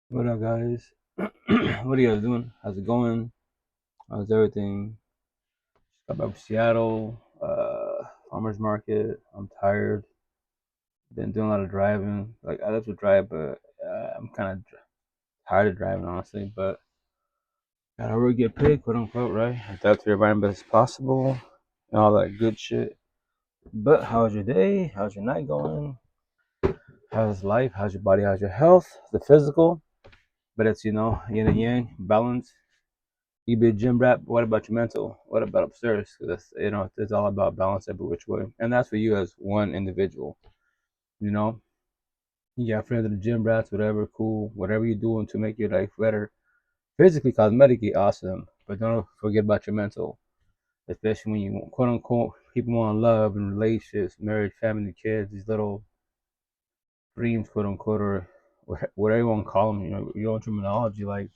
What up, guys? What are you guys doing? How's it going? How's everything? Got back from Seattle, farmers market. I'm tired. Been doing a lot of driving. Like, I love to drive, but I'm kind of tired of driving, honestly. But gotta really get paid, quote unquote, right? I have to be environment as possible and all that good shit. But how's your day? How's your night going? How's life? How's your body? How's your health? The physical, but it's yin and yang, balance. You be a gym rat. What about your mental? What about upstairs? Because it's all about balance every which way, and that's for you as one individual. You know, you got friends in the gym rats, whatever, cool, whatever you're doing to make your life better, physically, cosmetically, awesome. But don't forget about your mental, especially when you quote unquote people want love and relationships, marriage, family, kids, these little dreams, quote unquote, or whatever you want to call them. Your own terminology, like,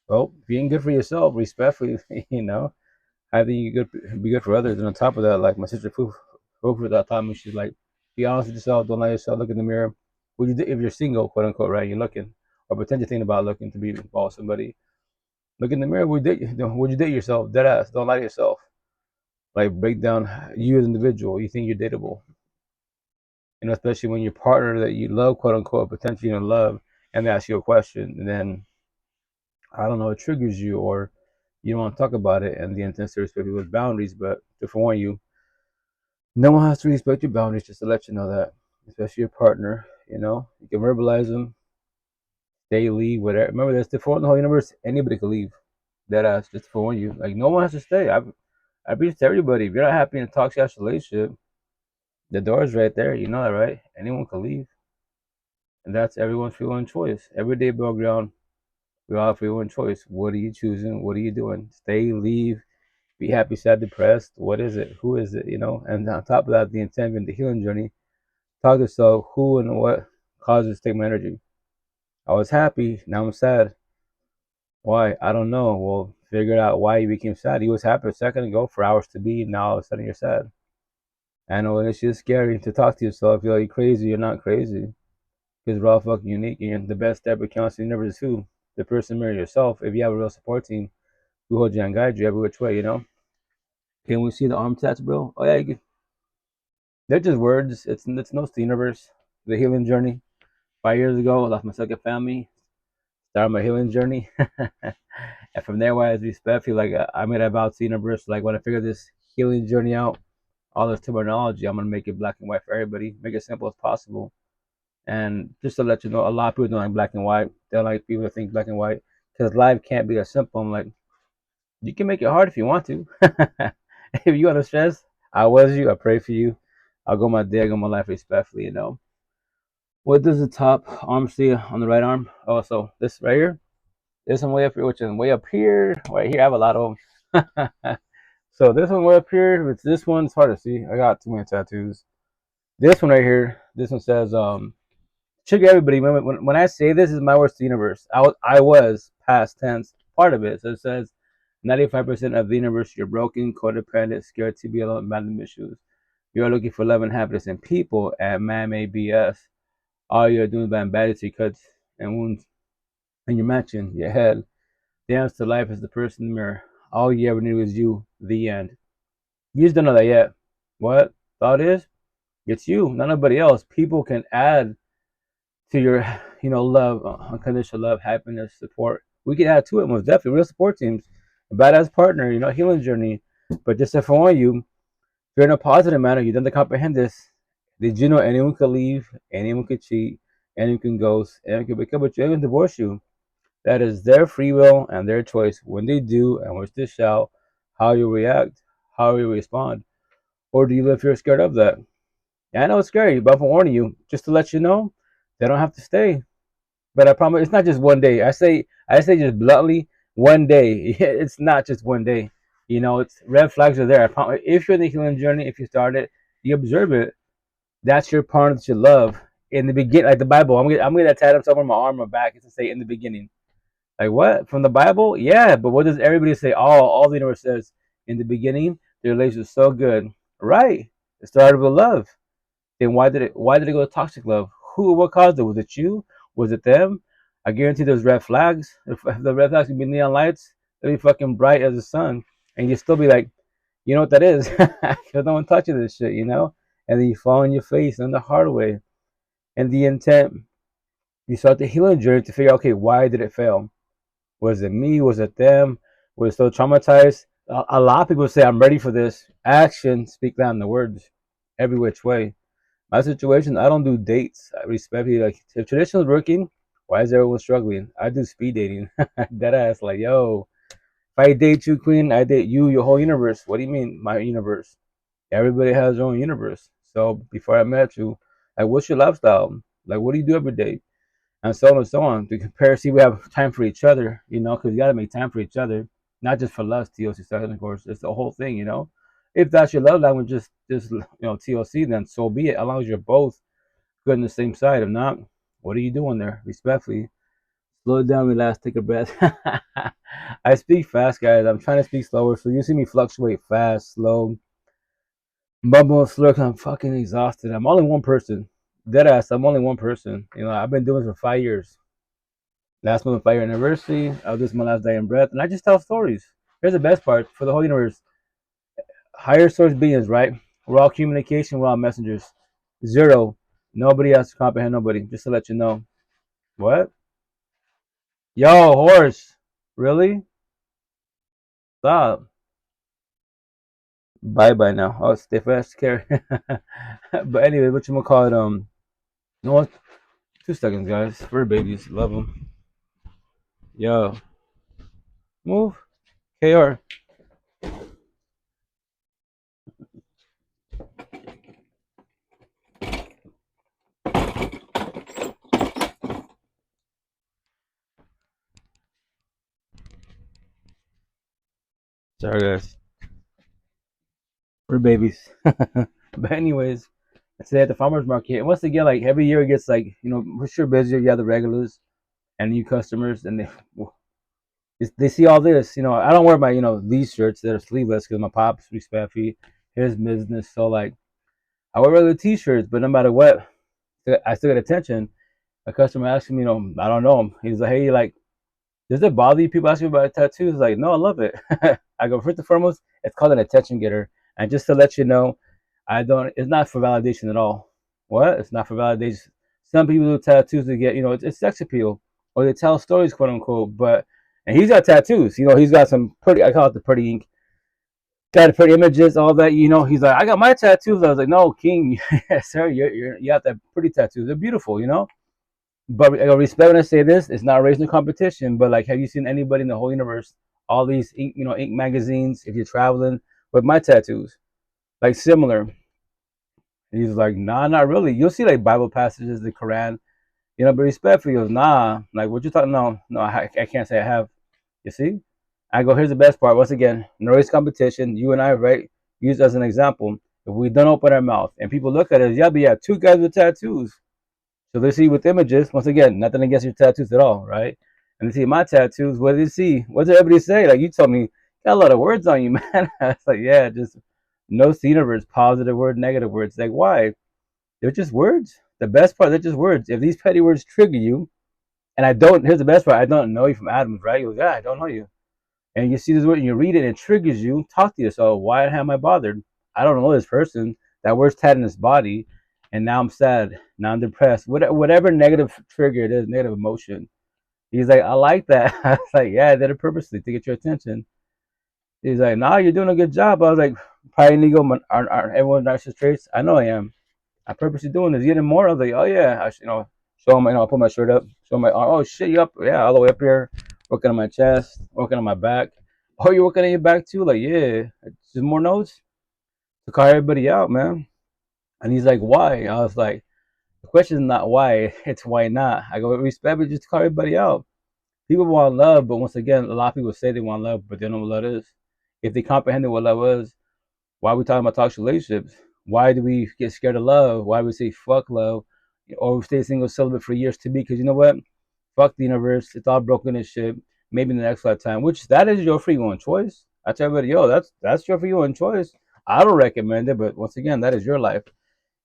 well, being good for yourself, respectfully, I think you could be good for others. And on top of that, like my sister Foo that taught me, she's like, be honest with yourself, don't lie to yourself, look in the mirror. Would you do if you're single, quote unquote, right? You're looking or pretend you're thinking about looking to be involved with somebody. Look in the mirror, would you date yourself? Dead ass, don't lie to yourself. Like break down you as an individual. You think you're dateable. Especially when your partner that you love, quote unquote, potentially in love, and they ask you a question, and then I don't know, it triggers you or you don't want to talk about it, and the intent to respect people's boundaries, but to forewarn you, no one has to respect your boundaries, just to let you know that, especially your partner. You can verbalize them, stay, leave, whatever. Remember, that's the in the whole universe. Anybody can leave. That ass, just to forewarn you. Like no one has to stay. I've reached everybody. If you're not happy in a toxic relationship, the door is right there. You know that, right? Anyone can leave, and that's everyone's free will and choice. Every day above ground, we all have free will and choice. What are you choosing? What are you doing? Stay, leave, be happy, sad, depressed. What is it? Who is it? And on top of that, the intent in the healing journey, talk to yourself who and what causes take my energy. I was happy, now I'm sad. Why? I don't know. Well, figure out why you became sad. You was happy a second ago for hours to be, now all of a sudden you're sad. I know it's just scary to talk to yourself. You're like crazy, you're not crazy. Because we're all fucking unique, and the best ever counts in the universe is who? The person marry yourself. If you have a real support team who hold you and guide you every which way. Can we see the arm tats, bro? Oh yeah, they're just words. It's no the universe. The healing journey. 5 years ago, I lost my second family. Started my healing journey, and from there, why I respect, feel like I made a vow to the universe. Like when I figure this healing journey out, all this terminology, I'm gonna make it black and white for everybody. Make it simple as possible. And just to let you know, a lot of people don't like black and white. They don't like people that think black and white because life can't be that simple. I'm like, you can make it hard if you want to. If you want to stress, I was you. I pray for you. I'll go my day. I go my life respectfully. What does the top arm see on the right arm? Oh, so this right here. This one way up here, which is way up here. Right here, I have a lot of them. So this one way up here, with this one, it's hard to see. I got too many tattoos. This one right here, this one says, check everybody. When I say this is my words to the universe, I was past tense part of it. So it says 95% of the universe, you're broken, codependent, scared to be alone, abandoned issues. You're looking for love and happiness in people and man-made BS. All you're doing is buying badges, cuts, and wounds, and you're matching your head. The answer to life is the person in the mirror. All you ever knew is you. The end. You just don't know that yet. What? Thought is? It's you, not nobody else. People can add to your, love, unconditional love, happiness, support. We can add to it most definitely. Real support teams, a badass partner, healing journey. But just to forewarn you, if you're in a positive manner, you don't comprehend this. Did you know anyone could leave, anyone could cheat, anyone can ghost, anyone can break up with you, anyone can divorce you? That is their free will and their choice when they do and which they shall, how you react, how you respond. Or do you live here scared of that? Yeah, I know it's scary, but I'm warning you, just to let you know, they don't have to stay. But I promise it's not just one day. I say just bluntly, one day. It's not just one day. It's red flags are there. I promise. If you're in the healing journey, if you start it, you observe it. That's your partner that you love. In the beginning, like the Bible, I'm gonna get that tattooed over my arm or back. It's to say in the beginning. Like what? From the Bible? Yeah, but what does everybody say? All the universe says in the beginning, the relationship is so good. Right. It started with love. then why did it go to toxic love? What caused it? Was it you? Was it them? I guarantee there's red flags. If the red flags could be neon lights, they'll be fucking bright as the sun, and you still be like, you know what that is? Because no one touching this shit, And then you fall on your face in the hard way. And the intent, you start the healing journey to figure out, okay, why did it fail? Was it me? Was it them? Was it still traumatized? A lot of people say, I'm ready for this. Action speak down the words every which way. My situation, I don't do dates. I respect you. Like, if traditional is working, why is everyone struggling? I do speed dating. That ass, like, yo, if I date you, queen, I date you, your whole universe. What do you mean, my universe? Everybody has their own universe. So before I met you, like, what's your lifestyle? Like, what do you do every day? And so on and so on. To compare, see, we have time for each other, because you got to make time for each other, not just for lust, TOC, second, of course. It's the whole thing. If that's your love language, just TOC, then so be it. As long as you're both good on the same side. If not, what are you doing there? Respectfully, slow down, relax, take a breath. I speak fast, guys. I'm trying to speak slower, so you see me fluctuate fast, slow, mumble, and slur. 'Cause I'm fucking exhausted. I'm only one person. Deadass, I'm only one person. I've been doing this for 5 years. Last month, 5-year anniversary. This is my last day in breath, and I just tell stories. Here's the best part for the whole universe: higher source beings, right? We're all communication. We're all messengers. Zero. Nobody has to comprehend nobody. Just to let you know. What? Yo, horse. Really? Stop. Bye bye now. Oh, stay fast, carry. But anyway, what you gonna call it? You know what? 2 seconds, guys. Fur babies, love them. Yo, move. KR. Sorry, guys. Fur babies. But anyways, I say at the farmers market, and once again, like every year it gets like for sure busier. You have the regulars and new customers, and they see all this. I don't wear my these shirts that are sleeveless because my pops respect me, his business. So like I wear regular T-shirts, but no matter what, I still get attention. A customer asks me, I don't know him. He's like, hey, like, does it bother you? People ask me about tattoos. Like, no, I love it. I go, first and foremost, it's called an attention getter. And just to let you know, it's not for validation at all. What? It's not for validation. Some people do tattoos to get, it's sex appeal, or they tell stories, quote unquote. And he's got tattoos. He's got some pretty, I call it the pretty ink. Got pretty images, all that. He's like, I got my tattoos. I was like, no, King, yes, sir, you have that pretty tattoos. They're beautiful. But I respect when I say this. It's not raising competition, but like, have you seen anybody in the whole universe? All these ink magazines. If you're traveling with my tattoos, like similar. And he's like, nah, not really. You'll see like Bible passages, the Quran, but respectfully, he goes, nah, like what you talking? No, I can't say I have. You see? I go, here's the best part. Once again, no race competition. You and I, right? Used as an example. If we don't open our mouth and people look at us, yeah, but yeah, two guys with tattoos. So they see with images, once again, nothing against your tattoos at all, right? And they see my tattoos, what do they see? What does everybody say? Like you told me, you got a lot of words on you, man. It's like, yeah, just no universe, positive word, negative words. Like, why? They're just words. The best part, they're just words. If these petty words trigger you, and here's the best part, I don't know you from Adams, right? You go, yeah, I don't know you. And you see this word and you read it and it triggers you, talk to yourself. Why am I bothered? I don't know this person. That word's tagged in his body. And now I'm sad. Now I'm depressed. Whatever negative trigger it is, negative emotion. He's like, I like that. I was like, yeah, I did it purposely to get your attention. He's like, nah, you're doing a good job. I was like, probably ego, aren't everyone narcissist traits? I know I am. I'm purposely doing this. Getting more. I was like, oh yeah, I should, show him. I put my shirt up, show my, oh shit, you up? Yeah, all the way up here, working on my chest, working on my back. Oh, you're working on your back too? Like, yeah, just more notes to call everybody out, man. And he's like, why? I was like, the question is not why, it's why not. I go, respect, but just call everybody out. People want love, but once again, a lot of people say they want love, but they don't know what love is. If they comprehended what love is, why are we talking about toxic relationships? Why do we get scared of love? Why do we say fuck love? Or we stay single celibate for years to be? Because you know what? Fuck the universe. It's all broken as shit. Maybe in the next lifetime, which that is your free will and choice. I tell everybody, yo, that's your free will and choice. I don't recommend it, but once again, that is your life.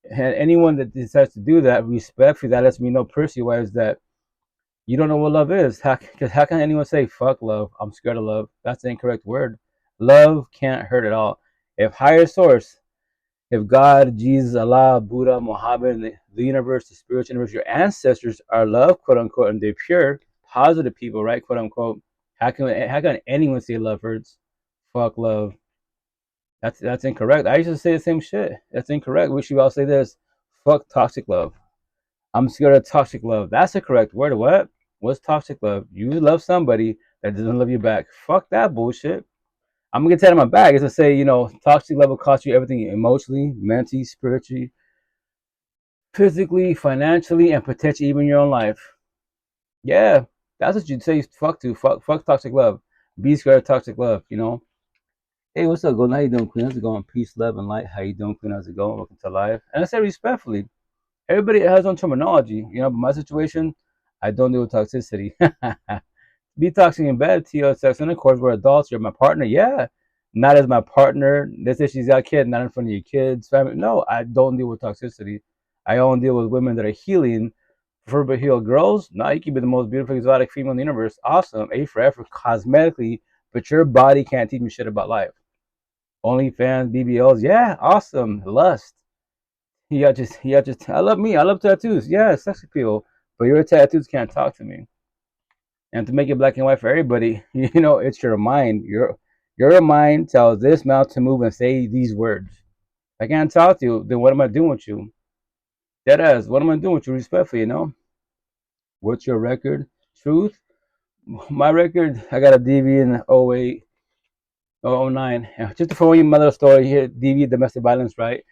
And anyone that decides to do that, respectfully, that lets me know personally wise that you don't know what love is. Because how can anyone say fuck love? I'm scared of love. That's the incorrect word. Love can't hurt at all. If higher source, if God, Jesus, Allah, Buddha, Muhammad, the universe, the spiritual universe, your ancestors are love, quote unquote, and they're pure, positive people, right, quote unquote. How can anyone say love hurts? Fuck love. That's incorrect. I used to say the same shit. That's incorrect. We should all say this. Fuck toxic love. I'm scared of toxic love. That's the correct word. What? What's toxic love? You love somebody that doesn't love you back. Fuck that bullshit. I'm gonna get that in my bag. It's to say, toxic love will cost you everything emotionally, mentally, spiritually, physically, financially, and potentially even your own life. Yeah, that's what you'd say fuck to. Fuck toxic love. Be scared of toxic love. Hey, what's up, Golden? How you doing, Queen? How's it going? Peace, love, and light. How you doing, Queen? How's it going? Welcome to life. And I say respectfully, everybody has their own terminology. But my situation, I don't deal with toxicity. Detoxing in bed, sex intercourse, we're adults, you're my partner. Yeah. Not as my partner. Let's say she's got a kid, not in front of your kids, family. No, I don't deal with toxicity. I only deal with women that are healing. Prefer to heal girls? No, you can be the most beautiful, exotic female in the universe. Awesome. A for effort, cosmetically, but your body can't teach me shit about life. OnlyFans, BBLs, yeah, awesome. Lust. I love me. I love tattoos. Yeah, sexy people. But your tattoos can't talk to me. And to make it black and white for everybody, it's your mind. Your mind tells this mouth to move and say these words. If I can't talk to you, then what am I doing with you? Dead ass, what am I doing with you respectfully? What's your record? Truth? My record, I got a DV in 08, 09. Just to throw you another story here, DV, domestic violence, right?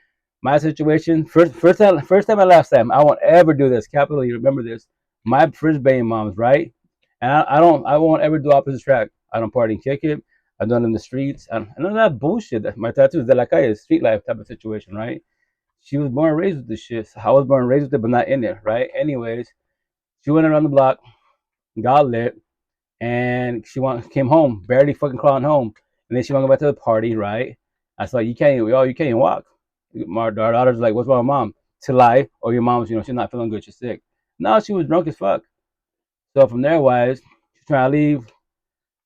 My situation, first time and last time, I won't ever do this. Capital, you remember this. My first baby moms, right? And I won't ever do opposite track. I don't party and kick it. I don't in the streets. I none of that bullshit. My tattoos, de la calle, street life type of situation, right? She was born and raised with this shit. So I was born and raised with it, but not in it, right? Anyways, she went around the block, got lit, and came home, barely fucking crawling home. And then she want to go back to the party, right? I was like, you can't even walk. Our daughter's like, what's wrong with mom? To lie, or your mom's, she's not feeling good, she's sick. No, she was drunk as fuck. So from there, wise, she's trying to leave.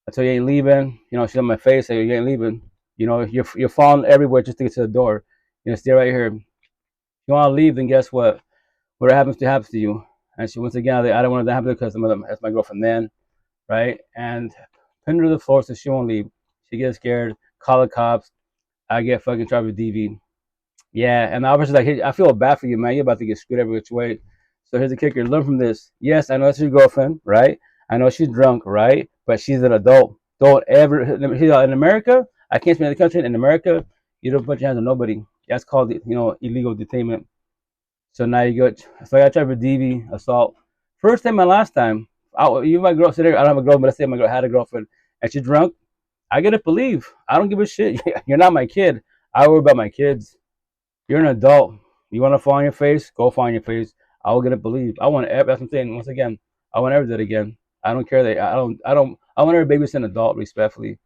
I told her, you ain't leaving. She's on my face, say, you ain't leaving. You're falling everywhere just to get to the door. Stay right here. If you want to leave, then guess what? What happens to you. And she, once again, I don't want that to happen because that's my girlfriend then, right? And pin her to the floor so she won't leave. She gets scared, call the cops. I get fucking charged with DV. Yeah, and the officer's like, hey, I feel bad for you, man. You're about to get screwed every which way. So here's the kicker. Learn from this. Yes, I know that's your girlfriend, right? I know she's drunk, right? But she's an adult. Don't ever, in America, I can't speak in the country. In America, you don't put your hands on nobody. That's called, illegal detainment. So now you got, so I got charged with DV, assault. First time and last time, you my girl, I don't have a girlfriend, but let's say my girl had a girlfriend, and she's drunk. I get to believe. I don't give a shit. You're not my kid. I worry about my kids. You're an adult. You want to fall on your face? Go fall on your face. I will get to believe. I want every. That's what I'm saying. Once again, I want ever do it again. I don't care that I want every babysit an adult respectfully.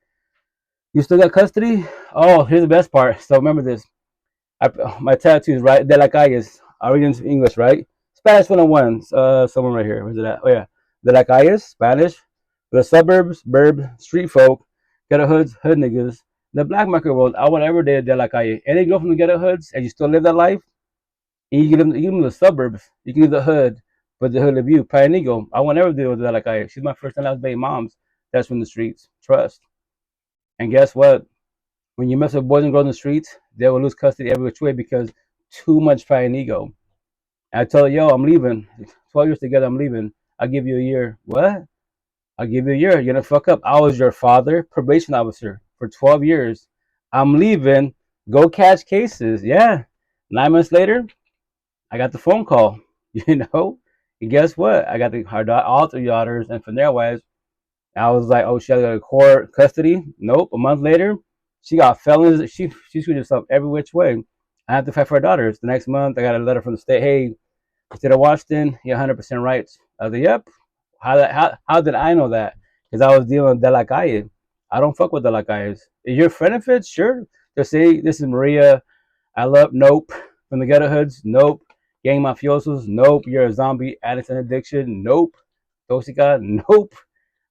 You still got custody? Oh, here's the best part. So remember this. My tattoos, right? De la calles. I read in English, right? Spanish 101. Someone right here. Where's it at? Oh yeah. De la calles, Spanish. The suburbs, burb, street folk, ghetto hoods, hood niggas. The black market world, I want every day de la calle. Any girl from the ghetto hoods and you still live that life, and you give them the suburbs, you can leave the hood, but the hood of you. Pioneer, I want every day with de la calle. She's my first and last baby moms. That's from the streets. Trust. And guess what? When you mess with boys and girls in the streets, they will lose custody every which way because too much pride and ego. And I tell her, yo, I'm leaving. 12 years together, I'm leaving. I'll give you a year. What? I'll give you a year. You're going to fuck up. I was your father, probation officer for 12 years. I'm leaving. Go catch cases. Yeah. 9 months later, I got the phone call, And guess what? I got all 3 daughters. And from there, wise, I was like, oh, she had to go to court custody. Nope. A month later, she got felons. She screwed herself every which way. I have to fight for her daughters. The next month, I got a letter from the state. Hey, state of Washington, you're 100% rights. I was like, yep. How did I know that? Because I was dealing with de la calle. I don't fuck with de la calles. Is your friend of it? Sure. Just say, this is Maria. I love, nope. from the ghetto hoods? Nope. Gang mafiosos? Nope. You're a zombie addict and addiction? Nope. Toxica? Nope.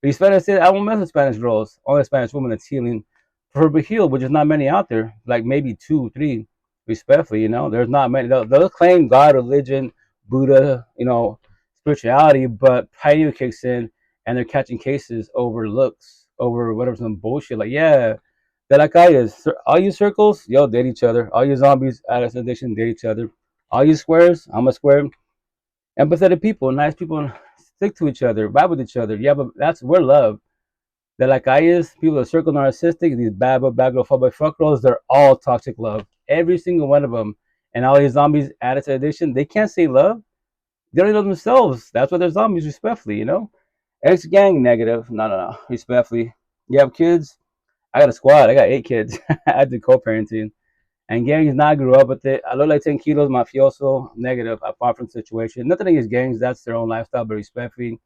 But Spanish said, I won't mess with Spanish girls. Only a Spanish woman that's healing for her to heal, which is not many out there. Like maybe 2, 3, respectfully, There's not many. They'll claim God, religion, Buddha, spirituality, but pioneer kicks in and they're catching cases over looks, over whatever, some bullshit. Like, yeah, they're like I is. All you circles, yo, date each other. All you zombies, addicts, addiction, date each other. All you squares, I'm a square. Empathetic people, nice people, stick to each other, vibe with each other. Yeah, but we're love. They're like I is, people that circle narcissistic, these bad girl, fuck girls, they're all toxic love. Every single one of them. And all these zombies, addicts, addiction, they can't say love. They don't know themselves. That's why they're zombies, respectfully, Ex-gang, negative. No. Respectfully. You have kids? I got a squad. I got 8 kids. I did co-parenting. And gangs, now I grew up with it. I look like 10 kilos, mafioso, negative. I fought from the situation. Nothing against gangs. That's their own lifestyle, but respectfully.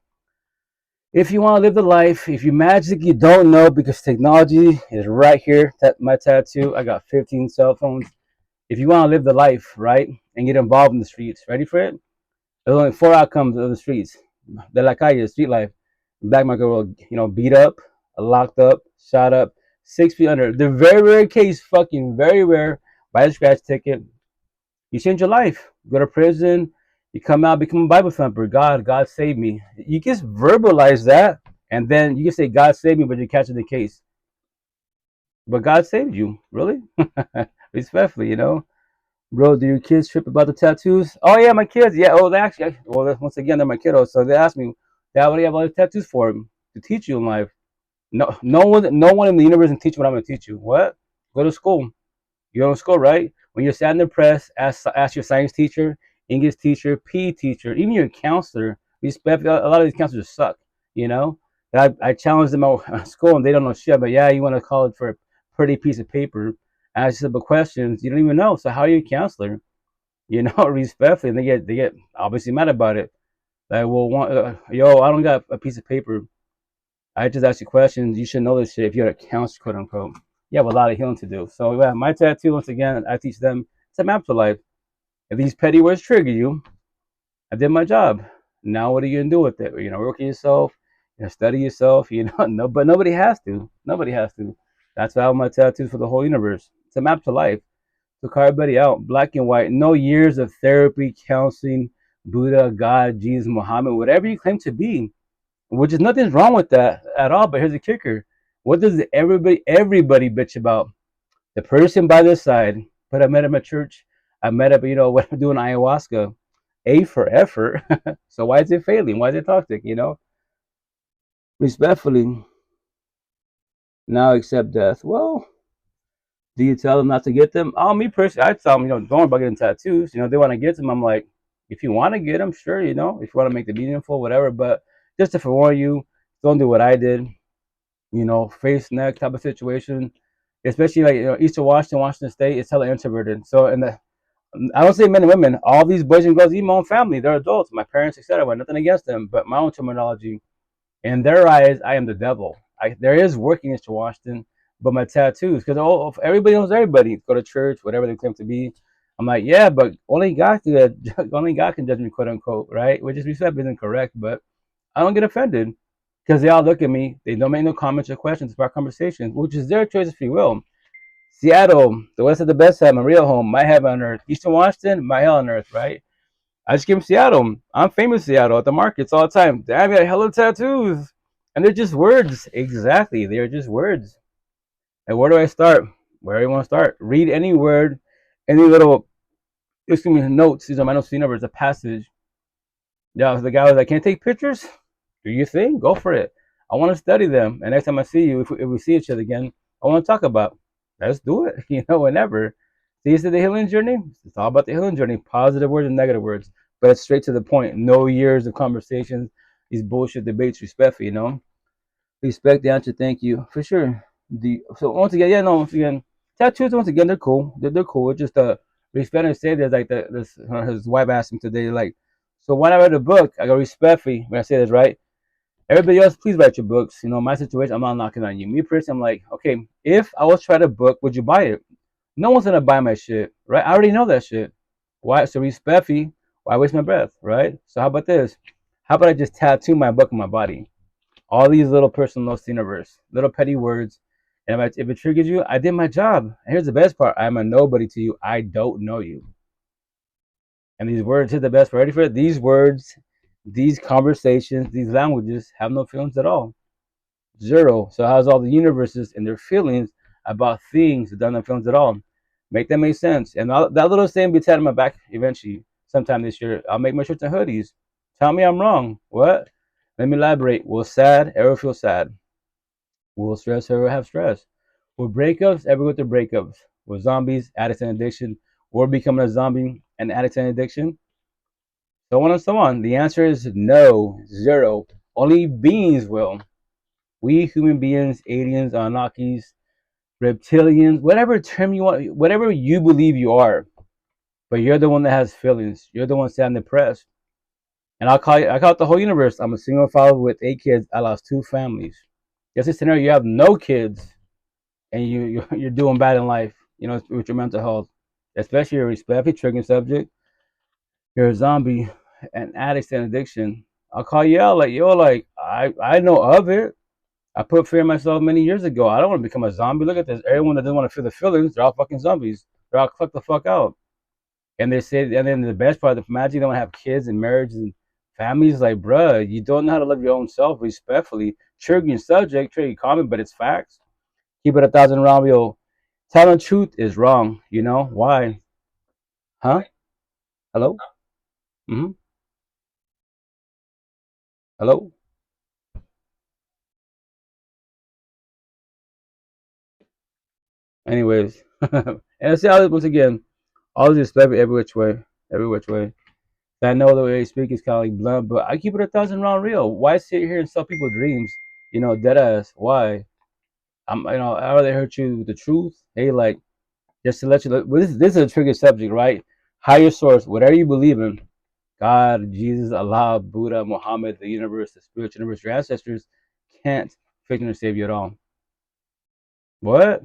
If you want to live the life, if you magic, you don't know because technology is right here. My tattoo, I got 15 cell phones. If you want to live the life, right, and get involved in the streets, ready for it? There's only 4 outcomes of the streets. They're like I is, street life. Black market world, beat up, locked up, shot up, 6 feet under. The very rare case, fucking very rare, buy a scratch ticket. You change your life. Go to prison. You come out, become a Bible thumper. God save me. You just verbalize that, and then you can say, God save me, but you're catching the case. But God saved you. Really? Respectfully, Bro, do your kids trip about the tattoos? Oh, yeah, my kids. Yeah, they actually, once again, they're my kiddos. So they asked me, Dad, what do you have all these tattoos for? To teach you in life. No one in the universe can teach what I'm going to teach you. What? Go to school. You go to school, right? When you're sat in the press, ask your science teacher, English teacher, PE teacher, even your counselor. A lot of these counselors suck, I challenged them at school and they don't know shit. But yeah, you want to college for a pretty piece of paper. Ask simple questions you don't even know. So how are you a counselor? Respectfully, and they get obviously mad about it. Like, well, I don't got a piece of paper. I just ask you questions. You should know this shit if you're a counselor, quote unquote. You have a lot of healing to do. So yeah, my tattoo, once again, I teach them it's a map to life. If these petty words trigger you, I did my job. Now what are you gonna do with it? Work on yourself, study yourself, no, but nobody has to. Nobody has to. That's why I have my tattoos for the whole universe. It's a map to life. To carve everybody out, black and white. No years of therapy, counseling, Buddha, God, Jesus, Muhammad, whatever you claim to be. Which is nothing's wrong with that at all. But here's the kicker: what does everybody bitch about? The person by their side. But I met him at church. I met him, when I'm doing ayahuasca. A for effort. So why is it failing? Why is it toxic? Respectfully. Now accept death. Well, do you tell them not to get them? Oh, me personally, I tell them, don't worry about getting tattoos. They want to get them. I'm like, if you want to get them, sure, if you want to make the meaningful, whatever. But just to forewarn you, don't do what I did. Face, neck type of situation. Especially like, Eastern Washington State, it's hella introverted. So, I don't say men and women, all these boys and girls, even my own family, they're adults, my parents, etc. Nothing against them, but my own terminology. In their eyes, I am the devil. There is working in Eastern Washington, but my tattoos, because everybody knows everybody. Go to church, whatever they claim to be. I'm like, yeah, but only God can judge me, quote unquote, right? Which is respect isn't correct, but I don't get offended because they all look at me. They don't make no comments or questions about conversations, which is their choice of free will. Seattle, the West of the best side, my real home, my heaven on earth. Eastern Washington, my hell on earth, right? I just came from Seattle. I'm famous in Seattle at the markets all the time. Damn, I got hella tattoos. And they're just words. Exactly. They're just words. And where do I start? Where do you want to start? Read any word, any little, notes. These are my notes, numbers, a passage. Yeah, the guy was like, can I take pictures? Do you think? Go for it. I want to study them. And next time I see you, if we see each other again, I want to talk about. Let's do it. Whenever. See, the healing journey. It's all about the healing journey. Positive words and negative words. But it's straight to the point. No years of conversations. These bullshit debates, respectfully, Respect the answer, thank you. For sure. Once again, tattoos, once again, they're cool. They're cool. It's just respect and say there's like his wife asked him today, like, so when I read a book, I go respectfully when I say this, right? Everybody else, please write your books. My situation, I'm not knocking on you. Me personally, I'm like, okay, if I was to write a book, would you buy it? No one's gonna buy my shit, right? I already know that shit. Why? So respectfully, why waste my breath, right? So how about this? How about I just tattoo my book on my body? All these little personal notes to the universe, little petty words. And if it triggers you, I did my job. And here's the best part: I'm a nobody to you. I don't know you. And these words, here's the best part. Ready for it? These words, these conversations, these languages have no feelings at all. Zero. So how's all the universes and their feelings about things that don't have feelings at all? Make that make sense. And that little saying be tatted on my back eventually, sometime this year. I'll make my shirts and hoodies. Tell me I'm wrong. What? Let me elaborate. Will sad ever feel sad? Will stress ever have stress? Will breakups ever go through breakups? Will zombies, addicts, and addiction, or becoming a zombie and addict and addiction? So on and so on. The answer is no, zero. Only beings will. We human beings, aliens, Anunnakis, reptilians, whatever term you want, whatever you believe you are, but you're the one that has feelings. You're the one sad depressed. And I call it the whole universe. I'm a single father with 8 kids. I lost 2 families. Just a scenario, you have no kids and you're doing bad in life, with your mental health, especially your respect, triggering subject. You're a zombie, an addict, and addiction. I'll call you out like, yo, like I know of it. I put fear in myself many years ago. I don't want to become a zombie. Look at this. Everyone that doesn't want to feel the feelings, they're all fucking zombies. They're all fuck the fuck out. And they say, and then the best part, the imagine you don't have kids and marriages and families. Like, bruh, you don't know how to love your own self respectfully. Triggering subject, triggering comment, but it's facts. Keep it 1,000 around, yo. Telling truth is wrong. You know why? Huh? Hello? Mm-hmm. Hello? Anyways, and I say all this once again. All this respect every which way, every which way. I know the way I speak is kind of like blunt, but I keep it 1,000 round real. Why sit here and sell people dreams? Dead ass. Why? I'd rather hurt you with the truth. Hey, like, just to let you know, this is a trigger subject, right? Higher source, whatever you believe in, God, Jesus, Allah, Buddha, Muhammad, the universe, the spiritual universe, your ancestors can't fix or save you at all. What?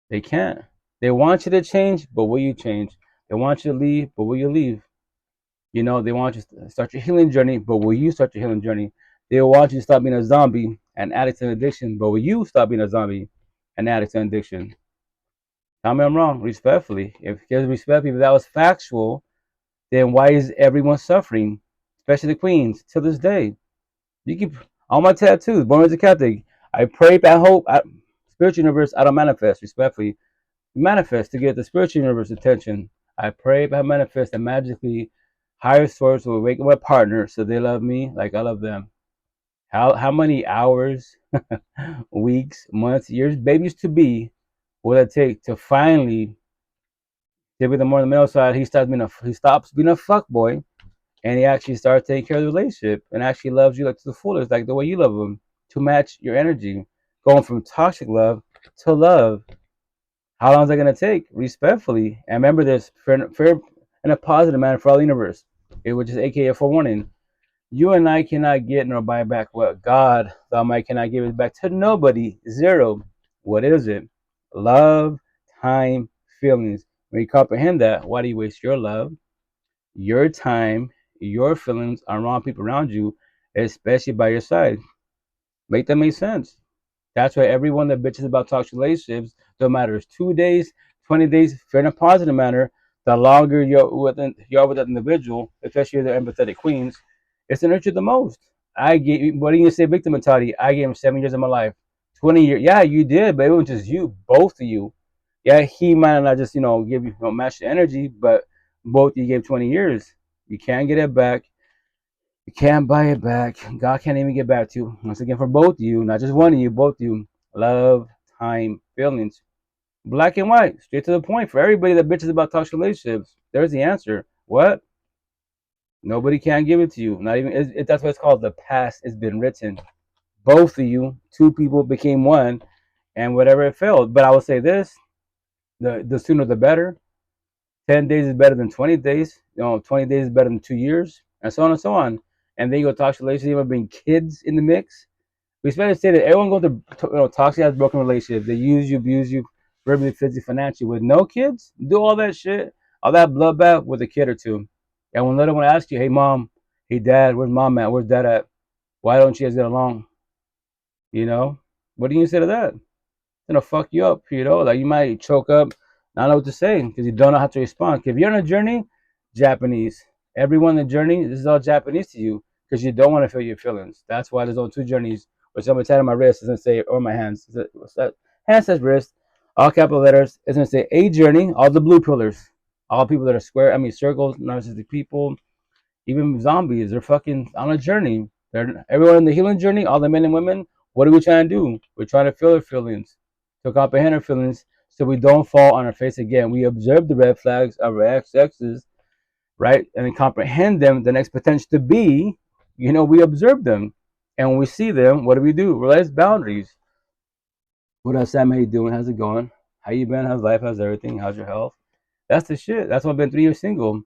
They can't. They want you to change, but will you change? They want you to leave, but will you leave? They want you to start your healing journey, but will you start your healing journey? They want you to stop being a zombie and addict and addiction, but will you stop being a zombie and addict and addiction? Tell me I'm wrong, respectfully. If that was factual, then why is everyone suffering, especially the queens, to this day? You keep all my tattoos, born as a Catholic. I pray, I hope, spiritual universe, I don't manifest, respectfully. Manifest to get the spiritual universe attention. I pray, I manifest, and magically higher source will wake up my partner so they love me like I love them. How many hours, weeks, months, years, babies to be will it take to finally get with the more on the male side? He stops being a fuck boy, and he actually starts taking care of the relationship and actually loves you like to the fullest, like the way you love him, to match your energy, going from toxic love to love. How long is that gonna take? Respectfully, and remember this: fair in a positive manner for all the universe. It which is AKA forewarning. You and I cannot get nor buy back what God, the Almighty, cannot give it back to nobody. Zero. What is it? Love, time, feelings. When you comprehend that, why do you waste your love, your time, your feelings on wrong people around you, especially by your side? Make that make sense. That's why everyone that bitches about toxic relationships, no matter it's 2 days, 20 days, fair in a positive manner, the longer you're with that individual, especially the empathetic queens, it's to nurture the most. What do you say, victim mentality? I gave him 7 years of my life, 20 years. Yeah, you did, but it was just you, both of you. Yeah, he might not just, give you, match the energy, but both of you gave 20 years. You can't get it back. You can't buy it back. God can't even get back to you. Once again, for both of you, not just one of you, both of you. Love, time, feelings. Black and white, straight to the point. For everybody that bitches about toxic relationships, there's the answer. What? Nobody can give it to you. Not even. That's what it's called. The past has been written. Both of you, 2 people became one, and whatever it failed. But I will say this: the sooner the better. 10 days is better than 20 days. 20 days is better than 2 years, and so on and so on. And then you go toxic relationship, even bring kids in the mix. We especially say that everyone goes to toxic has broken relationships. They use you, abuse you, verbally, physically, financially. With no kids, do all that shit. all that bloodbath with a kid or two. And when little one asks you, hey mom, hey dad, where's mom at? Where's dad at? Why don't you guys get along? You know? What do you say to that? It's gonna fuck you up, you know? Like you might choke up, not know what to say, because you don't know how to respond. If you're on a journey, Japanese. Everyone in the journey, this is all Japanese to you, because you don't want to feel your feelings. That's why there's only two journeys, which I'm gonna tell on my wrist, doesn't say, or my hands. What's that? Hand says wrist, all capital letters. It's gonna say a journey, all the blue pillars. All people that are square, I mean circles, narcissistic people, even zombies, they're fucking on a journey. They're everyone in the healing journey, all the men and women. What are we trying to do? We're trying to feel our feelings, to comprehend our feelings, so we don't fall on our face again. We observe the red flags of our exes, right, and then comprehend them. The next potential to be, we observe them, and when we see them, what do? We realize boundaries. What up, Sam? How you doing? How's it going? How you been? How's life? How's everything? How's your health? That's the shit. That's why I've been 3 years single.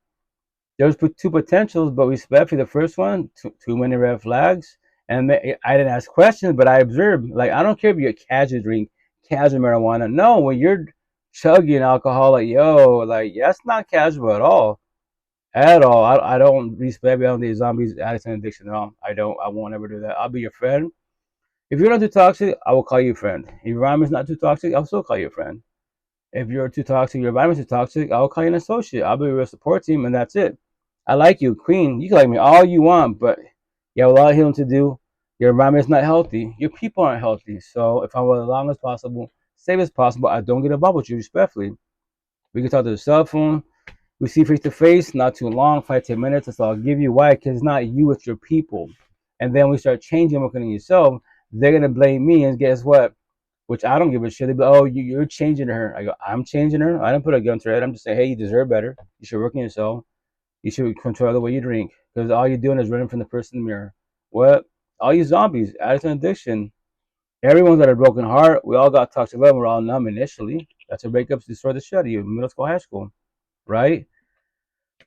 There was two potentials, but respectfully, the first one, too many red flags. And I didn't ask questions, but I observed. Like, I don't care if you're casual drink, casual marijuana. No, when you're chugging alcohol, like, yo, like, that's not casual at all. At all. I don't respect beyond these zombies, addicts, and addiction at all. I don't. I won't ever do that. I'll be your friend. If you're not too toxic, I will call you a friend. If your environment's not too toxic, I'll still call you a friend. If you're too toxic, your environment's too toxic, I'll call you an associate. I'll be your support team, and that's it. I like you, queen. You can like me all you want, but you have a lot of healing to do. Your environment's not healthy. Your people aren't healthy. So if I want as long as possible, safe as possible, I don't get involved with you respectfully. We can talk to the cell phone. We see face to face, not too long, 5-10 minutes. That's all I'll give you. Why? Because it's not you, it's your people. And then we start changing, working on yourself. They're gonna blame me, and guess what? Which I don't give a shit. They be, oh, you're changing her. I go, I'm changing her. I didn't put a gun to her head. I'm just saying, hey, you deserve better. You should work on yourself. You should control the way you drink, because all you're doing is running from the person in the mirror. What? All you zombies, addiction, addiction. Everyone's got a broken heart. We all got toxic love. We're all numb initially. That's what breakups destroy the shit out of you. Middle school, high school, right?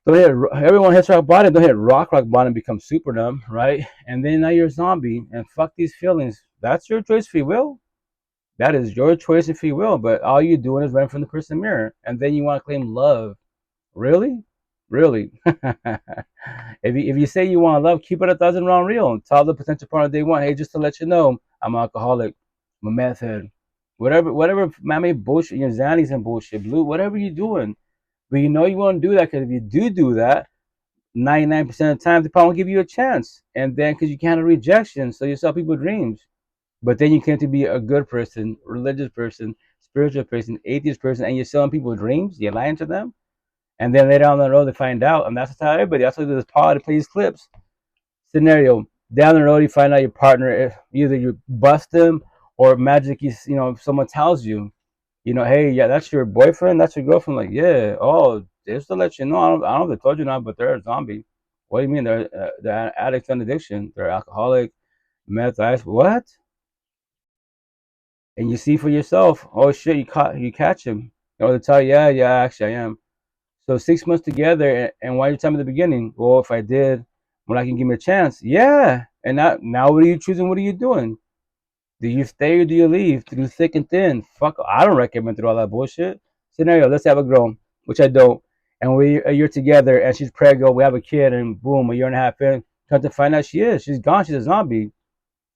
Don't hit. Everyone hits rock bottom. Don't hit rock bottom. Become super numb, right? And then now you're a zombie. And fuck these feelings. That's your choice, free will. That is your choice and free will. But all you're doing is running from the person in the mirror. And then you want to claim love. Really? Really? if you say you want love, keep it 1,000 round real. Tell the potential partner they want, hey, just to let you know, I'm an alcoholic, I'm a meth head, whatever, mammy bullshit, your Xannies and bullshit, blue, whatever you're doing. But you know you want to do that, because if you do that, 99% of the time, they probably won't give you a chance. And then, because you can't have rejection, so you sell people dreams. But then you claim to be a good person, religious person, spiritual person, atheist person, and you're selling people dreams, you're lying to them. And then later on the road, they find out, and that's how everybody. That's why this pod plays clips. Scenario: down the road, you find out your partner, if either you bust them or magically, if someone tells you, hey, yeah, that's your boyfriend, that's your girlfriend. Like, yeah, oh, just to let you know, I don't know if they told you not, but they're a zombie. What do you mean? They're addicts and addiction. They're alcoholic, meth, ice. What? And you see for yourself. Oh shit, you catch him. They tell you, yeah, actually, I am. So 6 months together, and why you tell me at the beginning? Well, if I did, when I can give me a chance, yeah. And now what are you choosing? What are you doing? Do you stay or do you leave? Through thick and thin. Fuck, I don't recommend through all that bullshit. Scenario: let's have a girl, which I don't, and you're together, and she's pregnant. We have a kid, and boom, a year and a half in, come to find out she's gone. She's a zombie.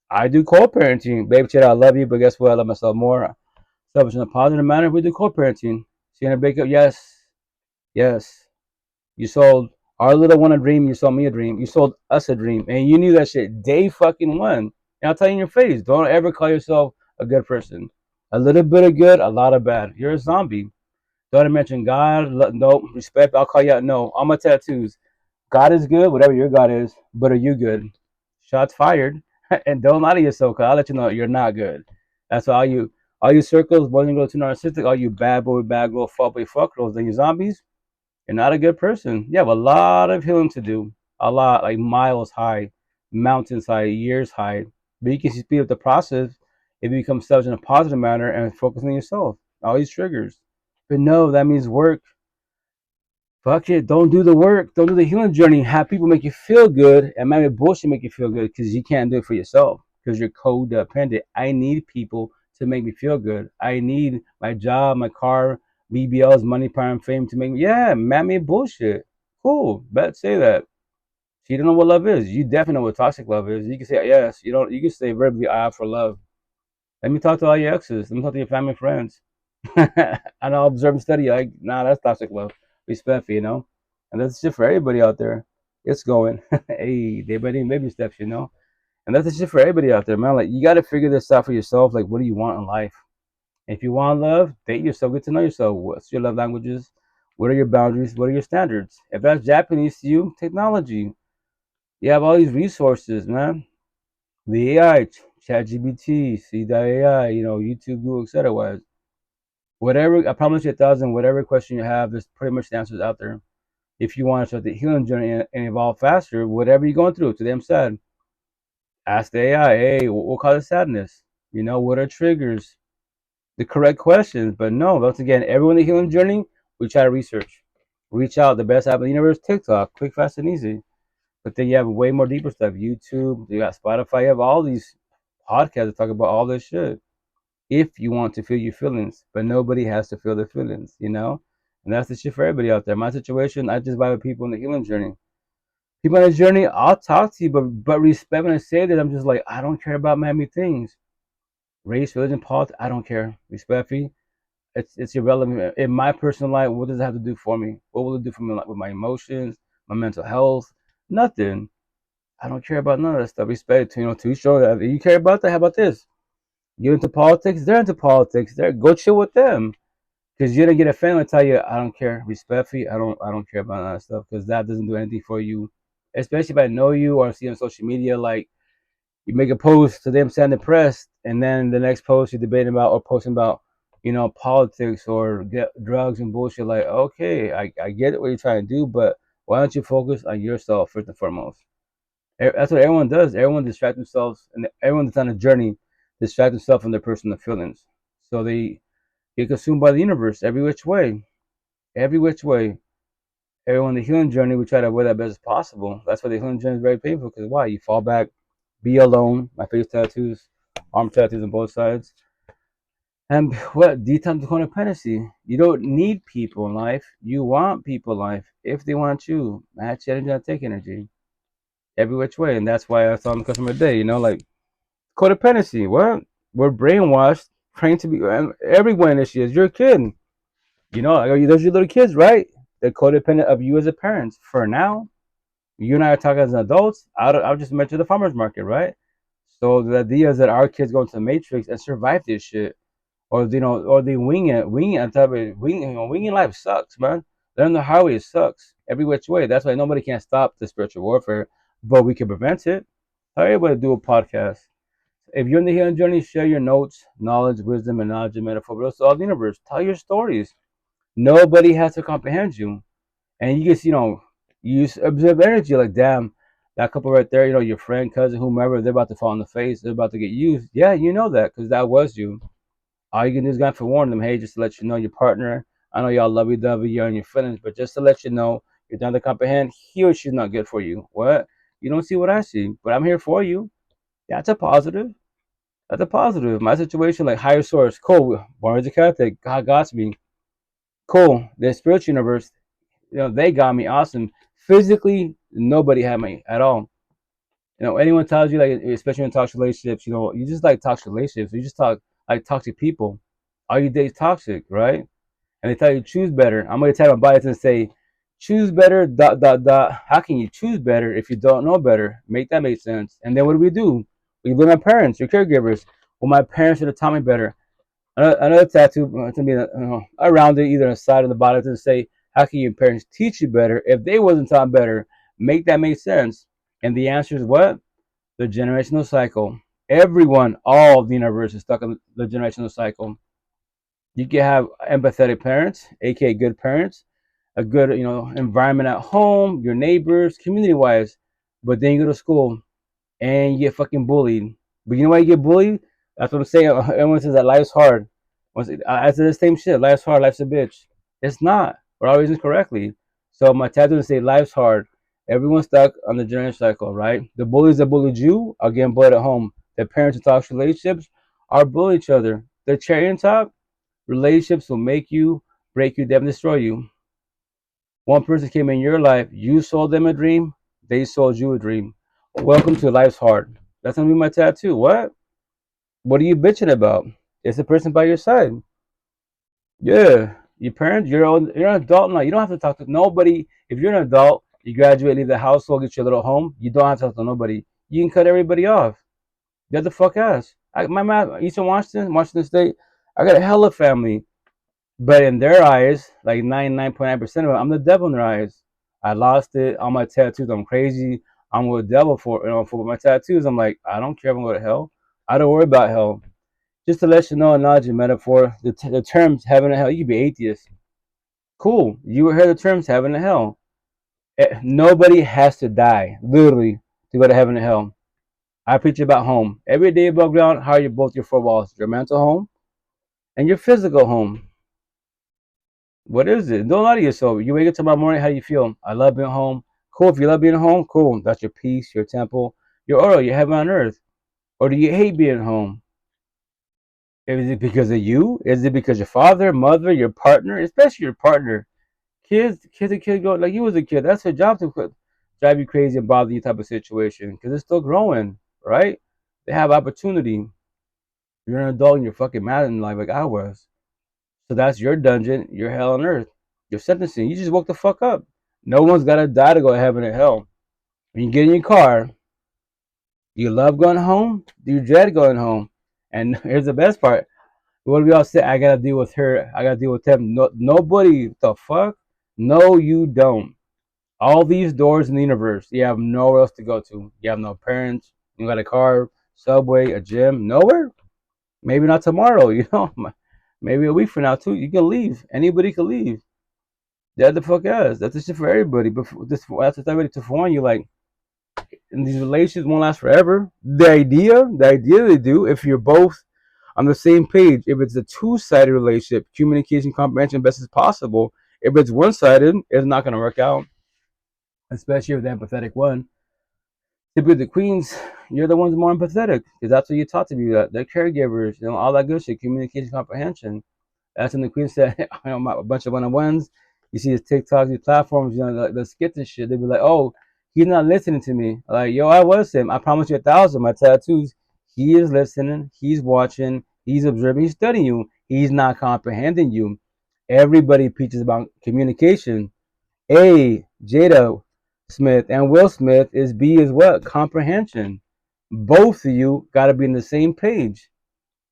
I do co-parenting, baby. Kid, I love you, but guess what? I love myself more. Selfish in a positive manner. We do co-parenting. She gonna break up? Yes. Yes, you sold our little one a dream. You sold me a dream. You sold us a dream, and you knew that shit day fucking one. And I'll tell you in your face: don't ever call yourself a good person. A little bit of good, a lot of bad. You're a zombie. Don't mention God. No respect. I'll call you out. No, all my tattoos. God is good, whatever your God is. But are you good? Shots fired. And don't lie to yourself, cause I'll let you know you're not good. That's why all you circles, boys and girls too narcissistic. All you bad boy, bad girl, fuck boy, fuck girls, and you zombies. You're not a good person. You have a lot of healing to do. A lot, like miles high, mountains high, years high. But you can speed up the process if you become selfish in a positive manner and focus on yourself. All these triggers. But no, that means work. Fuck it. Don't do the work. Don't do the healing journey. Have people make you feel good, and maybe bullshit make you feel good, because you can't do it for yourself, because you're codependent. I need people to make me feel good. I need my job, my car, BBLs, money, power, and fame to make me. Yeah, man-made bullshit. Cool. Bet say that. So you don't know what love is. You definitely know what toxic love is. You can say yes. You don't. You can say verbally, "I have for love." Let me talk to all your exes. Let me talk to your family and friends. And I'll observe and study. Like, nah, that's toxic love. Respect, you know. And that's shit for everybody out there. It's going. Hey, they baby steps, you know. And that's the shit for everybody out there, man. Like, you got to figure this out for yourself. Like, what do you want in life? If you want love, date yourself. Get to know yourself. What's your love languages? What are your boundaries? What are your standards? If that's Japanese to you, technology. You have all these resources, man. The AI, ChatGPT, C.AI, you know, YouTube, Google, etc. Whatever, I promise you 1,000, whatever question you have, there's pretty much the answers out there. If you want to start the healing journey and evolve faster, whatever you're going through, today I'm sad. Ask the AI, hey, what causes sadness? You know, what are triggers? The correct questions. But no, once again, everyone in the healing journey, we try to research. Reach out. The best app in the universe, TikTok, quick, fast, and easy. But then you have way more deeper stuff. YouTube, you got Spotify, you have all these podcasts that talk about all this shit. If you want to feel your feelings, but nobody has to feel their feelings, you know? And that's the shit for everybody out there. My situation, I just vibe with people in the healing journey. People on the journey, I'll talk to you, but respect when I say that. I'm just like, I don't care about many things. Race, religion, politics, I don't care. Respectfully, it's irrelevant. In my personal life, what does it have to do for me? What will it do for me with my emotions, my mental health? Nothing. I don't care about none of that stuff. Respect, you know, to each other. If you care about that, how about this? You're into politics, they're into politics. Go chill with them. Because you're gonna get offended and tell you, I don't care. Respectfully, I don't care about that stuff because that doesn't do anything for you. Especially if I know you or see on social media, like you make a post to them sound depressed, and then the next post you're debating about or posting about, you know, politics or get drugs and bullshit. Like, okay, I get it what you're trying to do, but why don't you focus on yourself first and foremost? That's what everyone does. Everyone distracts themselves, and everyone that's on a journey distract themselves from their personal feelings. So they get consumed by the universe every which way. Every which way. Everyone in the healing journey, we try to avoid that best as possible. That's why the healing journey is very painful because why? You fall back, be alone. My face tattoos, arm tattoos on both sides. And what? Detox to codependency. You don't need people in life. You want people in life. If they want you, match energy, not take energy. Every which way. And that's why I saw the customer today, you know, like codependency. What? We're brainwashed, trained to be. Everyone is. You're a kid. You know, those are your little kids, right? They're codependent of you as a parent. For now, you and I are talking as adults. I'll just mention the farmer's market, right? So the idea is that our kids go into the matrix and survive this shit, or you know, or they wing it on top of it. Winging life sucks, man. They're on the highway, it sucks every which way. That's why nobody can stop the spiritual warfare, but we can prevent it. Tell everybody to do a podcast. If you're in the healing journey, share your notes, knowledge, wisdom, and knowledge and metaphor, but also all the universe. Tell your stories. Nobody has to comprehend you. And you just, you know, you observe energy like, damn, that couple right there, you know, your friend, cousin, whomever, they're about to fall in the face. They're about to get used. Yeah, you know that because that was you. All you can do is go and forewarn them. Hey, just to let you know, your partner, I know y'all lovey-dovey, you're on your feelings, but just to let you know, you're done to comprehend, he or she's not good for you. What? You don't see what I see, but I'm here for you. That's a positive. That's a positive. My situation, like higher source, cool. Born as a Catholic, God got me. Cool. The spiritual universe, you know, they got me awesome. Physically, nobody had me at all. You know, anyone tells you, like, especially in toxic relationships, you know, you just like toxic relationships. You just talk like toxic people. All you date is toxic, right? And they tell you choose better. I'm gonna tell my bias and say, choose better. Dot dot dot. How can you choose better if you don't know better? Make that make sense. And then what do? We blame our parents, your caregivers. Well, my parents should have taught me better. Another tattoo to me around it, either on the side or the bottom, to say, how can your parents teach you better if they wasn't taught better? Make that make sense. And the answer is what? The generational cycle. Everyone, all of the universe is stuck in the generational cycle. You can have empathetic parents, aka good parents, a good, you know, environment at home, your neighbors, community-wise, but then you go to school and you get fucking bullied. But you know why you get bullied? That's what I'm saying. Everyone says that life's hard. I said the same shit. Life's hard. Life's a bitch. It's not. For all reasons correctly. So my tattoo say life's hard. Everyone's stuck on the generation cycle, right? The bullies that bullied you are getting bullied at home. The parents in toxic relationships are bullying each other. The cherry on top, relationships will make you break you, them destroy you. One person came in your life, you sold them a dream, they sold you a dream. Welcome to Life's Hard. That's gonna be my tattoo. What? What are you bitching about? It's the person by your side. Yeah. Your parents, you're an adult now. You don't have to talk to nobody. If you're an adult, you graduate, leave the household, get your little home, you don't have to talk to nobody. You can cut everybody off. Get the fuck ass. My mom, Eastern Washington State, I got a hella family. But in their eyes, like 99.9% of them, I'm the devil in their eyes. I lost it on my tattoos. I'm crazy. I'm with the devil for my tattoos. I'm like, I don't care if I'm going to hell. I don't worry about hell. Just to let you know, analogy, metaphor, the terms heaven and hell. You can be atheist. Cool. You heard the terms heaven and hell. Nobody has to die, literally, to go to heaven and hell. I preach about home. Every day above ground, how are you both your four walls? Your mental home and your physical home. What is it? Don't lie to yourself. You wake up tomorrow morning, how do you feel? I love being home. Cool. If you love being home, cool. That's your peace, your temple, your aura, your heaven on earth. Or do you hate being home? Is it because of you? Is it because your father, mother, your partner, especially your partner? Kids go like you was a kid. That's their job to drive you crazy and bother you type of situation because it's still growing, right? They have opportunity. You're an adult and you're fucking mad in life like I was. So that's your dungeon, your hell on earth, your sentencing. You just woke the fuck up. No one's gotta die to go to heaven or hell. When you get in your car, do you love going home? Do you dread going home? And here's the best part. What do we all say? I gotta deal with her. I gotta deal with them. No, nobody. The fuck? No, you don't. All these doors in the universe, you have nowhere else to go to. You have no parents. You got a car, subway, a gym, nowhere. Maybe not tomorrow. Maybe a week from now too. You can leave. Anybody can leave. That the fuck is. That's the shit for everybody. But that's the way to warn you. Like, and these relations won't last forever. The idea they do. If you're both on the same page, if it's a two-sided relationship, communication, comprehension, best as possible. If it's one-sided, it's not gonna work out. Especially with the empathetic one. Typically, the queens, you're the ones more empathetic because that's what you taught to be. That they're caregivers, all that good shit, communication, comprehension. That's when the queen said, a bunch of one-on-ones. You see his TikToks, these platforms, the skits and shit. They be like, oh, he's not listening to me. Like, yo, I was him. I promise you 1,000. My tattoos. He is listening. He's watching. He's observing. He's studying you. He's not comprehending you. Everybody preaches about communication. A, Jada Smith and Will Smith is B as well. Comprehension. Both of you got to be on the same page.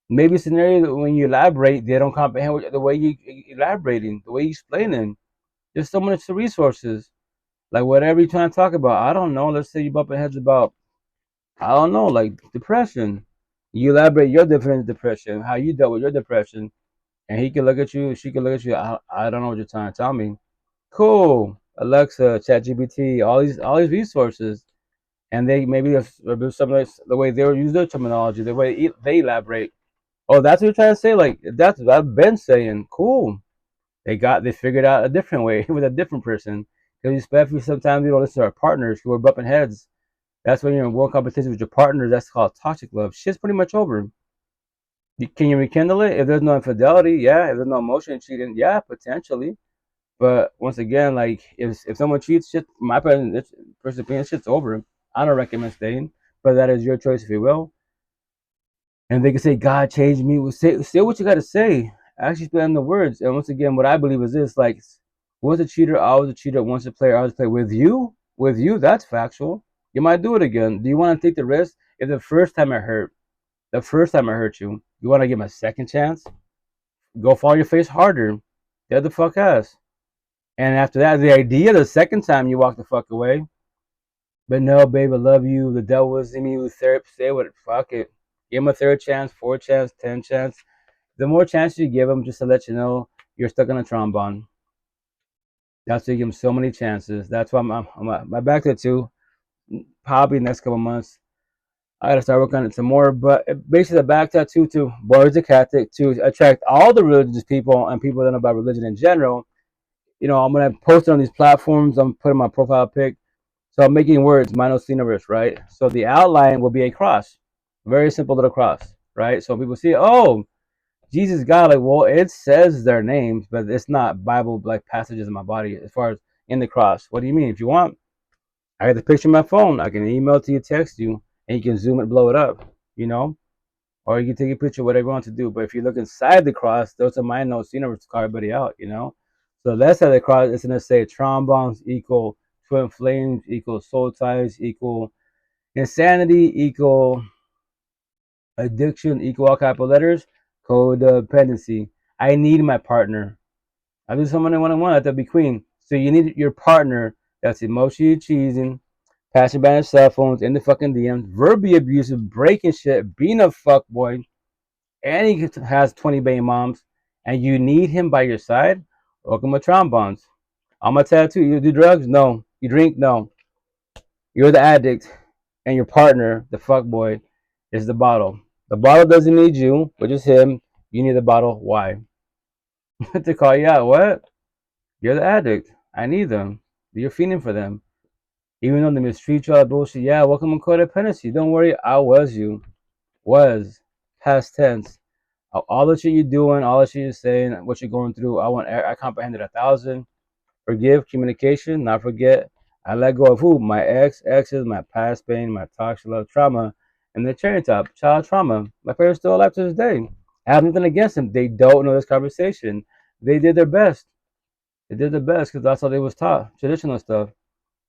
Maybe a scenario that when you elaborate, they don't comprehend the way you elaborating, the way you explaining. There's so much resources. Like whatever you're trying to talk about, I don't know. Let's say you bumping heads about, I don't know, like depression. You elaborate your different depression, how you dealt with your depression, and he can look at you, she can look at you. I don't know what you're trying to tell me. Cool, Alexa, ChatGPT, all these resources, and they maybe some of the way they use their terminology, the way they elaborate. Oh, that's what you're trying to say? Like, that's what I've been saying. Cool. They figured out a different way with a different person. Because especially sometimes we don't listen to our partners who are bumping heads. That's when you're in world competition with your partners. That's called toxic love. Shit's pretty much over. Can you rekindle it? If there's no infidelity, yeah. If there's no emotion cheating, yeah, potentially. But once again, like if someone cheats, shit, my personal opinion, shit's over. I don't recommend staying, but that is your choice if you will. And they can say, God changed me. Well, say what you got to say. Actually spend the words. And once again, what I believe is this: like, once a cheater, always a cheater. Once a player, always a player. With you, that's factual. You might do it again. Do you want to take the risk? If the first time I hurt you, you want to give him a second chance? Go fall on your face harder. Get the fuck ass. And after that, the idea the second time you walk the fuck away. But no, babe, I love you. The devil is in me. With therapy, say what? Fuck it. Give him a third chance, fourth chance, 10 chance. The more chances you give him, just to let you know, you're stuck on a trombone. That's why you give him so many chances. That's why I'm my back tattoo. Probably next couple months. I gotta start working on it some more. But basically, the back tattoo to boys of Catholic to attract all the religious people and people that know about religion in general. I'm gonna post it on these platforms. I'm putting my profile pic. So I'm making words, Minos Universe, right? So the outline will be a cross. Very simple little cross, right? So people see, oh, Jesus, God, like, well, it says their names, but it's not Bible like passages in my body as far as in the cross. What do you mean? If you want, I got the picture on my phone. I can email it to you, text you, and you can zoom it, blow it up, you know? Or you can take a picture, whatever you want to do. But if you look inside the cross, those are my notes. You never call everybody out, you know? So left side of the cross is going to say trombones equal twin flames equal soul ties equal insanity equal addiction equal all capital letters, codependency. I need my partner. I do someone one-on-one, let that be queen. So you need your partner that's emotionally cheesing, passing by his cell phones in the fucking DMs, verbally abusive, breaking shit, being a fuck boy, and he has 20 baby moms, and you need him by your side. Welcome to trombones. I'm a tattoo. You do drugs? No. You drink? No. You're the addict, and your partner, the fuck boy, is the bottle. The bottle doesn't need you, but just him. You need the bottle. Why? To call you out. What? You're the addict. I need them. You're feeding for them. Even though they mistreat you, all that bullshit. Yeah, welcome to codependency. Don't worry, I was you. Was. Past tense. All the shit you're doing, all the shit you're saying, what you're going through, I comprehended 1,000. Forgive, communication, not forget. I let go of who? My exes, my past pain, my toxic love trauma, and the cherry top, child trauma. My parents still alive to this day. I have nothing against them. They don't know this conversation. They did their best. They did their best because that's how they was taught, traditional stuff.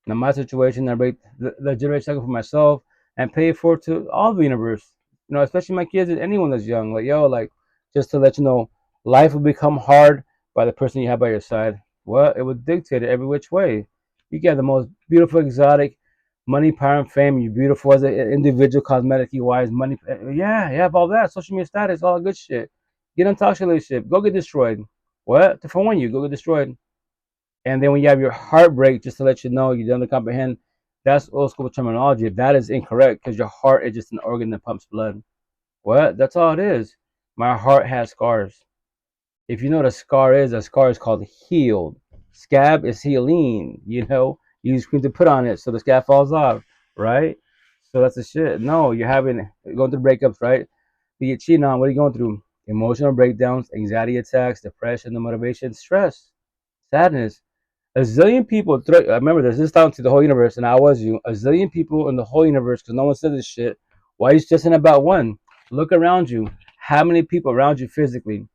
Now my situation, I break the generation cycle for myself and pay it forward to all the universe. You know, especially my kids and anyone that's young. Like, yo, like, just to let you know, life will become hard by the person you have by your side. Well, it would dictate it every which way. You get the most beautiful, exotic, money, power, and fame. You're beautiful as an individual, cosmetically wise, money. Yeah, you have all that. Social media status, all that good shit. Get in a toxic relationship. Go get destroyed. What? To forewarn you, go get destroyed. And then when you have your heartbreak, just to let you know, you don't comprehend, that's old school terminology. That is incorrect because your heart is just an organ that pumps blood. What? That's all it is. My heart has scars. If you know what a scar is called healed. Scab is healing, you know? You use cream to put on it so the scab falls off, right? So that's the shit. No, you're going through breakups, right? You get cheated on, what are you going through? Emotional breakdowns, anxiety attacks, depression, demotivation, stress, sadness. A zillion people, I remember there's this down to the whole universe, and I was you. A zillion people in the whole universe, because no one said this shit. Why are you stressing about one? Look around you. How many people around you physically?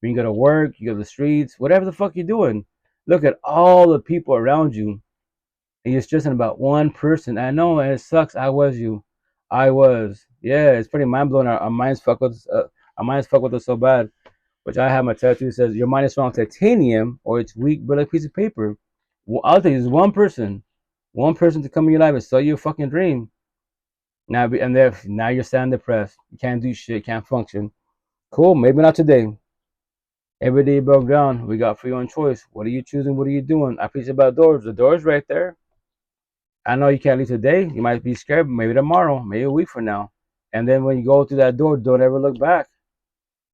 When you go to work, you go to the streets, whatever the fuck you're doing. Look at all the people around you, and you're stressing about one person. I know, and it sucks. I was you. I was. Yeah, it's pretty mind blowing. Our minds fuck with us. Our minds fuck with us so bad. Which I have my tattoo says your mind is strong titanium or it's weak but like a piece of paper. Well, I'll tell you, there's one person to come in your life and sell you a fucking dream. Now you're sad and depressed. You can't do shit, can't function. Cool, maybe not today. Every day you broke down. We got free on choice. What are you choosing? What are you doing? I preach about doors. The door's right there. I know you can't leave today. You might be scared, but maybe tomorrow, maybe a week from now. And then when you go through that door, don't ever look back.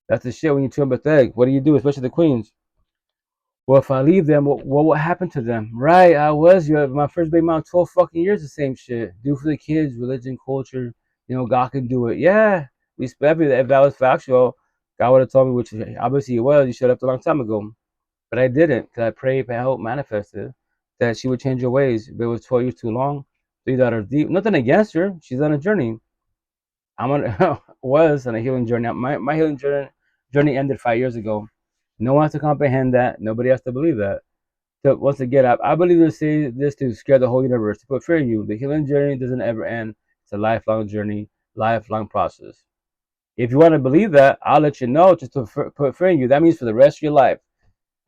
That's the shit when you're too empathetic. What do you do, especially the queens? Well, if I leave them, what will happen to them? Right, I was you. My first baby mom, 12 fucking years, the same shit. Do for the kids, religion, culture. You know, God can do it. Yeah, respect it. If that was factual, God would have told me, which obviously it was. You should have left a long time ago. But I didn't, because I prayed and I hope manifested that she would change her ways. But it was 12 years too long. 3 daughters deep. Nothing against her. She's on a journey. Was on a healing journey. My healing journey ended 5 years ago. No one has to comprehend that. Nobody has to believe that. So once again, I believe they say this to scare the whole universe, to put fear in you. The healing journey doesn't ever end. It's a lifelong journey, lifelong process. If you want to believe that, I'll let you know just to put fear in you. That means for the rest of your life.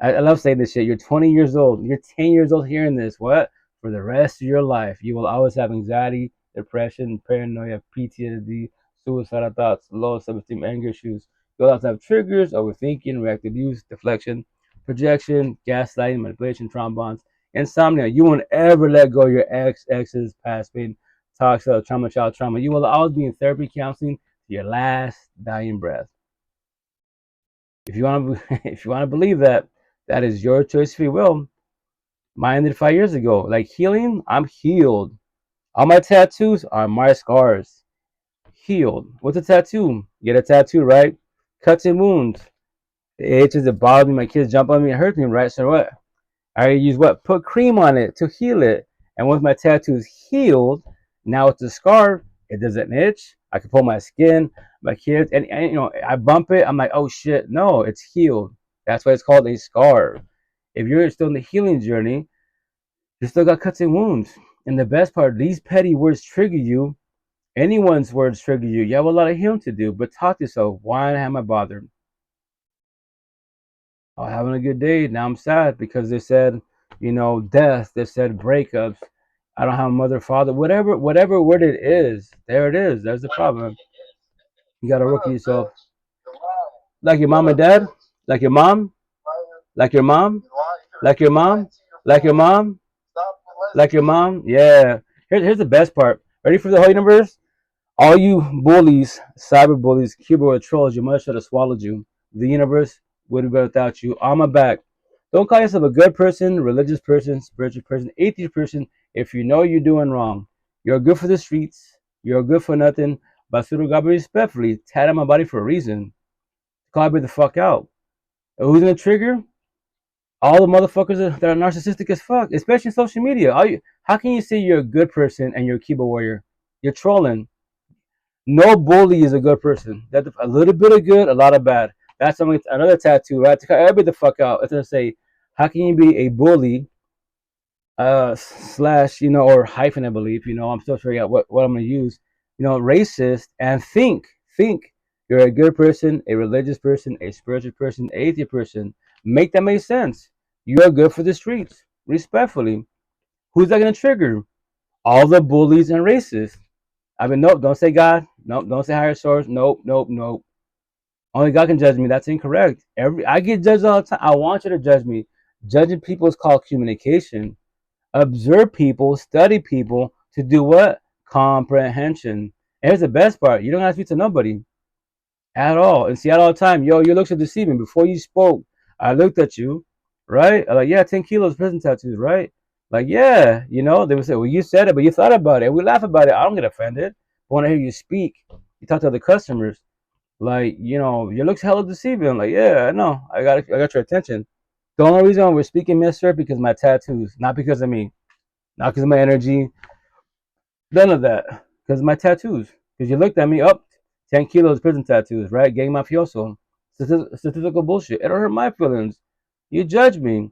I love saying this shit. You're 20 years old. You're 10 years old hearing this. What? For the rest of your life, you will always have anxiety, depression, paranoia, PTSD, suicidal thoughts, low self-esteem, anger issues. You'll also have triggers, overthinking, reactive use, deflection, projection, gaslighting, manipulation, traumas, insomnia. You won't ever let go of your exes, past pain, toxic trauma, child trauma. You will always be in therapy, counseling to your last dying breath. If you want to believe that, that is your choice, free will. Mine ended 5 years ago. Like healing, I'm healed. All my tattoos are my scars. Healed. What's a tattoo? Get a tattoo, right? Cuts and wounds. It itches, it bothers me. My kids jump on me, it hurts me, right? So what? I use what? Put cream on it to heal it. And once my tattoo is healed, now it's a scar. It doesn't itch. I can pull my skin, my kids, and I bump it. I'm like, oh shit, no, it's healed. That's why it's called a scar. If you're still in the healing journey, you still got cuts and wounds. And the best part, these petty words trigger you. Anyone's words trigger you. You have a lot of healing to do, but talk to yourself. Why am I bothered? I was having a good day. Now I'm sad because they said, death. They said breakups. I don't have a mother, father, whatever word it is. There it is. There's the problem. You gotta work at yourself. Like your mom and dad, like your mom, like your mom, like your mom, like your mom, like your mom. Yeah. Here's the best part. Ready for the whole universe? All you bullies, cyber bullies, keyboard trolls, your mother should have swallowed you. The universe would have been without you. On my back. Don't call yourself a good person, religious person, spiritual person, atheist person if you know you're doing wrong. You're good for the streets. You're good for nothing. Basuru Gabi respectfully, tat on my body for a reason. Call me the fuck out. And who's gonna trigger? All the motherfuckers that are narcissistic as fuck, especially social media. How can you say you're a good person and you're a keyboard warrior? You're trolling. No bully is a good person. That's a little bit of good, a lot of bad. That's another tattoo, right? To cut everybody the fuck out. It's gonna say, how can you be a bully, slash, or hyphen, I believe. I'm still figuring out what I'm gonna use. Racist, and think you're a good person, a religious person, a spiritual person, an atheist person. Make that make sense. You are good for the streets, respectfully. Who's that gonna trigger? All the bullies and racists. I mean, nope, don't say God. Nope, don't say higher source. Nope, nope, nope. Only God can judge me. That's incorrect. I get judged all the time. I want you to judge me. Judging people is called communication. Observe people, study people to do what? Comprehension. And here's the best part. You don't have to speak to nobody at all. And see, all the time, yo, your looks are deceiving. Before you spoke, I looked at you, right? I'm like, yeah, 10 kilos prison tattoos, right? Like, yeah, they would say, well, you said it, but you thought about it. And we laugh about it. I don't get offended. But when I hear you speak, you talk to other customers, like, your looks hella deceiving. Like, yeah, I know. I got your attention. The only reason we're speaking, mister, because of my tattoos, not because of me, not because of my energy, none of that. Because of my tattoos. Because you looked at me, up 10 kilos prison tattoos, right? Gang mafioso. Statistical bullshit. It don't hurt my feelings. You judge me.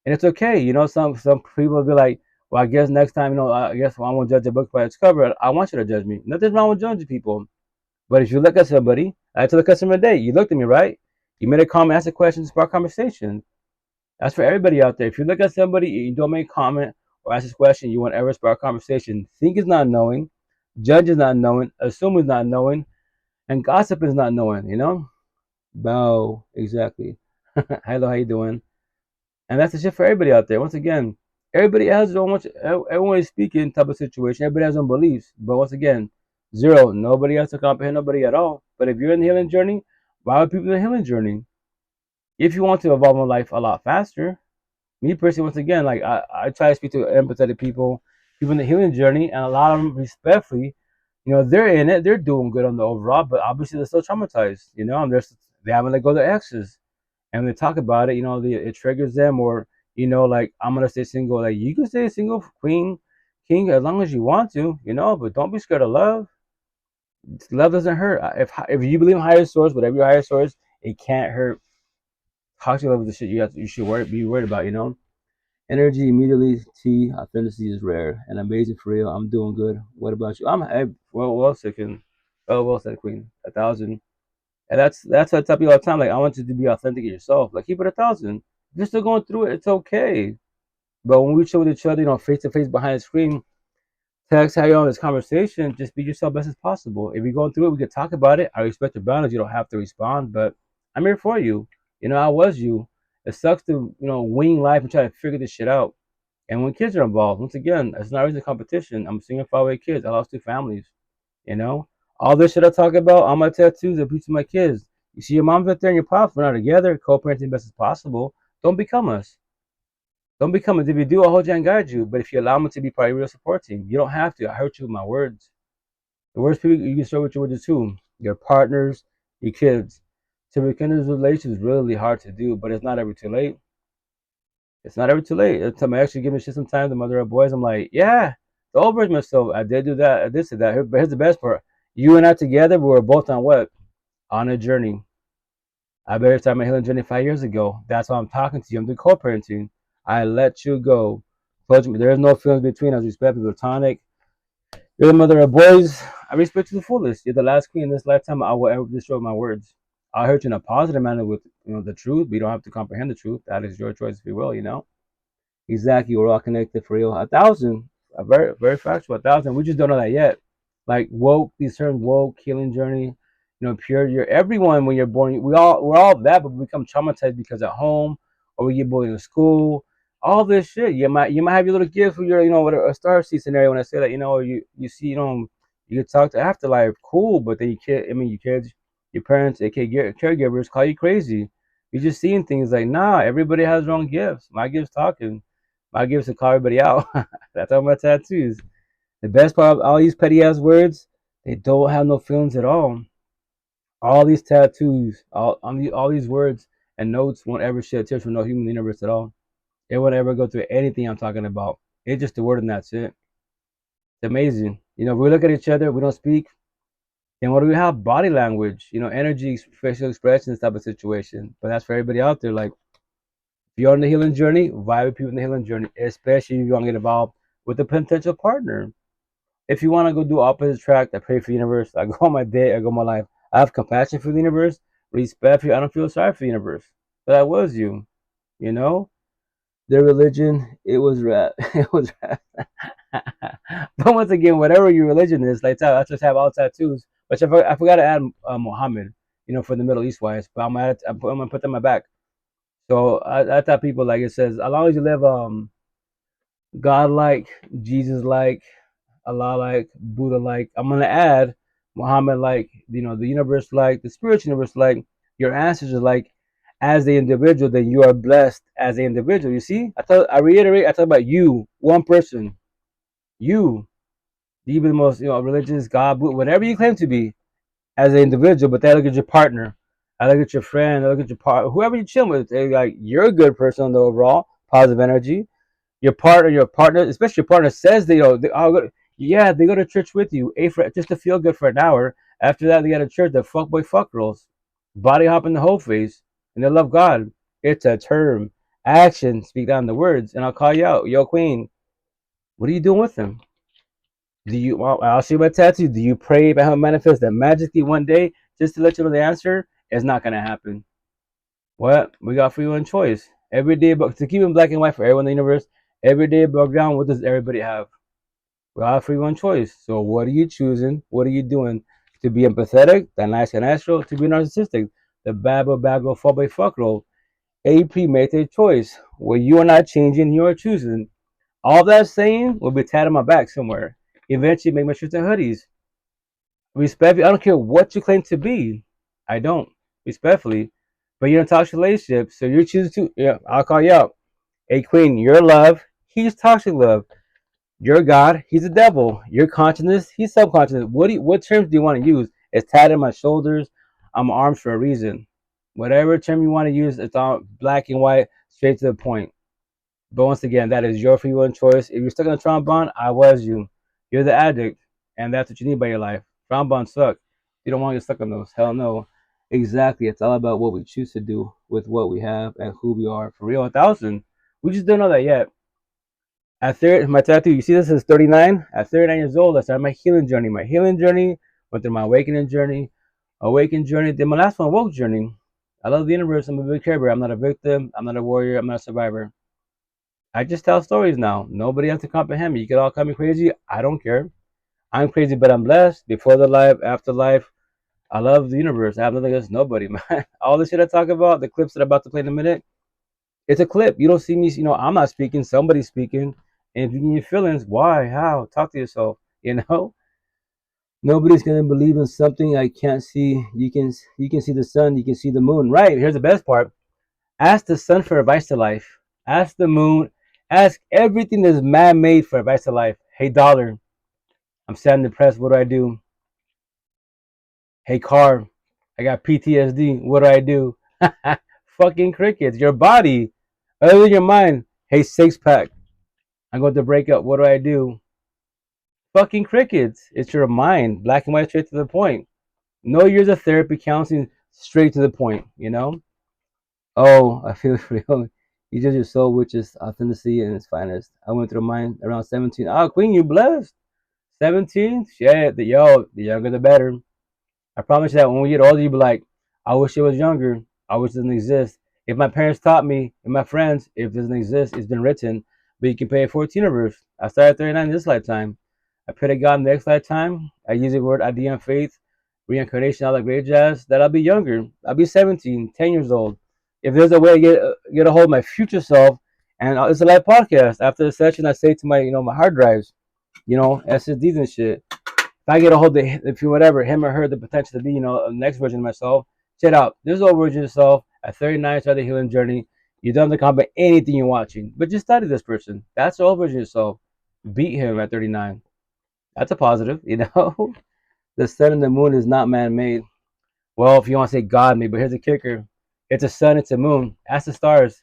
And it's okay. Some people will be like, well, I guess next time, I guess I won't judge a book by its cover. I want you to judge me. Nothing's wrong with judging people. But if you look at somebody, I tell the customer today, you looked at me, right? You made a comment, ask a question, spark conversation. That's for everybody out there. If you look at somebody, you don't make a comment or ask a question, you want to ever spark conversation. Think is not knowing, judge is not knowing, assume is not knowing, and gossip is not knowing, Bow, exactly. Hello, how you doing? And that's the shit for everybody out there. Once again, everybody has their own, everyone is speaking type of situation. Everybody has their own beliefs. But once again, zero. Nobody has to comprehend nobody at all. But if you're in the healing journey, why are people in the healing journey? If you want to evolve in life a lot faster, me personally, once again, like I try to speak to empathetic people in the healing journey, and a lot of them respectfully, they're in it, they're doing good on the overall, but obviously they're still traumatized, and they haven't let go of their exes. And when they talk about it, it triggers them, or like, I'm gonna stay single. Like, you can stay single, queen, king, as long as you want to, but don't be scared of love. Love doesn't hurt. If you believe in higher source, whatever your higher source, it can't hurt. Toxic love is the shit you should be worried about. Energy immediately. T. Authenticity is rare and amazing for real. I'm doing good. What about you? Well second. Oh, well said, queen. 1,000. And that's what I tell people all the time. Like, I want you to be authentic to yourself. Like, keep it 1,000. If you're still going through it, it's okay. But when we chill with each other, face to face behind the screen, text, how you on this conversation, just be yourself best as possible. If you're going through it, we can talk about it. I respect your boundaries. You don't have to respond, but I'm here for you. I was you. It sucks to, wing life and try to figure this shit out. And when kids are involved, once again, it's not really a competition. I'm single 5 kids. I lost 2 families. All this shit I talk about, all my tattoos, I preach to my kids. You see your mom's out there and your pops, we're not together, co-parenting best as possible. Don't become us. Don't become us. If you do, I'll hold you and guide you. But if you allow me to be part of your real support team, you don't have to. I hurt you with my words. The worst people you can show with your words too. Your partners, your kids. to rekindle this relation is really hard to do, but it's not ever too late. It's not ever too late. Every time I actually give me shit sometimes, the mother of boys, I'm like, yeah, the old version of myself, I did do that, I did say that. But here's the best part. You and I together, we were both on what? On a journey. I better start my healing journey 5 years ago. That's why I'm talking to you. I'm doing co-parenting. I let you go. There's no feelings between us. Respect, platonic. You're the mother of boys. I respect you to the fullest. You're the last queen in this lifetime. I will ever destroy my words. I'll hurt you in a positive manner with the truth, but you don't have to comprehend the truth. That is your choice if you will. Exactly, we're all connected for real. 1,000, very very factual. 1,000. We just don't know that yet. Like woke, these terms woke, healing journey, pure. You're everyone when you're born. We're all that, but we become traumatized because at home or we get bullied in school. All this shit. You might have your little gifts for your what a star seed scenario. When I say that, you see you can talk to afterlife, cool, but then your kids, your parents, aka caregivers, call you crazy. You're just seeing things like, nah, everybody has their own gifts. My gift's talking. My gift's to call everybody out. That's all my tattoos. The best part of all these petty ass words, they don't have no feelings at all. All these tattoos, all these words and notes won't ever shed tears from no human universe at all. It won't ever go through anything I'm talking about. It's just a word and that's it. It's amazing. If we look at each other, we don't speak. Then what do we have? Body language, energy, facial expressions type of situation. But that's for everybody out there. Like, if you're on the healing journey, vibe with people in the healing journey, especially if you want to get involved with a potential partner. If you want to go do opposite track, I pray for the universe. I go on my day, I go my life. I have compassion for the universe, respect for you. I don't feel sorry for the universe. But that was you, you know? Their religion, it was rap. It was rap. But once again, whatever your religion is, like I just have all tattoos, which I forgot to add Muhammad, for the Middle East wise. But I'm gonna put them in my back. So I tell people, like it says, as long as you live God like, Jesus like, Allah like, Buddha like, I'm gonna add Muhammad like, the universe like, the spiritual universe like, your ancestors like, as the individual, then you are blessed as the individual. You see, I reiterate, I talk about you, one person, you be the most religious, God, whatever you claim to be as an individual. But then I look at your partner, I look at your friend, I look at your partner, whoever you chill with. Like, you're a good person on the overall positive energy. Your partner, especially your partner, says they go to church with you, just to feel good for an hour. After that, they go to church. The fuck boy, fuck girls, body hopping the whole face, and they love God. It's a term. Action speak down the words, and I'll call you out, yo, queen. What are you doing with them? I'll see my tattoo. Do you pray about how it manifests that magically one day, just to let you know the answer? It's not gonna happen. What? We got free will and choice. Every day, but to keep it black and white for everyone in the universe, every day broke down, what does everybody have? We all have free will and choice. So what are you choosing? What are you doing? To be empathetic, the nice and natural, to be narcissistic, the bad boy, fuck boy, fuck roll. A premeditated choice. What you are not changing, you are choosing. All that saying will be tatted on my back somewhere. Eventually make my shirts and hoodies. Respectfully, I don't care what you claim to be. I don't. Respectfully. But you're in a toxic relationship, so you're choosing to. Yeah, I'll call you out. Hey, queen, you're love. He's toxic love. You're God. He's the devil. You're consciousness. He's subconscious. What terms do you want to use? It's tatted on my shoulders. I'm armed for a reason. Whatever term you want to use, it's all black and white, straight to the point. But once again, that is your free will and choice. If you're stuck in a trauma bond, I was you. You're the addict, and that's what you need by your life. Trauma bonds suck. You don't want to get stuck on those. Hell no. Exactly. It's all about what we choose to do with what we have and who we are. For real, 1,000. We just don't know that yet. At my tattoo, you see this is 39. At 39 years old, I started my healing journey. My healing journey went through my awakening journey, then my last one, woke journey. I love the universe. I'm a big care bear. I'm not a victim. I'm not a warrior. I'm not a survivor. I just tell stories now. Nobody has to comprehend me. You could all call me crazy. I don't care. I'm crazy, but I'm blessed. Before the life, after life. I love the universe. I have nothing against nobody, man. All the shit I talk about, the clips that I'm about to play in a minute, it's a clip. You don't see me, I'm not speaking. Somebody's speaking. And if you get your feelings, why? How? Talk to yourself, Nobody's going to believe in something I can't see. You can see the sun. You can see the moon. Right. Here's the best part. Ask the sun for advice to life. Ask the moon. Ask everything that's man-made for advice to life. Hey, dollar, I'm sad and depressed. What do I do? Hey, car, I got PTSD. What do? Fucking crickets. Your body, other than your mind. Hey, six pack. I'm going to break up. What do? Fucking crickets. It's your mind. Black and white, straight to the point. No years of therapy, counseling, straight to the point. You know. Oh, I feel real. You just your soul, which is authenticity in its finest. I went through mine around 17. Oh, Queen, you blessed. 17? Shit, the younger the better. I promise you that when we get older, you be like, I wish it was younger. I wish it doesn't exist. If my parents taught me, and my friends, if it doesn't exist, it's been written, but you can pay it 14 universe. I started at 39 this lifetime. I pray to God next lifetime. I use the word ID on faith, reincarnation, all that great jazz, that I'll be younger. I'll be 17, 10 years old. If there's a way to get a hold of my future self, and it's a live podcast. After the session, I say to my, my hard drives, SSDs and shit. If I get a hold of, if you whatever, him or her, the potential to be, a next version of myself, check out. There's no version of yourself. At 39, start the healing journey. You don't have to combat anything you're watching, but just study this person. That's the old version of yourself. Beat him at 39. That's a positive, The sun and the moon is not man-made. Well, if you want to say God made, but here's the kicker. It's a sun, it's a moon. Ask the stars.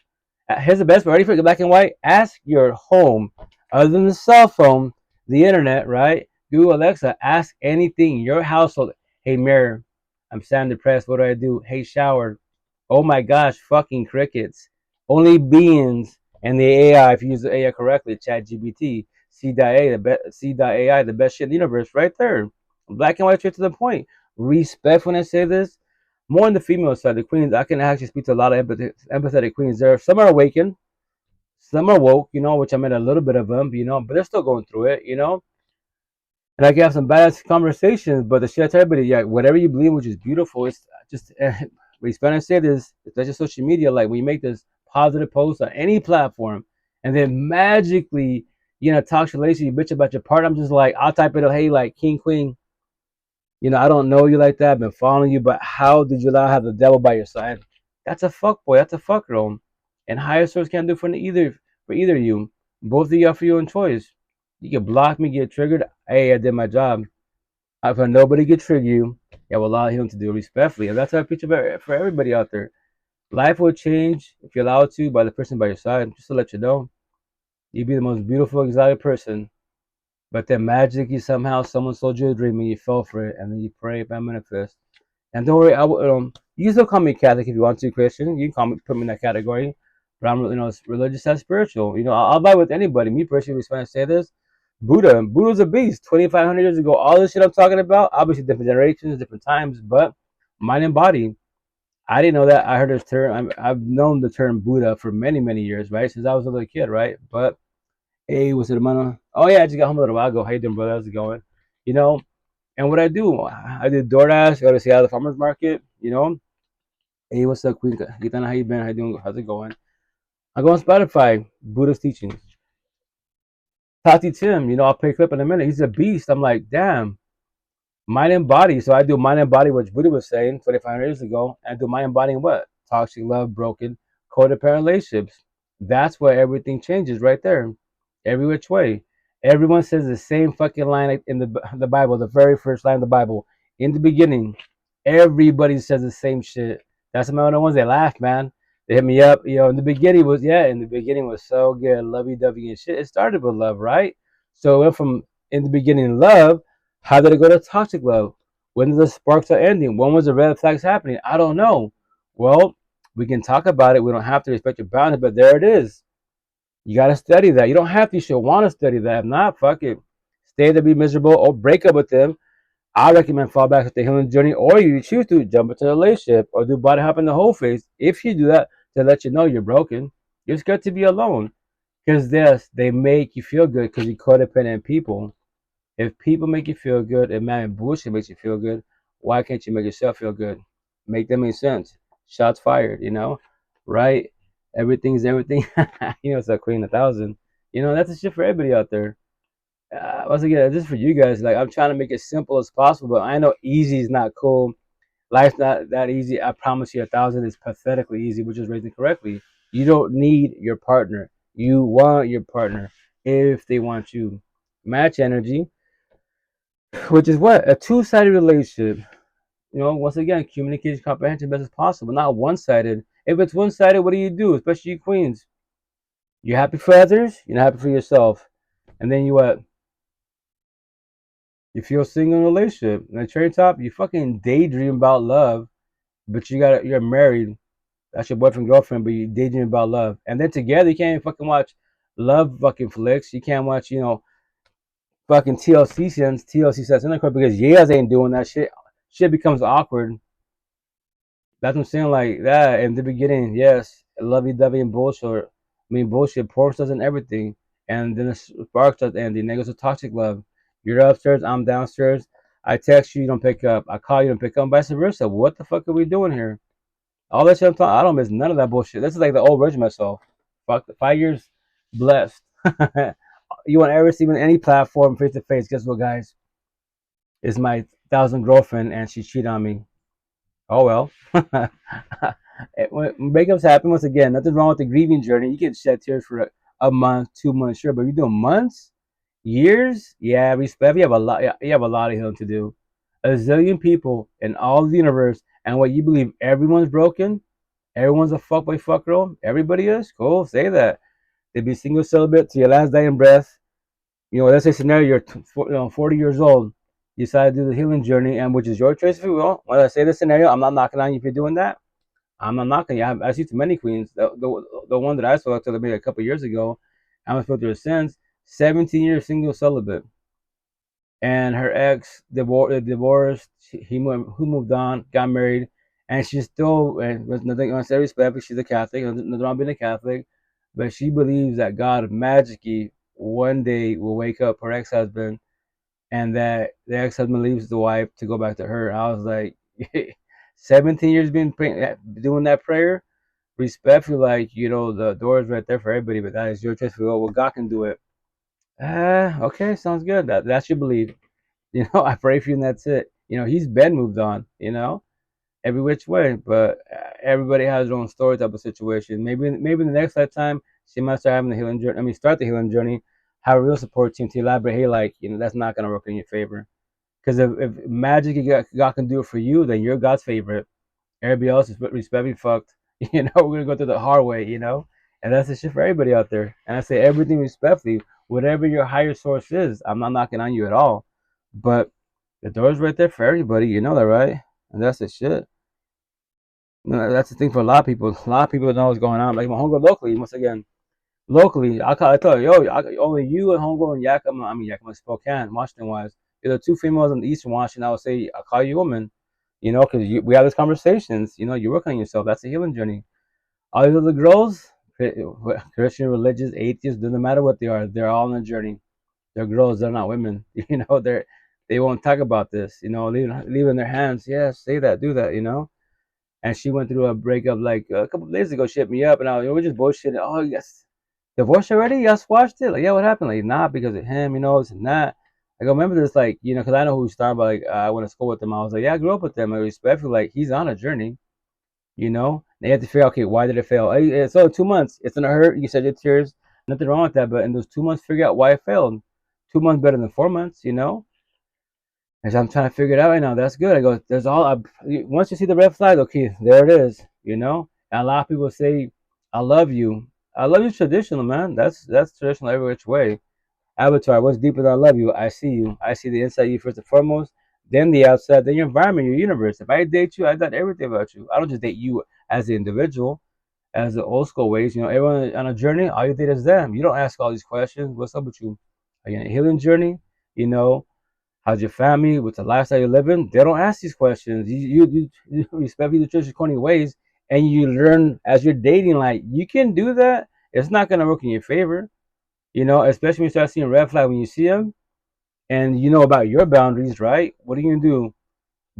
Here's the best part. Ready for black and white? Ask your home, other than the cell phone, the internet, right? Google Alexa, ask anything in your household. Hey, mirror, I'm sad and depressed. What do? Hey, shower. Oh my gosh, fucking crickets. Only beings and the AI, if you use the AI correctly, ChatGPT, C.AI, the best shit in the universe, right there. Black and white, straight to the point. Respect when I say this. More on the female side, the queens, I can actually speak to a lot of empathetic queens. There, some are awakened, some are woke, which I met a little bit of them, but they're still going through it, And I can have some badass conversations, but the shit I tell everybody, yeah, whatever you believe, which is beautiful, it's just, when I say this, it's just social media, like when you make this positive post on any platform, and then magically, talk to you bitch about your partner, I'm just like, I'll type it, hey, like, king, queen, I don't know you like that. I've been following you, but how did you allow to have the devil by your side? That's a fuck boy. That's a fuck girl. And higher source can't do for either of you. Both of you are for your own choice. You can block me, get triggered. Hey, I did my job. I've had nobody get trigger you. I will allow him to do it respectfully. And that's how I preach about for everybody out there. Life will change if you allow it to by the person by your side. Just to let you know, you'll be the most beautiful, exotic person. But then magically somehow someone sold you a dream and you fell for it, and then you pray about manifest. And don't worry, you can still call me Catholic if you want to, Christian. You can put me in that category. But I'm, religious and spiritual. I'll vibe with anybody. Me personally, when I say this, Buddha's a beast. 2,500 years ago, all this shit I'm talking about, obviously different generations, different times, but mind and body. I didn't know that. I heard this term. I've known the term Buddha for many, many years, right? Since I was a little kid, right? But hey, what's it, hermano? Oh yeah, I just got home a little while ago. How you doing, brother? How's it going? And what I do, I did DoorDash, go to Seattle Farmers Market. Hey, what's up, Queen? Gitana, how you been? How you doing? How's it going? I go on Spotify, Buddha's teachings. Tati Tim, I'll play a clip in a minute. He's a beast. I'm like, damn. Mind and body. So I do mind and body, which Buddha was saying 2,500 years ago. And I do mind and body and what? Toxic love, broken, codependent relationships. That's where everything changes right there. Every which way. Everyone says the same fucking line in the Bible, the very first line of the Bible. In the beginning, everybody says the same shit. That's the ones that laugh, man. They hit me up. In the beginning was so good, lovey-dovey and shit. It started with love, right? So it went from in the beginning love. How did it go to toxic love? When did the sparks are ending? When was the red flags happening? I don't know. Well, we can talk about it. We don't have to respect your boundaries, but there it is. You got to study that. You don't have to. You should want to study that. If not, fuck it. Stay there, be miserable, or break up with them. I recommend fall back with the healing journey, or you choose to jump into a relationship or do body hop in the whole phase. If you do that, to let you know you're broken, you're scared to be alone. Because they make you feel good because you're codependent people. If people make you feel good and man bullshit makes you feel good, why can't you make yourself feel good? Make them make sense. Shots fired, right? Everything's everything. It's a queen 1,000. That's the shit for everybody out there. Once again, this is for you guys. Like, I'm trying to make it simple as possible, but I know easy is not cool. Life's not that easy. I promise you, 1,000 is pathetically easy, which is raising correctly. You don't need your partner. You want your partner if they want you. Match energy, which is what? A two-sided relationship. once again, communication comprehension best as possible, not one-sided. If it's one-sided, what do? Especially you queens. You're happy for others, you're not happy for yourself. And then you what? You feel single in a relationship. And at cherry top, you fucking daydream about love, but you're married. That's your boyfriend, girlfriend, but you daydream about love. And then together you can't even fucking watch love fucking flicks. You can't watch, fucking TLC sets in the court because yes ain't doing that shit. Shit becomes awkward. That's what I'm saying. Like that in the beginning, yes, lovey dovey and bullshit. I mean bullshit, porn stars and everything. And then the spark starts ending. Then goes to toxic love. You're upstairs, I'm downstairs. I text you, you don't pick up. I call you, don't pick up, and vice versa. What the fuck are we doing here? All that shit I'm talking, I don't miss none of that bullshit. This is like the old version of myself. Fuck, 5 years blessed. You want to ever see me on any platform face to face? Guess what, guys? It's my thousand girlfriend, and she cheated on me. Oh well. When breakups happen, once again, nothing wrong with the grieving journey. You can shed tears for a month, 2 months, sure, but you're doing months, years, yeah, respect. You have a lot. You have a lot of healing to do. A zillion people in all the universe, and what you believe everyone's broken, everyone's a fuckboy, fuck girl. Everybody is cool. Say that. They be single celibate to your last dying breath. Let's say scenario you're 40 years old. You decide to do the healing journey, and which is your choice if you will. When I say the scenario, I'm not knocking on you if you're doing that. I'm not knocking you. I see too many queens. The one that I spoke to maybe a couple of years ago, I haven't spoken to her since. 17 years single celibate, and her ex divorced. Who moved on, got married, and she's still, and with nothing on every respect, she's a Catholic. Nothing wrong being a Catholic, but she believes that God magically one day will wake up her ex-husband, and that the ex-husband leaves the wife to go back to her. I was like, 17 years doing that prayer, respectfully, like, the door is right there for everybody, but that is your choice. Well, God can do it. Okay, sounds good. That's your belief. I pray for you, and that's it. He's been moved on. Every which way, but everybody has their own story type of situation. Maybe the next lifetime she might start having the healing journey. I mean, start the healing journey. Have a real support team to elaborate. Hey, like, that's not gonna work in your favor. Because if magic God can do it for you, then you're God's favorite. Everybody else is respectfully fucked. We're gonna go through the hard way. And that's the shit for everybody out there. And I say everything respectfully. Whatever your higher source is, I'm not knocking on you at all. But the door's right there for everybody. You know that, right? And that's the shit. That's the thing for a lot of people. A lot of people don't know what's going on. Like my homegirl locally, once again, locally, I tell you, only you and homegirl and Yakima, Spokane, Washington wise. You're the two females in the Eastern Washington. I would say I'll call you woman. Because we have these conversations. You work on yourself. That's a healing journey. All these other girls, Christian, religious, atheists, doesn't matter what they are. They're all on a journey. They're girls. They're not women. They won't talk about this. Leave in their hands. Yeah, say that, do that. And she went through a breakup like a couple of days ago. She hit me up, and we're just bullshitting. Oh, yes, divorced already? You guys watched it? Like, yeah, what happened? Like, nah, because of him, this and that. I go, remember this, like, because I know who started, but like, I went to school with him. I was like, yeah, I grew up with them. I respectfully, like, he's on a journey, They have to figure out, okay, why did it fail? It's only 2 months. It's gonna hurt. You said your tears. Nothing wrong with that. But in those 2 months, figure out why it failed. 2 months better than 4 months, And so I'm trying to figure it out right now. That's good. I go, once you see the red flag, okay, there it is, And a lot of people say, I love you. I love you traditional, man. That's traditional every which way. Avatar, what's deeper than I love you? I see you. I see the inside of you first and foremost, then the outside, then your environment, your universe. If I date you, I got everything about you. I don't just date you as the individual, as the old school ways. Everyone on a journey, all you date is them. You don't ask all these questions. What's up with you? Are you on a healing journey? How's your family? What's the lifestyle you're living? They don't ask these questions. You respect the church's corny ways, and you learn as you're dating. Like, you can do that. It's not gonna work in your favor. Especially when you start seeing red flag when you see them, and you know about your boundaries, right? What are you gonna do?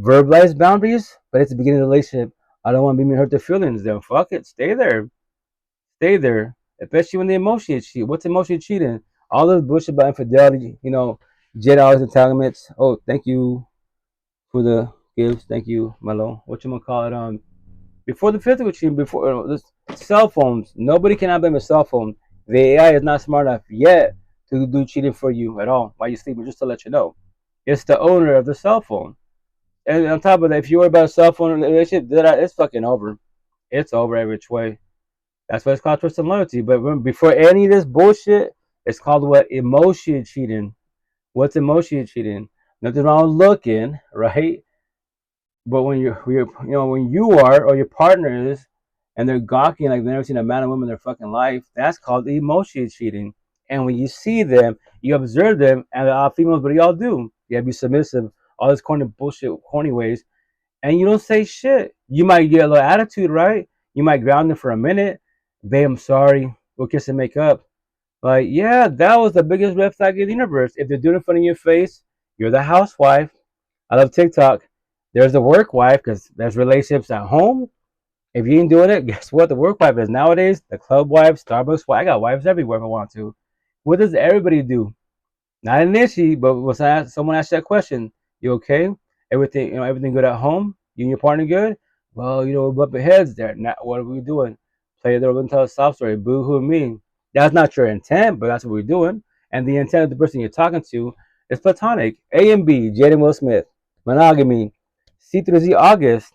Verbalize boundaries, but at the beginning of the relationship, I don't want to be hurt their feelings. Then fuck it, stay there, stay there. Especially when they emotionally cheat. What's emotionally cheating? All this bullshit about infidelity, Jedi entanglements. Oh, thank you for the gifts. Thank you, Melo. What you gonna call it? Before the physical cheating, before this cell phones, nobody can blame a cell phone. The AI is not smart enough yet to do cheating for you at all while you're sleeping, just to let you know. It's the owner of the cell phone. And on top of that, if you worry about a cell phone relationship, it's fucking over. It's over every which way. That's why it's called trust and loyalty. But remember, before any of this bullshit, it's called what? Emotion cheating. What's emotion cheating? Nothing wrong with looking, right? But when when you are or your partner is, and they're gawking like they've never seen a man or woman in their fucking life, that's called emotion cheating. And when you see them, you observe them, and all females, what do y'all do? You gotta be submissive, all this corny bullshit, corny ways, and you don't say shit. You might get a little attitude, right? You might ground them for a minute. Babe, I'm sorry. We'll kiss and make up. Like, yeah, that was the biggest red flag in the universe. If they're doing it in front of your face, you're the housewife. I love TikTok. There's the work wife because there's relationships at home. If you ain't doing it, guess what? The work wife is nowadays the club wife, Starbucks wife. I got wives everywhere if I want to. What does everybody do? Not an issue, but when someone asks that question, you okay? Everything, everything good at home? You and your partner good? Well, we're bumping heads there. Now, what are we doing? Play the and tell a sob story. Boo hoo me. That's not your intent, but that's what we're doing. And the intent of the person you're talking to is platonic. A and B, Jaden Will Smith. Monogamy. C through Z, August.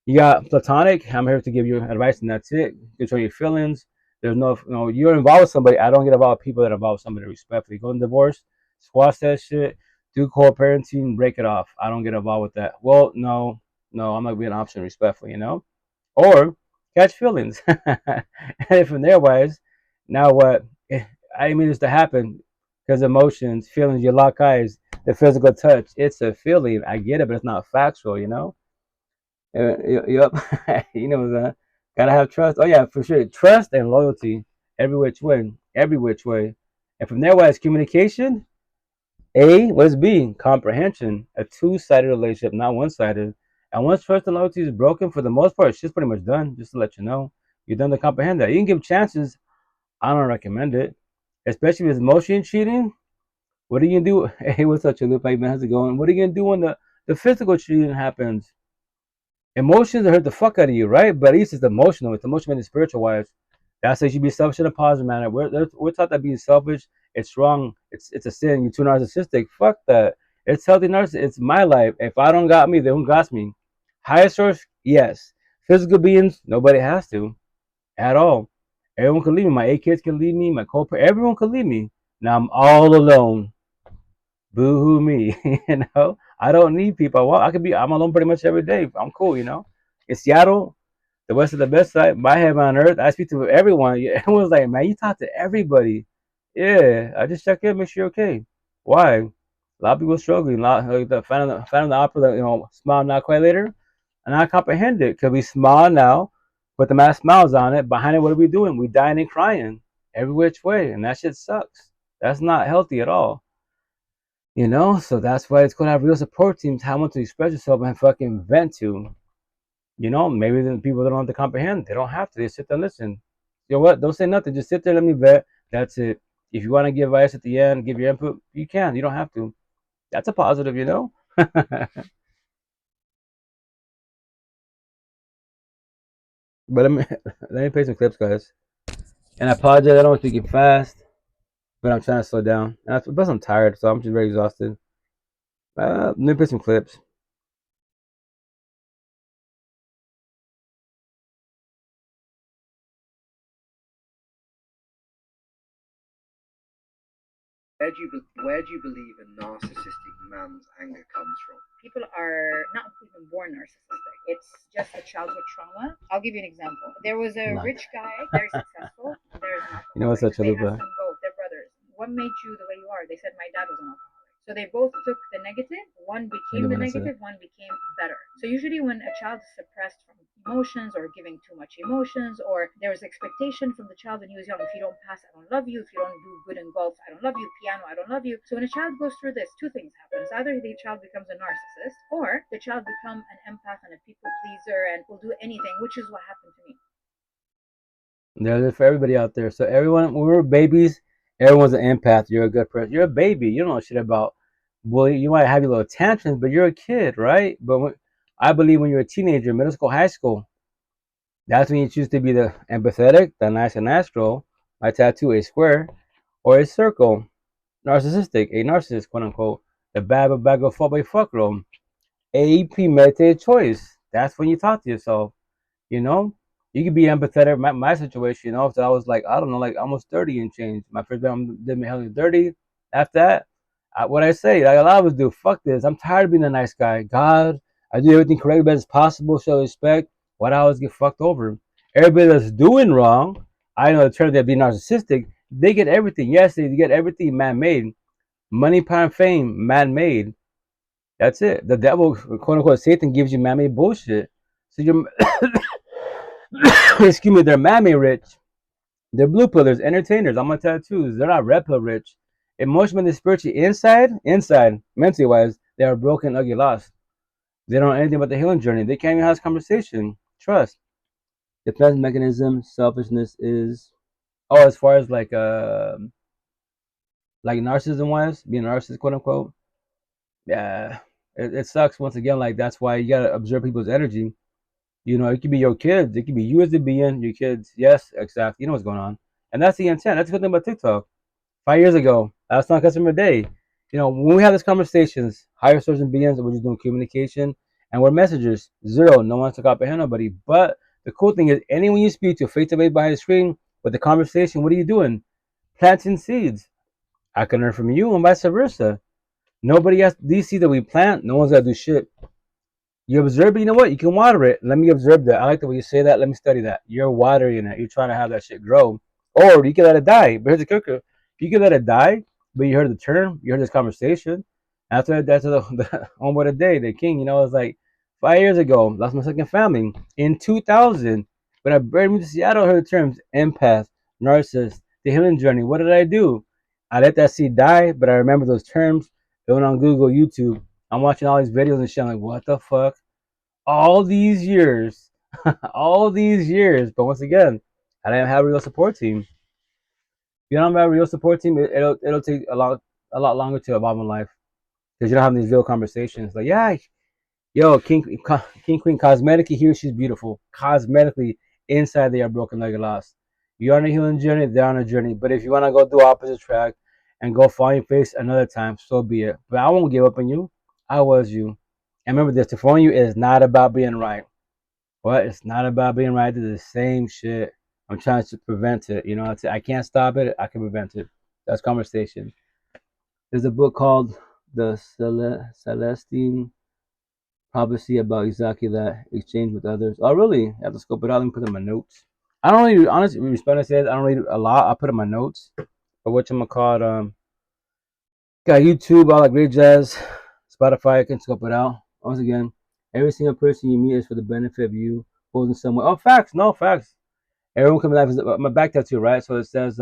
You got platonic. I'm here to give you advice, and that's it. Control your feelings. There's no, you're involved with somebody. I don't get involved with people that involve somebody respectfully. Go in divorce, squash that shit, do co-parenting, break it off. I don't get involved with that. Well, no, I'm not being an option respectfully, or catch feelings. And from there, wise, now what? I didn't mean this to happen because emotions, feelings, you lock eyes, the physical touch. It's a feeling. I get it, but it's not factual, Yep. You know that. Gotta have trust. Oh yeah, for sure. Trust and loyalty every which way. Every which way. And from there, what is communication? A, what is B? Comprehension. A two-sided relationship, not one-sided. And once trust and loyalty is broken, for the most part, it's just pretty much done. Just to let you know, you're done to comprehend that. You can give chances. I don't recommend it, especially if it's emotion cheating. What are you gonna do? Hey, what's up, Chalupa? Hey, man, how's it going? What are you gonna do when the physical cheating happens? Emotions hurt the fuck out of you, right? But at least it's emotional. It's emotional and spiritual wise. That's why you should be selfish in a positive manner. We're taught that being selfish, it's wrong. It's a sin. You're too narcissistic. Fuck that. It's healthy narcissism. It's my life. If I don't got me, then who got me? Higher source, yes. Physical beings, nobody has to at all. Everyone can leave me. My 8 kids can leave me. My co-parent, everyone can leave me. Now I'm all alone. Boo hoo me. I don't need people. I'm alone pretty much every day. I'm cool, In Seattle, the west of the best side, my heaven on earth, I speak to everyone. Everyone's like, man, you talk to everybody. Yeah, I just check in, make sure you're okay. Why? A lot of people struggling. A lot like the fan of the opera, smile not quite later. And I comprehend it because we smile now, put the mask smiles on it. Behind it, what are we doing? We dying and crying every which way, and that shit sucks. That's not healthy at all. So that's why it's going to have real support teams, how much to express yourself and fucking vent to. Maybe the people that don't have to comprehend, they don't have to. They sit there and listen. You know what? Don't say nothing. Just sit there, let me vet. That's it. If you want to give advice at the end, give your input, you can. You don't have to. That's a positive, But let me play some clips, guys. And I apologize. I don't want to speak fast, but I'm trying to slow down. Plus, I'm tired, so I'm just very exhausted. Let me play some clips. Where do you believe a narcissistic man's anger comes from? People are not even born narcissistic. It's just a childhood trauma. I'll give you an example. There was a rich guy, very successful. There's an alcoholic. What's such a They asked them both, they're brothers, what made you the way you are? They said, my dad was an alcoholic. So they both took the negative. One became the negative, one became better. So usually when a child is suppressed from emotions or giving too much emotions, or there was expectation from the child when he was young, if you don't pass, I don't love you. If you don't do good in golf, I don't love you. Piano, I don't love you. So when a child goes through this, two things happen. Either the child becomes a narcissist, or the child becomes an empath and a people pleaser and will do anything, which is what happened to me. There's for everybody out there. So everyone, when we were babies, everyone's an empath. You're a good person. You're a baby. You don't know shit about bullying. You might have your little tantrums, but you're a kid, right? But I believe when you're a teenager, middle school, high school, that's when you choose to be the empathetic, the nice and natural, my tattoo, a square, or a circle, narcissistic, a narcissist, quote unquote, the bad but bad go fuck by fuck room. a premeditated choice. That's when you talk to yourself. You know, you could be empathetic. My situation, so I was like, I don't know, like almost 30 and change. My first time did me hell 30. After that, what I say, like a lot of us do, fuck this. I'm tired of being a nice guy. God, I do everything correct as possible, show respect. Why do I always get fucked over? Everybody that's doing wrong, I know the term that be narcissistic, they get everything. Yes, they get everything man made. Money, power, and fame, man made. That's it. The devil, quote unquote, Satan gives you man made bullshit. So you're excuse me, they're mammy rich. They're blue pillars, entertainers. I'm on tattoos. They're not red pill rich. Emotionally, spiritually, inside, mentally wise, they are broken, ugly, lost. They don't know anything about the healing journey. They can't even have this conversation. Trust. Defense mechanism, selfishness is. Oh, as far as like narcissism wise, being a narcissist, quote unquote. Yeah, it sucks. Once again, like that's why you gotta observe people's energy. It could be your kids. It could be you as the being, your kids. Yes, exactly. You know what's going on. And that's the intent. That's the good thing about TikTok. 5 years ago, that's not customer day. When we have these conversations, higher source and beings, we're just doing communication and we're messengers. Zero. No one wants to comprehend nobody. But the cool thing is, anyone you speak to face to face behind the screen with the conversation, what are you doing? Planting seeds. I can learn from you and vice versa. Nobody has these seeds that we plant, no one's gotta do shit. You observe it, you know what? You can water it. Let me observe that. I like the way you say that. Let me study that. You're watering it. You're trying to have that shit grow. Or you can let it die. But here's the kicker. You can let it die, but you heard the term, you heard this conversation. After that, that's the homeboy of the day, the king, it's like 5 years ago, lost my second family. In 2000, when I buried me to Seattle, I heard the terms empath, narcissist, the healing journey. What did I do? I let that seed die, but I remember those terms. It went on Google, YouTube. I'm watching all these videos and shit. I'm like, what the fuck? All these years, all these years. But once again, I didn't have a real support team. If you don't have a real support team, it'll take a lot longer to evolve in life because you don't have these real conversations. Like, yeah, yo, King Queen, cosmetically here she's beautiful. Cosmetically inside they are broken like a lost. You're on a healing journey, they're on a journey. But if you wanna go do opposite track and go find your face another time, so be it. But I won't give up on you. I was you. And remember this, to phone you is not about being right. What? It's not about being right. It's the same shit. I'm trying to prevent it. I can't stop it. I can prevent it. That's conversation. There's a book called The Celestine Prophecy about exactly that exchange with others. Oh, really? I have to scope it out and put in my notes. I don't really, honestly, respect I said, I don't read a lot. I put in my notes. But what you call it? Got YouTube, all that great jazz. Spotify, I can scope it out. Once again, every single person you meet is for the benefit of you, both in some way. Oh, facts. No, facts. Everyone coming life is my back tattoo, right? So it says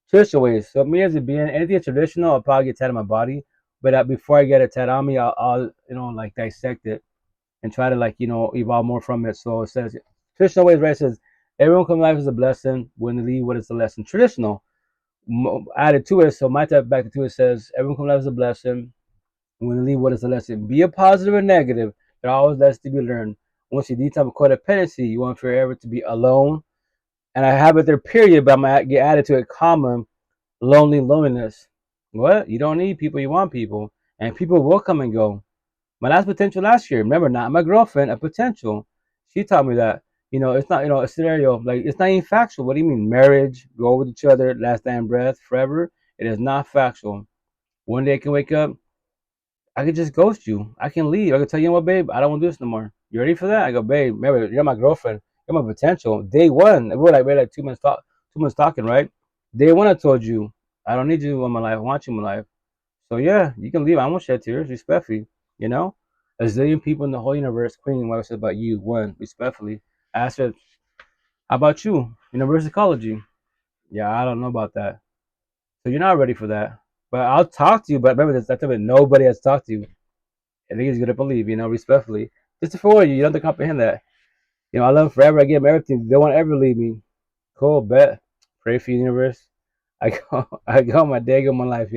traditional ways. So me as a being, anything traditional, I'll probably get tatted on my body. But before I get it tatted on me, I'll like dissect it and try to evolve more from it. So it says traditional ways, right? It says everyone coming life is a blessing. When they leave, what is the lesson? Traditional. Added to it, so my type back to it says everyone coming life is a blessing. When they leave, what is the lesson? Be a positive or negative. There are always lessons to be learned. Once you detox of codependency, you want forever to be alone. And I have it there, period, but I'm going to get added to it, comma, loneliness. What? You don't need people, you want people. And people will come and go. My last potential last year, remember, not my girlfriend, a potential. She taught me that. It's not, a scenario, like, it's not even factual. What do you mean? Marriage, go with each other, last dying breath, forever? It is not factual. One day I can wake up, I could just ghost you. I can leave. I can tell you what, babe, I don't want to do this no more. You ready for that? I go, babe, remember, you're my girlfriend. You're my potential. Day one, we're like 2 months 2 months talking, right? Day one, I told you, I don't need you in my life. I want you in my life. So yeah, you can leave. I won't shed tears, respectfully. You know, a zillion people in the whole universe. Queen, what I said about you, one, respectfully. I said, how about you? Universal ecology. Yeah, I don't know about that. So you're not ready for that. But I'll talk to you. But remember this, that's it. Nobody has talked to you. I think he's gonna believe, respectfully. Just to forward you, you don't have to comprehend that. I love him forever. I give him everything. They won't ever leave me. Cool, bet. Pray for the universe. I go my day, go my life.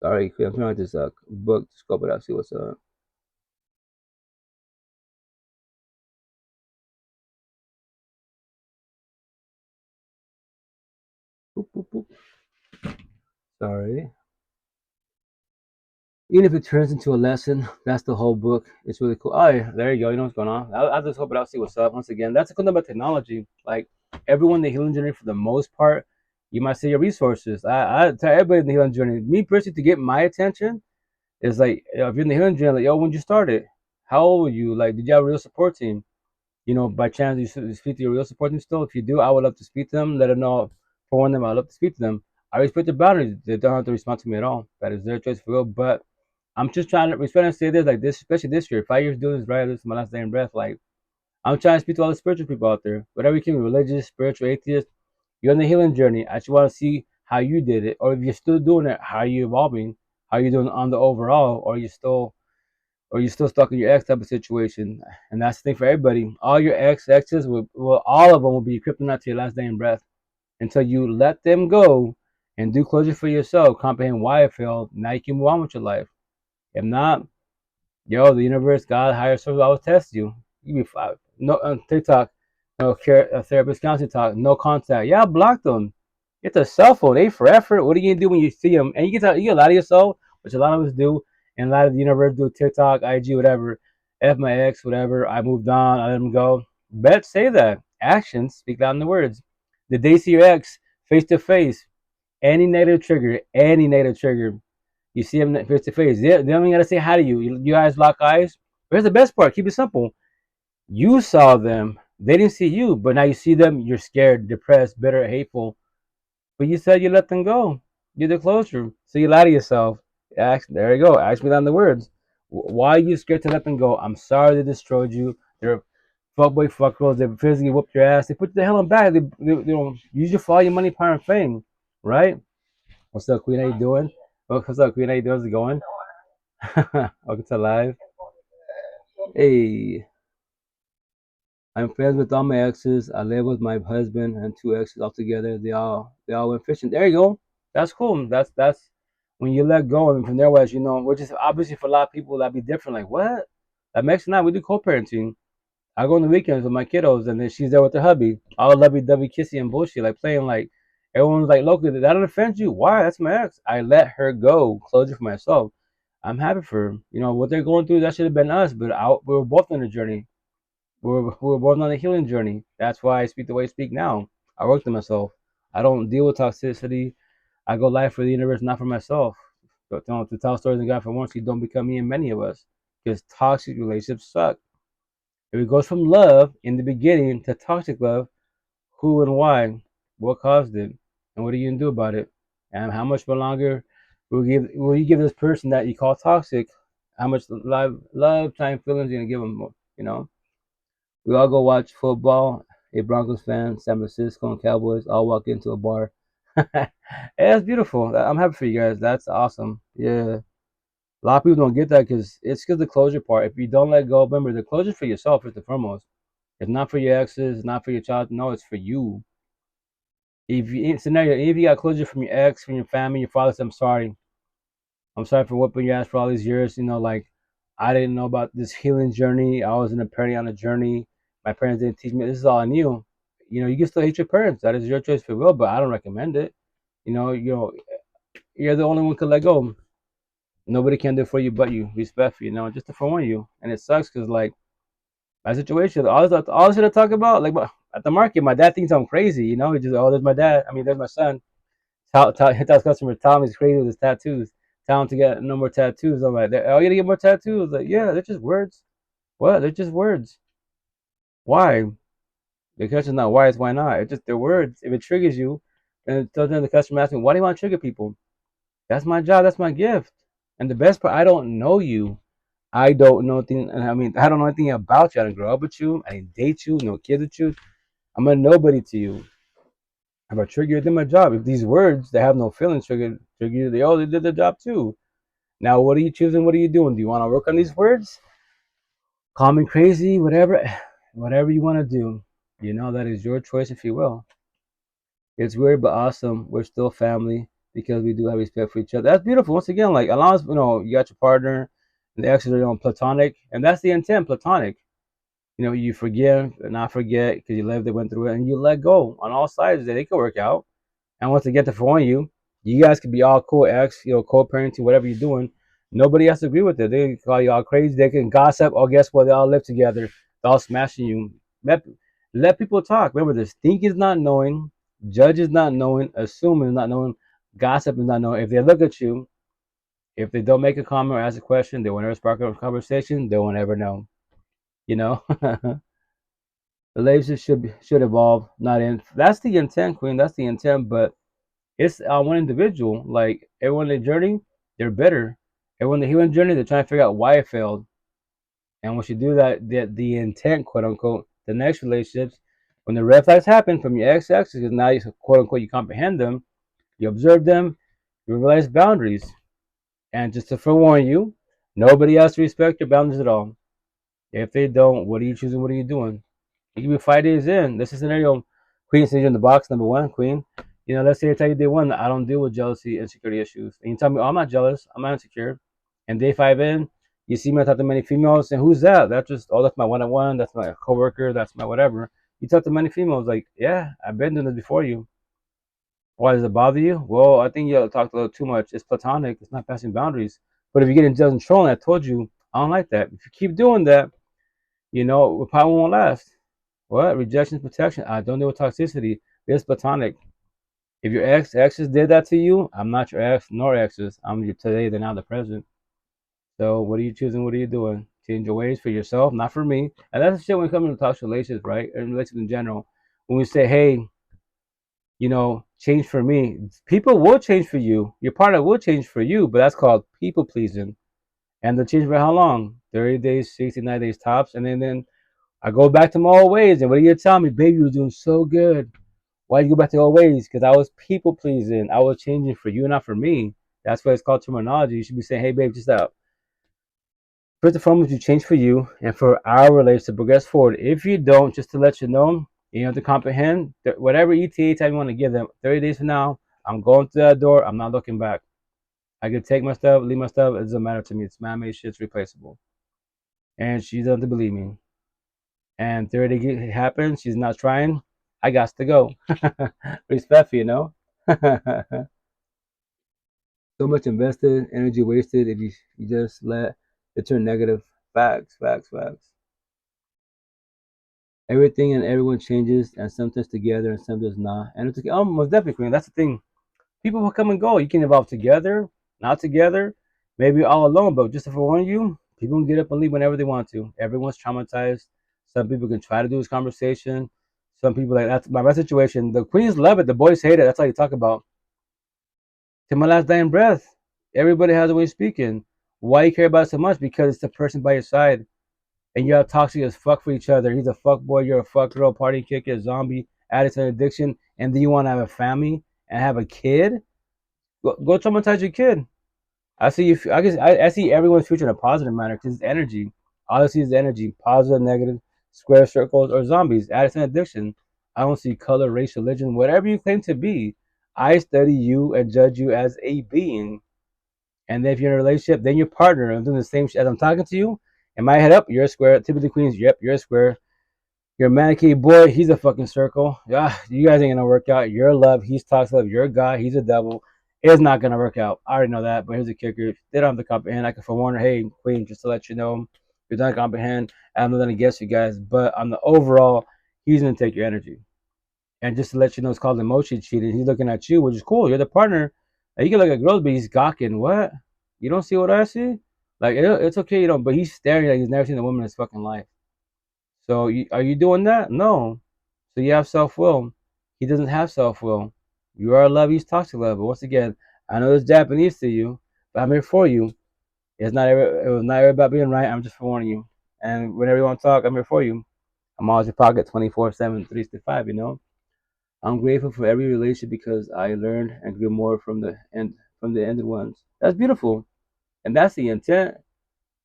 Sorry, I'm trying to this book to scope it out, see what's up. Boop, boop, boop. Sorry. Even if it turns into a lesson, that's the whole book. It's really cool. Oh, yeah, there you go. You know what's going on. I'll just hope it. I'll see what's up. Once again, that's the cool thing about technology. Like everyone in the healing journey, for the most part, you might say your resources. I tell everybody in the healing journey, me personally, to get my attention is like, if you're in the healing journey, like, yo, when you started, how old were you? Like, did you have a real support team? By chance you speak to your real support team still? If you do, I would love to speak to them. Let them know, for them. I'd love to speak to them. I respect their boundaries. They don't have to respond to me at all. That is their choice for real. But I'm just trying to respect and say this, like this, especially this year. 5 years doing this, right? This is my last day in breath. Like, I'm trying to speak to all the spiritual people out there. Whatever you can, religious, spiritual, atheist, you're on the healing journey. I just want to see how you did it. Or if you're still doing it, how are you evolving? How are you doing on the overall? Or you still stuck in your ex type of situation? And that's the thing for everybody. All your exes will all of them will be kryptonite to your last day in breath. Until you let them go and do closure for yourself, comprehend why it failed. Now you can move on with your life. If not, yo, the universe, God, higher source will always test you. You be fine. No on TikTok, no care, therapist counseling talk, no contact. Yeah, I blocked them. It's a cell phone. A for effort. What are you gonna do when you see them? And you can lie to yourself, which a lot of us do, and a lot of the universe do. TikTok, IG, whatever. F my ex, whatever. I moved on. I let him go. Bet say that. Actions speak louder than the words. The day you see your ex face to face, any negative trigger, you see them face to face. They don't even gotta say hi to you. You guys lock eyes. But here's the best part. Keep it simple. You saw them. They didn't see you, but now you see them. You're scared, depressed, bitter, hateful. But you said you let them go. You did closure. So you lie to yourself. There you go. Ask me down the words. Why are you scared to let them go? I'm sorry they destroyed you. They're fuckboy fuckgirls. They physically whooped your ass. They put you the hell in back. They use you for all your money, power, and fame. Right? What's up, Queen? How you doing? What's up, Queen? How you doing? How's it going? Welcome to live. Hey, I'm friends with all my exes. I live with my husband and two exes all together. They all went fishing. There you go. That's cool. That's when you let go, and from there, was which is obviously for a lot of people that be different. Like what? Like Mexican and I, we do co-parenting. I go on the weekends with my kiddos, and then she's there with her hubby. All lovey-dovey, kissy, and bullshit, like playing like everyone's like, "Look, that don't offend you? Why? That's my ex." I let her go, closure for myself. I'm happy for her. What they're going through. That should have been us, but we were both on the journey. We were both on a healing journey. That's why I speak the way I speak now. I work on myself. I don't deal with toxicity. I go live for the universe, not for myself. But to tell stories of God for once, you don't become me and many of us, because toxic relationships suck. If it goes from love in the beginning to toxic love, who and why, what caused it, and what are you gonna do about it? And how much more longer will you give this person that you call toxic? How much love, time, feelings you gonna give them? We all go watch football. A Broncos fan, San Francisco, and Cowboys all walk into a bar. Yeah, it's beautiful. I'm happy for you guys. That's awesome. Yeah. A lot of people don't get that because the closure part. If you don't let go, remember the closure for yourself first and foremost. It's not for your exes, it's not for your child. No, it's for you. If you got closure from your ex, from your family, your father said, "I'm sorry. I'm sorry for whooping your ass for all these years." Like I didn't know about this healing journey. I wasn't apparently on a journey. My parents didn't teach me. This is all I knew. You can still hate your parents. That is your choice for will, but I don't recommend it. You're the only one who can let go. Nobody can do it for you but you. Respect for just to forewarn you. And it sucks because like my situation, all this shit I talk about, like at the market, my dad thinks I'm crazy. He just there's my dad. I mean, there's my son. Hit that customer. Tell me he's crazy with his tattoos. Tell him to get no more tattoos. I'm like, oh, you gonna get more tattoos? Like, yeah, they're just words. What? They're just words. Why? The question's not why, it's why not. It's just their words. If it triggers you, and then the customer asks me, why do you want to trigger people? That's my job. That's my gift. And the best part, I don't know you. I don't know anything. I mean, I don't know anything about you. I didn't grow up with you. I didn't date you. No kids with you. I'm a nobody to you. If I trigger you, did my job. If these words that have no feelings trigger you, they did their job too. Now, what are you choosing? What are you doing? Do you want to work on these words? Call me crazy, whatever you want to do. That is your choice, if you will. It's weird but awesome. We're still family because we do have respect for each other. That's beautiful. Once again, like as long as you got your partner and the exes are platonic, and that's the intent, platonic. You forgive and not forget because you lived it, went through it, and you let go on all sides. They can work out. And once again, to forewarn you, you guys could be all cool, co-parenting, whatever you're doing. Nobody has to agree with it. They can call you all crazy. They can gossip. Oh, guess what? They all live together. They're all smashing you. Let people talk. Remember, this think is not knowing, judge is not knowing, assume is not knowing, gossip is not knowing. If they look at you, if they don't make a comment or ask a question, they won't ever spark a conversation. They won't ever know. The relationship should evolve, not in. That's the intent, Queen. That's the intent. But it's one individual. Like everyone in the journey, they're bitter. Everyone in the healing journey, they're trying to figure out why it failed. And once you do that, the intent, quote unquote, the next relationships, when the red flags happen from your ex-exes, because now you quote unquote you comprehend them, you observe them, you realize boundaries. And just to forewarn you, nobody has to respect your boundaries at all. If they don't, what are you choosing? What are you doing? It could be 5 days in. This is scenario. Queen sends you in the box, number one, Queen. Let's say I tell you day one, I don't deal with jealousy, insecurity issues. And you tell me, oh, I'm not jealous, I'm not insecure. And day 5 in, you see me talk to many females, and who's that? That's just, oh, that's my one-on-one, that's my coworker, that's my whatever. You talk to many females, like, yeah, I've been doing this before you. Why does it bother you? Well, I think you talked a little too much. It's platonic, it's not passing boundaries. But if you get into control, and I told you, I don't like that. If you keep doing that, it probably won't last. What? Rejection is protection. I don't deal with toxicity. It's platonic. If your exes did that to you, I'm not your ex nor exes. I'm your today, the now, the present. So what are you choosing? What are you doing? Change your ways for yourself, not for me. And that's the shit when it comes to toxic relationships, right? And relationships in general. When we say, hey, change for me, people will change for you. Your partner will change for you, but that's called people pleasing. And they'll change for how long? 30 days, 69 days tops. And then I go back to my old ways. And what do you tell me? Baby, you were doing so good. Why you go back to old ways? Because I was people pleasing. I was changing for you, not for me. That's why it's called terminology. You should be saying, hey, babe, just out. First and foremost, you change for you and for our relationship to progress forward. If you don't, just to let you know, you have to comprehend that whatever ETA time you want to give them. 30 days from now, I'm going through that door. I'm not looking back. I can take my stuff, leave my stuff. It doesn't matter to me. It's man-made shit. It's replaceable. And she doesn't have to believe me. And 30 days happens. She's not trying. I got to go. Respect, So much invested, energy wasted if you just let it turn negative. Facts. Everything and everyone changes, and sometimes together and sometimes not. And it's most definitely, Queen. That's the thing. People will come and go. You can evolve together, not together, maybe all alone. But just to forewarn you, people can get up and leave whenever they want to. Everyone's traumatized. Some people can try to do this conversation. Some people that's my situation. The queens love it. The boys hate it. That's all you talk about. To my last dying breath. Everybody has a way of speaking. Why you care about it so much? Because it's the person by your side. And you're toxic as fuck for each other. He's a fuck boy, you're a fuck girl, party kicker, a zombie, addict to addiction, and then you want to have a family and have a kid? Go traumatize your kid. I see you. I see everyone's future in a positive manner because it's energy. All I see is energy, positive, negative, square circles, or zombies, addicts and addiction. I don't see color, race, religion, whatever you claim to be. I study you and judge you as a being. And then if you're in a relationship, then your partner, I'm doing the same shit as I'm talking to you. In my head up, you're a square. Typically Queens, yep, you're a square. You're a manichae boy, he's a fucking circle. Yeah, you guys ain't gonna work out. You're love, he's toxic love. You're a guy, he's a devil. It's not gonna work out. I already know that, but here's the kicker. They don't have to comprehend. I can forewarn her, hey, Queen, just to let you know, you're not gonna comprehend. I'm not gonna guess you guys, but on the overall, he's gonna take your energy. And just to let you know, it's called emotion cheating. He's looking at you, which is cool. You're the partner. And you can look at girls, but he's gawking. What? You don't see what I see? Like, it's okay, but he's staring like he's never seen a woman in his fucking life. So are you doing that? No. So you have self-will. He doesn't have self-will. You are love, he's toxic love. But once again, I know it's Japanese to you, but I'm here for you. It was not ever about being right. I'm just forewarning you. And whenever you want to talk, I'm here for you. I'm always in your pocket 24/7, 365, I'm grateful for every relationship because I learned and grew more from the ended ones. That's beautiful. And that's the intent.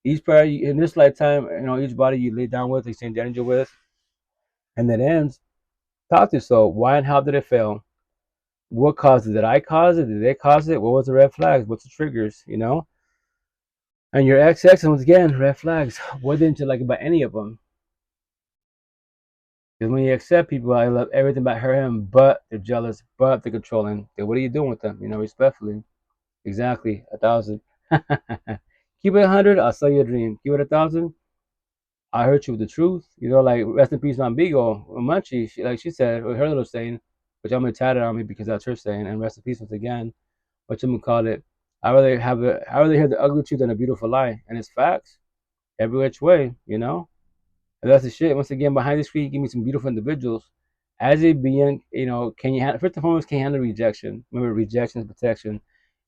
Each prayer in this lifetime, each body you lay down with, exchange energy with, and that ends. Talk to yourself. Why and how did it fail? What caused it? Did I cause it? Did they cause it? What was the red flags? What's the triggers? And your ex, once again, red flags. What didn't you like about any of them? Because when you accept people, I love everything about her, him, but they're jealous, but they're controlling. Then what are you doing with them? Respectfully. Exactly, 1,000. Keep it 100, I'll sell you a dream. Keep it 1,000, I hurt you with the truth. Like rest in peace, on Beagle, Munchie. She said, with her little saying, which I'm gonna tatted on me because that's her saying, and rest in peace once again. What you gonna call it? I rather hear the ugly truth than a beautiful lie, and it's facts every which way. And that's the shit. Once again, behind the screen, you give me some beautiful individuals. As a being, can you handle, first and foremost, can you handle rejection? Remember, rejection is protection.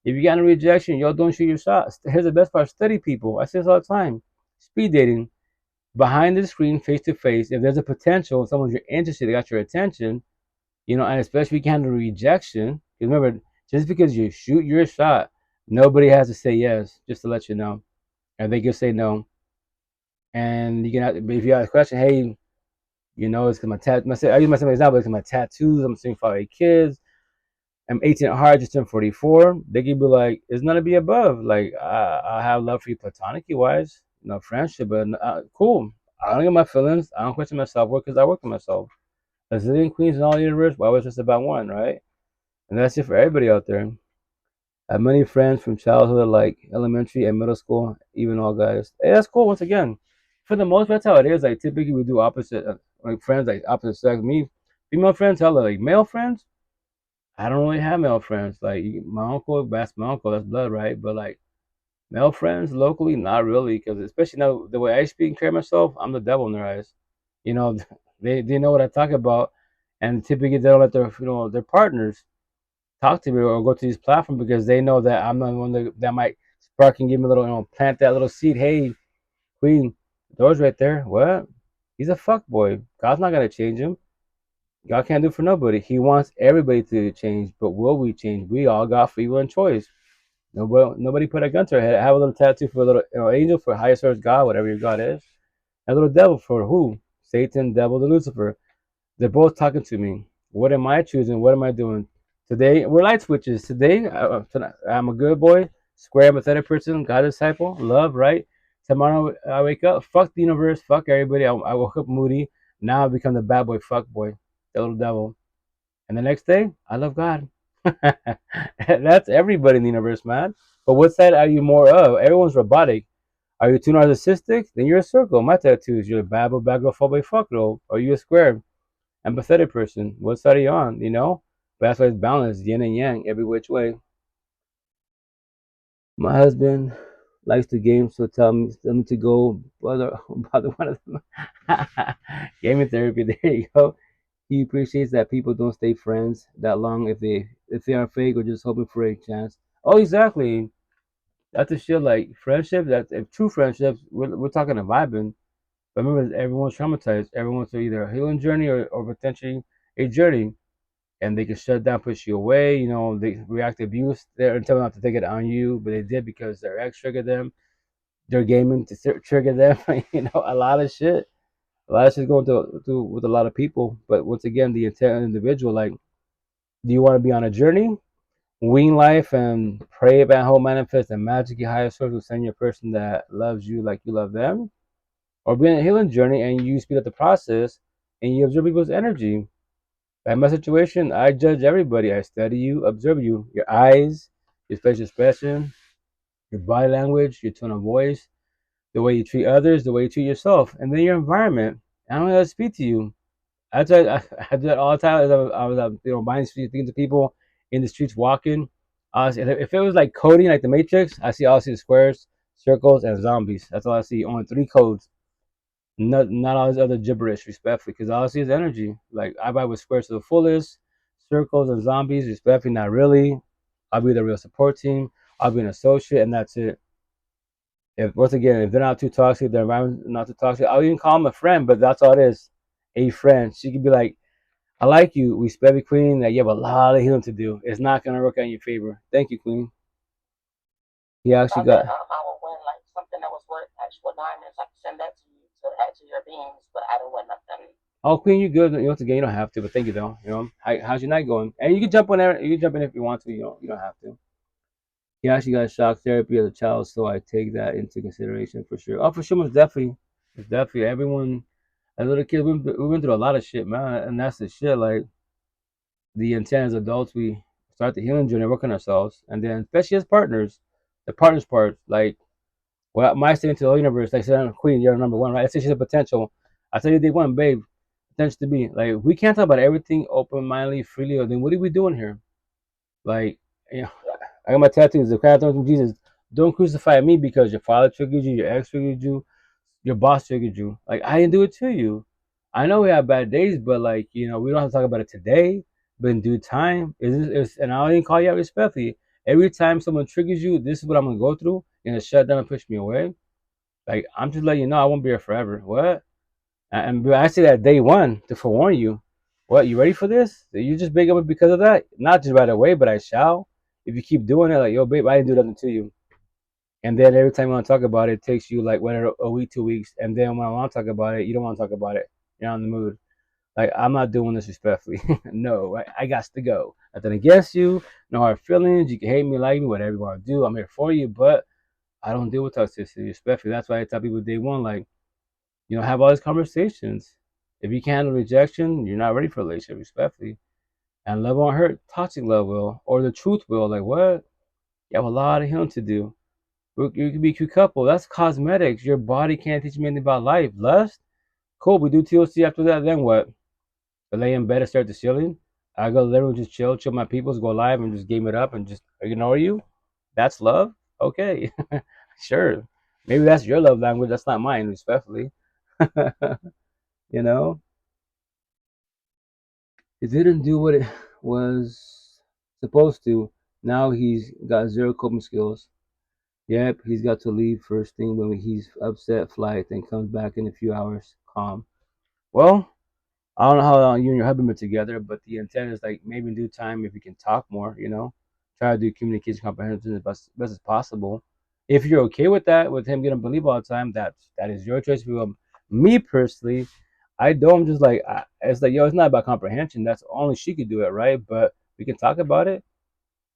If you got a rejection, yo, don't shoot your shot. Here's the best part: study people. I say this all the time. Speed dating, behind the screen, face to face. If there's a potential, someone you're interested, they got your attention. And especially if you can handle rejection. Because remember, just because you shoot your shot, nobody has to say yes. Just to let you know, and they can say no. And you can, if you ask a question, hey, it's because my I use myself as an example. It's because my tattoos. I'm seeing 5 kids. I'm 18 at heart, just turned 44. They could be like, it's none to be above. Like, I have love for you platonically wise, friendship, but cool. I don't get my feelings. I don't question myself worth because I work for myself. A zillion queens in all the universe, why was just about one, right? And that's it for everybody out there. I have many friends from childhood, like elementary and middle school, even all guys. Hey, that's cool. Once again, for the most part, that's how it is. Like, typically, we do opposite, like friends, like opposite sex. Me, female friends, hella, like male friends. I don't really have male friends. Like my uncle, that's my uncle, that's blood, right? But like male friends locally, not really, because especially now the way I speak and carry myself, I'm the devil in their eyes. You know, they know what I talk about, and typically they don't let their partners talk to me or go to these platforms because they know that I'm the one that might spark and give me a little, plant that little seed. Hey, queen, the door's right there. What? He's a fuck boy. God's not gonna change him. God can't do for nobody. He wants everybody to change, but will we change? We all got free will and choice. Nobody put a gun to our head. I have a little tattoo for a little angel for highest source God, whatever your God is. A little devil for who? Satan, devil, the Lucifer. They're both talking to me. What am I choosing? What am I doing? Today, we're light switches. Today, I'm a good boy, square, empathetic person, God disciple, love, right? Tomorrow, I wake up, fuck the universe, fuck everybody. I woke up moody. Now I become the bad boy, fuck boy, the little devil. And the next day, I love God. That's everybody in the universe, man. But what side are you more of? Everyone's robotic. Are you too narcissistic? Then you're a circle. My tattoos. You're a bad boy, bad girl, fuck boy, fuck girl. Or you a square, empathetic person? What side are you on? But that's why it's balanced, yin and yang, every which way. My husband likes to game, so tell me to go bother one of them. Gaming therapy. There you go. He appreciates that people don't stay friends that long if they are fake or just hoping for a chance. Oh, exactly. That's the shit. Like friendship. That's if true friendships. We're talking a vibing. But remember, everyone's traumatized. Everyone's through either a healing journey or potentially a journey, and they can shut down, push you away. They react to abuse. They're telling not to take it on you, but they did because their ex triggered them. They're gaming to trigger them. A lot of shit. A lot of shit's going through with a lot of people. But once again, the intent individual, like, do you want to be on a journey, wing life, and pray about how manifest and magically higher source will send you a person that loves you like you love them? Or be on a healing journey and you speed up the process and you observe people's energy. In my situation, I judge everybody. I study you, observe you, your eyes, your facial expression, your body language, your tone of voice, the way you treat others, the way you treat yourself, and then your environment. I don't know how to speak to you. I do that all the time. As I was buying street, speaking to people in the streets, walking. If it was like coding, like the Matrix, I see the squares, circles, and zombies. That's all I see. Only 3 codes. Not all this other gibberish, respectfully, because all I see is energy. Like I buy with squares to the fullest, circles and zombies, respectfully, not really. I'll be the real support team. I'll be an associate, and that's it. If once again, if they're not too toxic, their environment not too toxic, I'll even call them a friend. But that's all it is, a friend. She could be like, I like you. We spell Queen that you have a lot of healing to do. It's not gonna work out in your favor. Thank you, Queen. He actually got. I would win like something that was worth actual diamonds. I could send that to you to add to your beings, but I don't win nothing. Oh, Queen, you good? Once again, you don't have to, but thank you though. How's your night going? And you can jump on there. You can jump in if you want to. You don't have to. He actually got shock therapy as a child, so I take that into consideration for sure. Oh, for sure, most definitely, everyone. As little kids, we went through a lot of shit, man, and that's the shit. Like the intent as adults, we start the healing journey, work on ourselves, and then especially as partners, the partners part, like well, my statement to the whole universe, like I said, Queen, you're number one, right? I say she's a potential. I tell you, day one, babe, potential to be. Like, we can't talk about everything open mindedly, freely, or then what are we doing here? Like, you know, I got my tattoos. The cry from Jesus. Don't crucify me because your father triggered you, your ex triggered you, your boss triggered you. Like, I didn't do it to you. I know we have bad days, but like, we don't have to talk about it today. But in due time, and I don't even call you out respectfully. Every time someone triggers you, this is what I'm gonna go through. You're gonna shut down and push me away. Like, I'm just letting you know I won't be here forever. What? And I say that day one to forewarn you. What, you ready for this? You just break up because of that? Not just right away, but I shall. If you keep doing it, like, yo, babe, I didn't do nothing to you. And then every time you want to talk about it, it takes you like whatever, a week, 2 weeks. And then when I want to talk about it, you don't want to talk about it. You're not in the mood. Like, I'm not doing this respectfully. No, I got to go. Nothing against you. No hard feelings. You can hate me, like me, whatever you want to do. I'm here for you, but I don't deal with toxicity respectfully. That's why I tell people day one, like, have all these conversations. If you can't handle rejection, you're not ready for a relationship, respectfully. And love won't hurt. Toxic love will, or the truth will. Like, what? You have a lot of healing to do. You could be a cute couple. That's cosmetics. Your body can't teach me anything about life. Lust? Cool. We do TLC after that. Then what? I lay in bed and stare at the ceiling. I go literally just chill my peoples, go live and just game it up and just ignore you. That's love? Okay. Sure. Maybe that's your love language. That's not mine, respectfully. you know? It didn't do what it was supposed to. Now he's got zero coping skills. Yep, he's got to leave first thing when he's upset, flight, then comes back in a few hours, calm. Well, I don't know how long you and your husband been together, but the intent is like maybe in due time if you can talk more, try to do communication comprehension as best as possible. If you're okay with that, with him getting believe all the time, that is your choice. Me personally, I don't. I'm just like it's like yo, it's not about comprehension. That's only she could do it, right? But we can talk about it.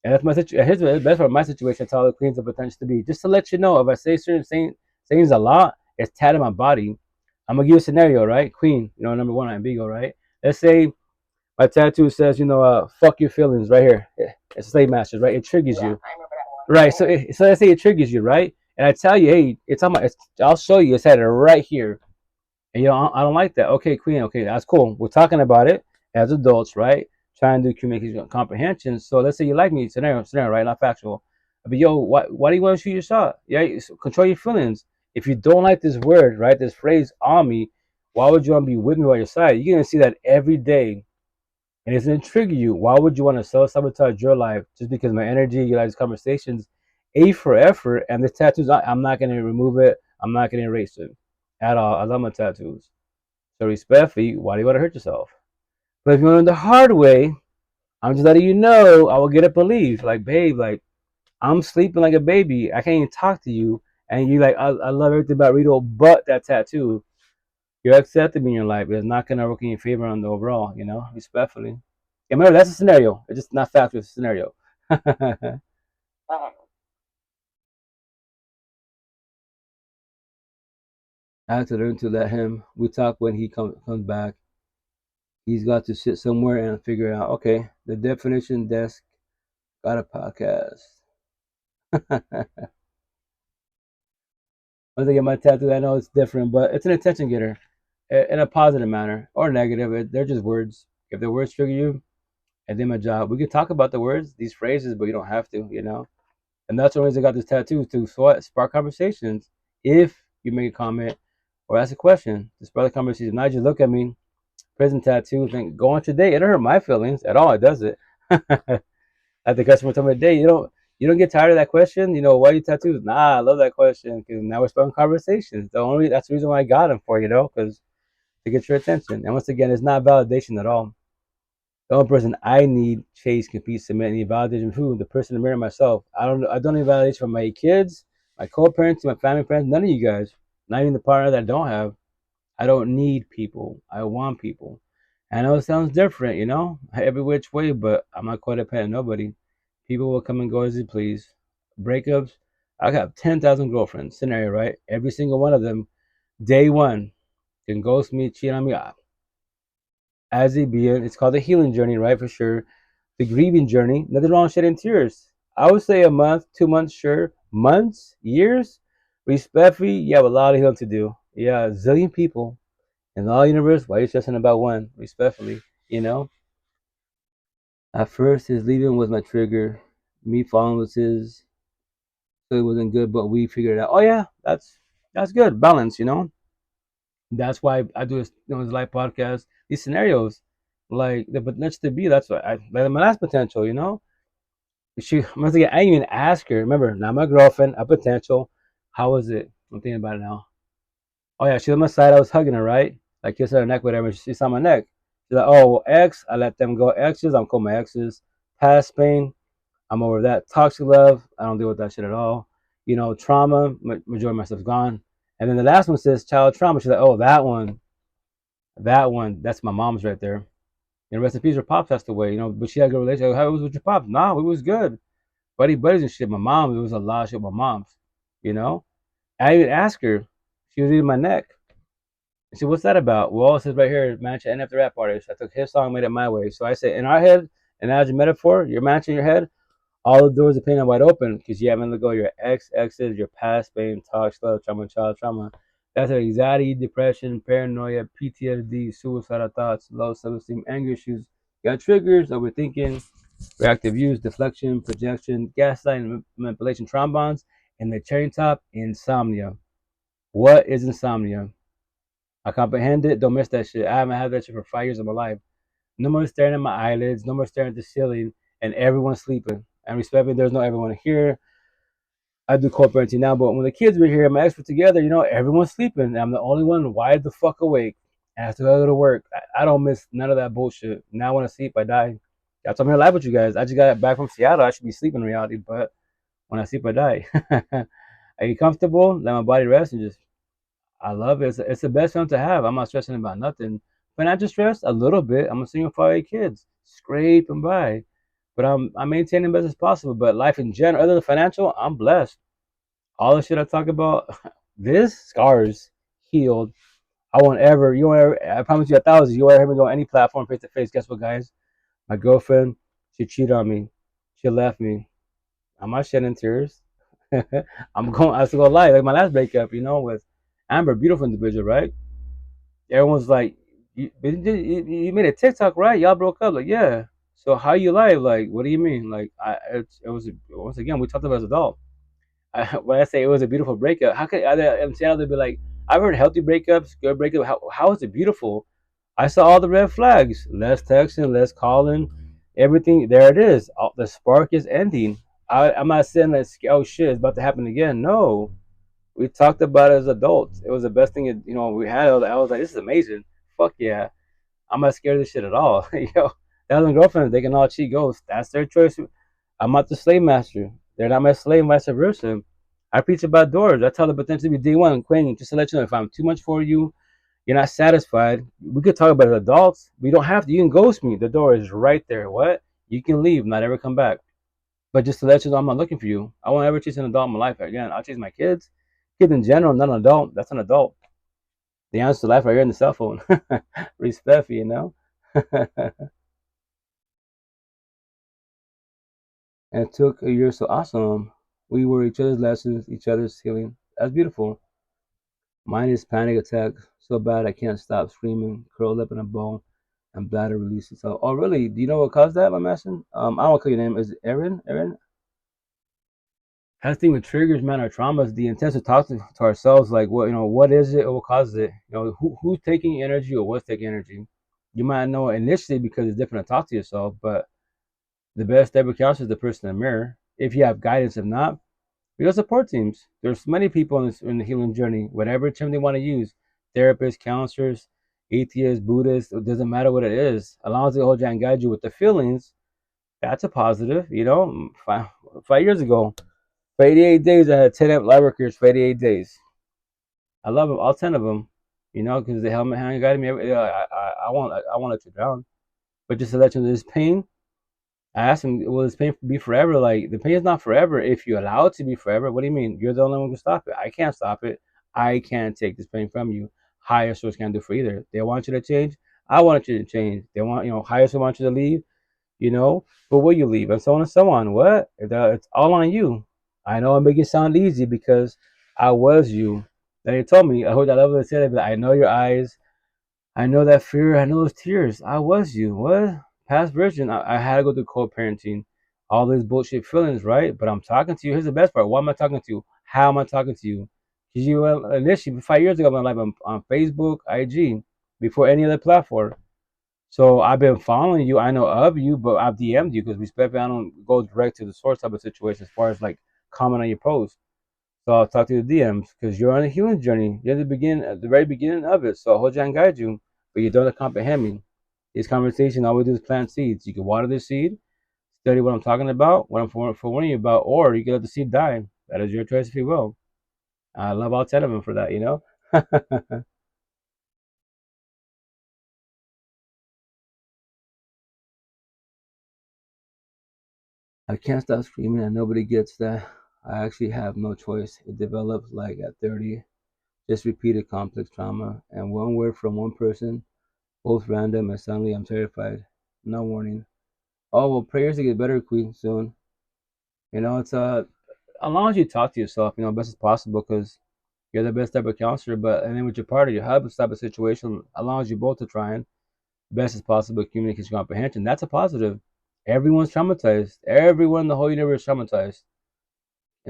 And that's my situation. Here's that's what my situation. I tell the queens of potential to be. Just to let you know, if I say certain things a lot, it's tatted in my body. I'm gonna give you a scenario, right? Queen, number one, I'm Bigo, right? Let's say my tattoo says, fuck your feelings right here. It's a slave master, right? It triggers you. I remember that one. Right. So let's say it triggers you, right? And I tell you, hey, I'll show you. It's had it right here. And I don't like that. Okay, Queen. Okay, that's cool. We're talking about it as adults, right? Trying to do communication comprehension. So let's say you like me, scenario, right? Not factual. But yo, why do you want to shoot your shot? Yeah, control your feelings. If you don't like this word, right, this phrase on me, why would you want to be with me by your side? You're gonna see that every day, and it's gonna trigger you. Why would you want to self-sabotage your life just because my energy, you like these conversations, A for effort, and the tattoos? I'm not gonna remove it. I'm not gonna erase it at all. I love my tattoos. So respectfully, why do you want to hurt yourself? But if you learn the hard way, I'm just letting you know I will get up and leave. Like, babe, like I'm sleeping like a baby. I can't even talk to you. And you like, I love everything about Rito, but that tattoo. You're accepting me in your life. It's not gonna work in your favor on the overall, respectfully. Yeah, remember that's a scenario. It's just not factual, it's a scenario. I have to learn to let him. We talk when he comes back. He's got to sit somewhere and figure out, okay, the definition desk got a podcast. Once I get my tattoo, I know it's different, but it's an attention getter in a positive manner or negative. They're just words. If the words trigger you, I did my job. We could talk about the words, these phrases, but you don't have to. And that's the reason I got this tattoo to spark conversations. If you make a comment or ask a question, to spark the conversation. Not just look at me, prison tattoo, think go on today. It don't hurt my feelings at all. It does it. At the customer told me today, you don't get tired of that question. Why you tattoos? Nah, I love that question because now we're starting conversations. That's the reason why I got them for because to get your attention. And once again, it's not validation at all. The only person I need, chase, compete, submit, need validation from who? The person in the mirror, myself. I don't need validation from my kids, my co-parents, my family friends, none of you guys. Not even the partner that I don't have. I don't need people. I want people. I know it sounds different, every which way, but I'm not codependent. Nobody. People will come and go as they please. Breakups. I got 10,000 girlfriends. Scenario, right? Every single one of them, day one, can ghost me, cheat on me, as it be. It's called the healing journey, right? For sure. The grieving journey. Nothing wrong with shedding tears. I would say a month, 2 months, sure. Months, years, respectfully, you have a lot of healing to do. Yeah, a zillion people in the universe. Why are you stressing about one? Respectfully, you know. At first, his leaving was my trigger. Me falling was his. So it wasn't good, but we figured it out. Oh yeah, that's good. Balance, you know. That's why I do this, this live podcast. These scenarios, like the potential to be. That's what I like my last potential. You know, she once again. I didn't even ask her. Remember, not my girlfriend. A potential. How was it? I'm thinking about it now. Oh yeah, she was on my side. I was hugging her, right? Like kissing her neck, whatever. She's on my neck. She's like, oh, well, ex. I let them go. Exes. I'm cool. My exes. Past pain. I'm over that. Toxic love. I don't deal with that shit at all. You know, trauma. Majority of my stuff's gone. And then the last one says child trauma. She's like, oh, that one. That one. That's my mom's right there. And rest in peace, her pops passed away. You know, but she had a good relationship. How it was with your pops? Nah, it was good. Buddies and shit. My mom, it was a lot of shit with my mom's. You know? I even asked her. She was eating my neck. I said, what's that about? Well, it says right here, match and after rap artist. I took his song, made it my way. So I say, in our head, analogy metaphor, you're matching your head, all the doors are painted wide open because you haven't let go of your exes, your past pain, toxic love, trauma, child trauma. That's anxiety, depression, paranoia, PTSD, suicidal thoughts, low self-esteem, anger issues. You got triggers, overthinking, reactive use, deflection, projection, gaslighting, manipulation, trombones, and the cherry top, insomnia. What is insomnia? I comprehend it. Don't miss that shit. I haven't had that shit for 5 years of my life. No more staring at my eyelids. No more staring at the ceiling. And everyone's sleeping. And respectfully, there's no everyone here. I do co-parenting now, but when the kids were here, my ex were together, you know, everyone's sleeping. And I'm the only one wide the fuck awake. And I have to go to work. I don't miss none of that bullshit. Now when I sleep, I die. That's why I'm here live with you guys. I just got back from Seattle. I should be sleeping in reality, but when I sleep, I die. Are you comfortable? Let my body rest and just I love it. It's the best feeling to have. I'm not stressing about nothing. Financial stress, a little bit. I'm a single father of 8 kids, scraping by. But I'm maintaining the best as possible. But life in general, other than financial, I'm blessed. All the shit I talk about, this scars healed. I won't ever. You won't ever. I promise you 1,000. You won't ever go on any platform face to face. Guess what, guys? My girlfriend, she cheated on me. She left me. I'm not shedding tears. I'm going. I have to go lie. Like my last breakup, you know, with Amber, beautiful individual, right? Everyone's like, you made a TikTok, right? Y'all broke up. Like, yeah. So how you live? Like, what do you mean? Like, it was once again we talked about as adult. When I say it was a beautiful breakup, how could in Seattle they'd be like, I've heard healthy breakups, good breakup. How is it beautiful? I saw all the red flags. Less texting, less calling, everything. There it is. The spark is ending. I'm not saying that oh shit, it's about to happen again. No, we talked about it as adults. It was the best thing, you know, we had. I was like, this is amazing. Fuck yeah. I'm not scared of this shit at all. Yo, that was my girlfriend. They can all cheat ghosts. That's their choice. I'm not the slave master. They're not my slave, vice versa. I preach about doors. I tell the potential to be day one, Queen, just to let you know if I'm too much for you, you're not satisfied. We could talk about it as adults. We don't have to. You can ghost me. The door is right there. What? You can leave, not ever come back. But just to let you know, I'm not looking for you. I won't ever chase an adult in my life again. I'll chase my kids. Kids in general, not an adult. That's an adult. The answer to life right here in the cell phone. Respect, you know? And it took a year so awesome. We were each other's lessons, each other's healing. That's beautiful. Mine is panic attack so bad I can't stop screaming, curled up in a ball, and bladder releases. So, oh really? Do you know what caused that, my master? I don't want to call your name. Is it Erin? Erin? That's the thing with triggers, man, our traumas, the intent to talk to ourselves, like what is it or what causes it? Who's taking energy or what's taking energy? You might know initially because it's different to talk to yourself, but the best ever counselor is the person in the mirror. If you have guidance, if not, we got support teams. There's many people in the healing journey, whatever term they want to use, therapists, counselors, atheists, Buddhists, it doesn't matter what it is. As long as they hold you and guide you with the feelings, that's a positive. 5 years ago, for 88 days, I had 10 light workers for 88 days. I love them, all 10 of them, because they held my hand and guided me. I won't let you down. But just to let you know, this pain, I asked him, will this pain be forever? Like, the pain is not forever if you allow it to be forever. What do you mean? You're the only one who can stop it. I can't stop it. I can't take this pain from you. higher source can't do for either. They want you to change. I want you to change. They want, higher source want you to leave, but will you leave? And so on and so on. What? It's all on you. I know I make it sound easy because I was you. Then he told me, I heard that level said it, but I know your eyes. I know that fear. I know those tears. I was you. What? Past version. I had to go through co-parenting. All these bullshit feelings, right? But I'm talking to you. Here's the best part. Why am I talking to you? How am I talking to you? Because you initially 5 years ago, I went live on Facebook, IG, before any other platform. So I've been following you. I know of you, but I've DM'd you because respectfully, I don't go direct to the source type of situation as far as like comment on your post. So I'll talk to you the DMs because you're on a healing journey. You're at the very beginning of it. So I'll hold you and guide you, but you don't comprehend me. This conversation, all we do is plant seeds. You can water the seed, study what I'm talking about, what I'm forewarning you about, or you can let the seed die. That is your choice if you will. I love all 10 of them for that. I can't stop screaming and nobody gets that. I actually have no choice. It develops like at 30, just repeated complex trauma, and one word from one person, both random, and suddenly I'm terrified. No warning. Oh, well, prayers to get better, Queen, soon. It's as long as you talk to yourself, best as possible, because you're the best type of counselor. But and then with your partner, you have this type of situation. As long as you both are trying best as possible communication comprehension, that's a positive. Everyone's traumatized. Everyone in the whole universe is traumatized.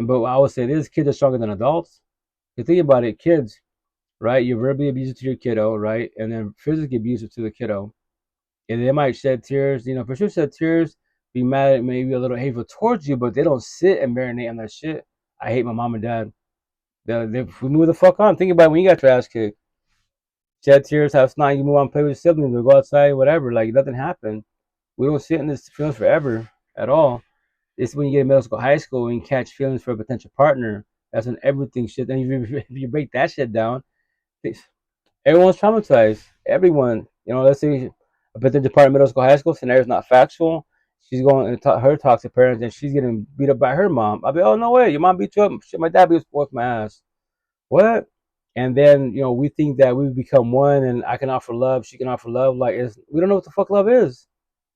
But I would say this: kids are stronger than adults. You think about it, kids, right? You're verbally abusive to your kiddo, right? And then physically abusive to the kiddo. And they might shed tears, for sure shed tears, be mad at maybe a little hateful towards you, but they don't sit and marinate on that shit. I hate my mom and dad. We move the fuck on. Think about it when you got your ass kicked. Shed tears, have snot, you move on, play with your siblings, or go outside, whatever. Like nothing happened. We don't sit in this feelings forever at all. It's when you get in middle school, high school, and you catch feelings for a potential partner. That's when everything shit. Then if you break that shit down, everyone's traumatized. Everyone. Let's say a potential partner, middle school, high school scenario is not factual. She's going and her toxic parents, and she's getting beat up by her mom. I'll be, oh no way, your mom beat you up. Shit, my dad beat my ass. What? And then we think that we become one, and I can offer love, she can offer love. Like we don't know what the fuck love is.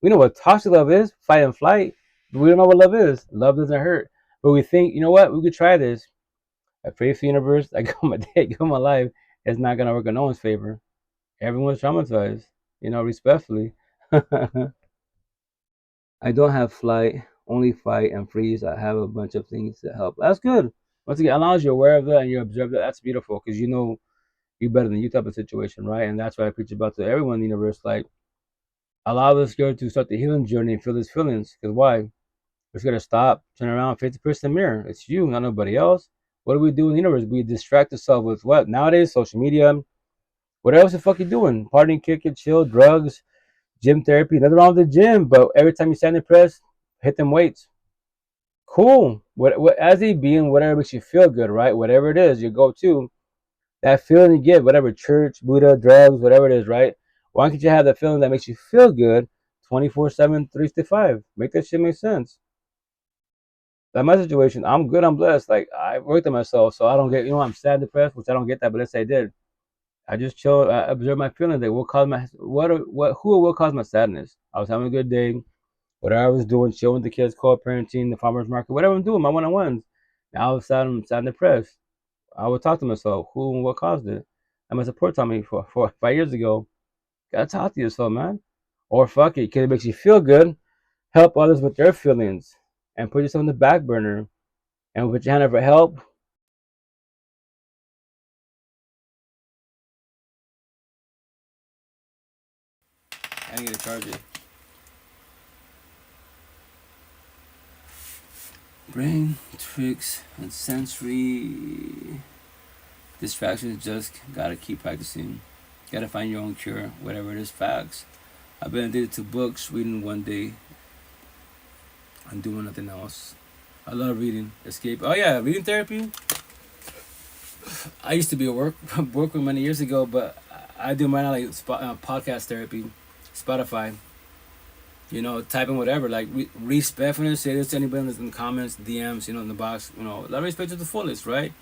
We know what toxic love is, fight and flight. But we don't know what love is. Love doesn't hurt. But we think, you know what? We could try this. I pray for the universe. I go my day, go my life. It's not gonna work in no one's favor. Everyone's traumatized. Respectfully. I don't have flight, only fight and freeze. I have a bunch of things to help. That's good. Once again, as long as you're aware of that and you observe that, that's beautiful because you better than you type of situation, right? And that's what I preach about to everyone in the universe. Like, allow this girl to start the healing journey and feel these feelings. Because why? It's gonna stop, turn around, face the person mirror. It's you, not nobody else. What do we do in the universe? We distract ourselves with what? Nowadays, social media. What else the fuck you doing? Partying, kicking, chill, drugs, gym therapy. Nothing wrong with the gym, but every time you stand and press, hit them weights. Cool. What as a being, whatever makes you feel good, right? Whatever it is, you go to that feeling you get, whatever church, Buddha, drugs, whatever it is, right? Why can't you have that feeling that makes you feel good 24/7, 365? Make that shit make sense. Like my situation, I'm good, I'm blessed. Like I worked on myself, so I don't get, I'm sad, depressed, which I don't get that, but let's say I did. I just chill, I observe my feelings. Like what caused my who or what caused my sadness? I was having a good day, whatever I was doing, chilling with the kids, co-parenting, the farmers market, whatever I'm doing, my one-on-ones. Now all of a sudden I'm sad and depressed. I would talk to myself, who and what caused it. And my support taught me for 5 years ago. Gotta talk to yourself, man. Or fuck it, because it makes you feel good. Help others with their feelings and put yourself on the back burner and put your hand up for help. I need to charge it. Brain tricks and sensory distractions. Just gotta keep practicing. Gotta find your own cure, whatever it is. Facts. I've been addicted to books, reading one day and doing nothing else. I love reading. Escape. Oh yeah, reading therapy. I used to be a worker many years ago, but I do mine like podcast therapy, Spotify. Typing whatever. Like respectfully say this to anybody in the comments, DMs, in the box. Let respect to the fullest, right?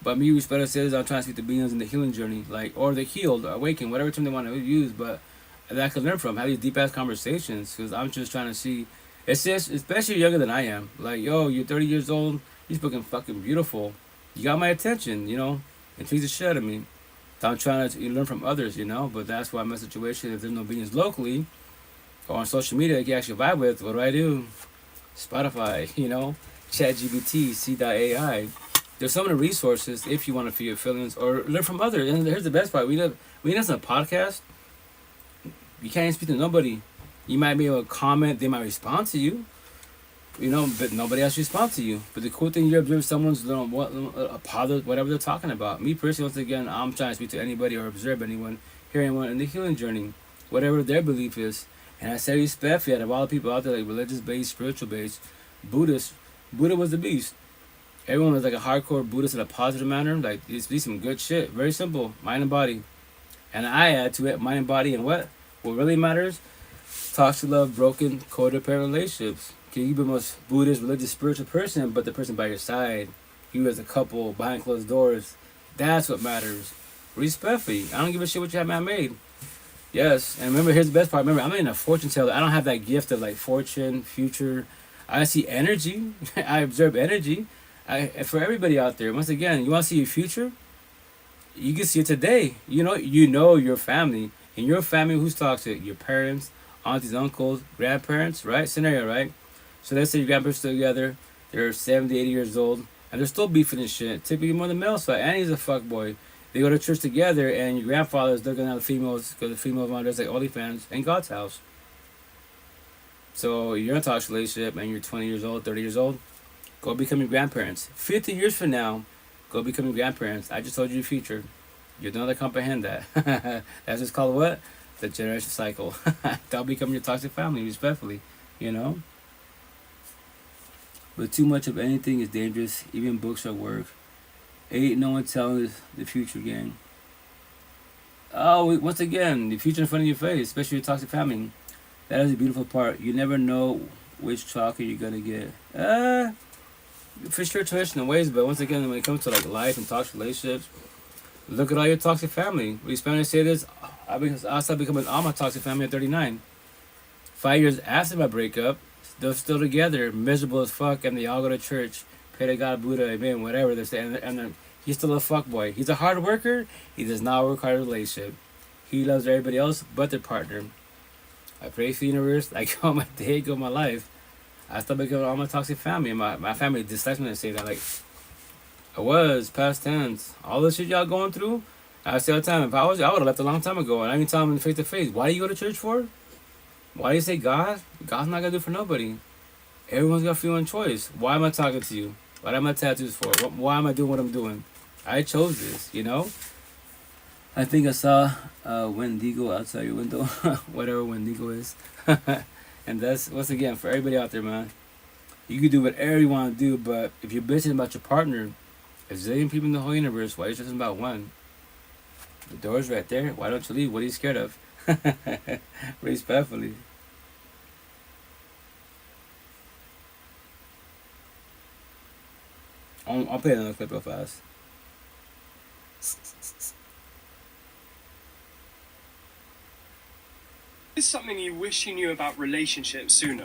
But me, who's better says, I'm trying to speak to beings in the healing journey, like, or the healed, or awakened, whatever term they want to use, but that I can learn from, have these deep ass conversations, because I'm just trying to see. It's just, especially younger than I am. Like, yo, you're 30 years old, you're fucking beautiful. You got my attention, you know, and treat the shit out of me. So I'm trying to learn from others, you know, but that's why I'm in a situation, if there's no beings locally, or on social media, I can actually vibe with, what do? Spotify, you know, ChatGPT, C.AI. There's so many resources if you want to feel your feelings or learn from others. And here's the best part: we live in a podcast. You can't even speak to nobody. You might be able to comment, they might respond to you, you know, but nobody else responds to you. But the cool thing, you observe someone's a positive, whatever they're talking about. Me personally, once again, I'm trying to speak to anybody or observe anyone, hear anyone in the healing journey, whatever their belief is. And I say respectfully, out of all the people out there, like religious based, spiritual based, Buddhist, Buddha was the beast. Everyone was like a hardcore Buddhist in a positive manner. Like, it's be some good shit. Very simple, mind and body. And I add to it mind and body and what really matters: toxic love, broken, codependent relationships. Can you be the most Buddhist, religious, spiritual person, but the person by your side, you as a couple behind closed doors, that's what matters. Respectfully, I don't give a shit what you have man made. Yes, and remember, here's the best part. Remember, I'm in a fortune teller. I don't have that gift of like fortune, future. I see energy. I observe energy. For everybody out there, once again, you want to see your future? You can see it today. You know your family. And your family, who's toxic? Your parents, aunties, uncles, grandparents, right? Scenario, right? So let's say your grandparents still together. They're 70, 80 years old. And they're still beefing and shit. Typically more on the male side. Annie's a fuckboy. They go to church together, and your grandfather's looking at the females, because the females want there's like OnlyFans in God's house. So you're in a toxic relationship, and you're 20 years old, 30 years old. Go become your grandparents. 50 years from now, go become your grandparents. I just told you your future. You don't comprehend that. That's just called what? The generation cycle. They'll become your toxic family, respectfully. You know? But too much of anything is dangerous, even books or work. Ain't no one telling the future, gang. Oh, once again, the future in front of your face, especially your toxic family. That is the beautiful part. You never know which chocolate you're gonna get. For sure, traditional ways, but once again, when it comes to like life and toxic relationships, look at all your toxic family. We Spanish say this. I started becoming all my toxic family at 39. 5 years after my breakup, they're still together, miserable as fuck, and they all go to church. Pray to God, Buddha, amen, whatever they say. And he's still a fuckboy. He's a hard worker. He does not work hard in a relationship. He loves everybody else but their partner. I pray for the universe. I go my day, go my life. I started becoming all my toxic family. And my family dislikes me to say that. Like, I was, past tense. All the shit y'all going through, I say all the time, if I was you, I would have left a long time ago. And I even tell them face to face, why do you go to church for? Why do you say God? God's not going to do it for nobody. Everyone's got free will choice. Why am I talking to you? What are my tattoos for? Why am I doing what I'm doing? I chose this, you know? I think I saw Wendigo outside your window. Whatever Wendigo is. And that's, once again, for everybody out there, man. You can do whatever you want to do, but if you're bitching about your partner, there's a zillion people in the whole universe. Why are you stressing about one? The door's right there. Why don't you leave? What are you scared of? Respectfully. I'll play another clip real fast. Is something you wish you knew about relationships sooner?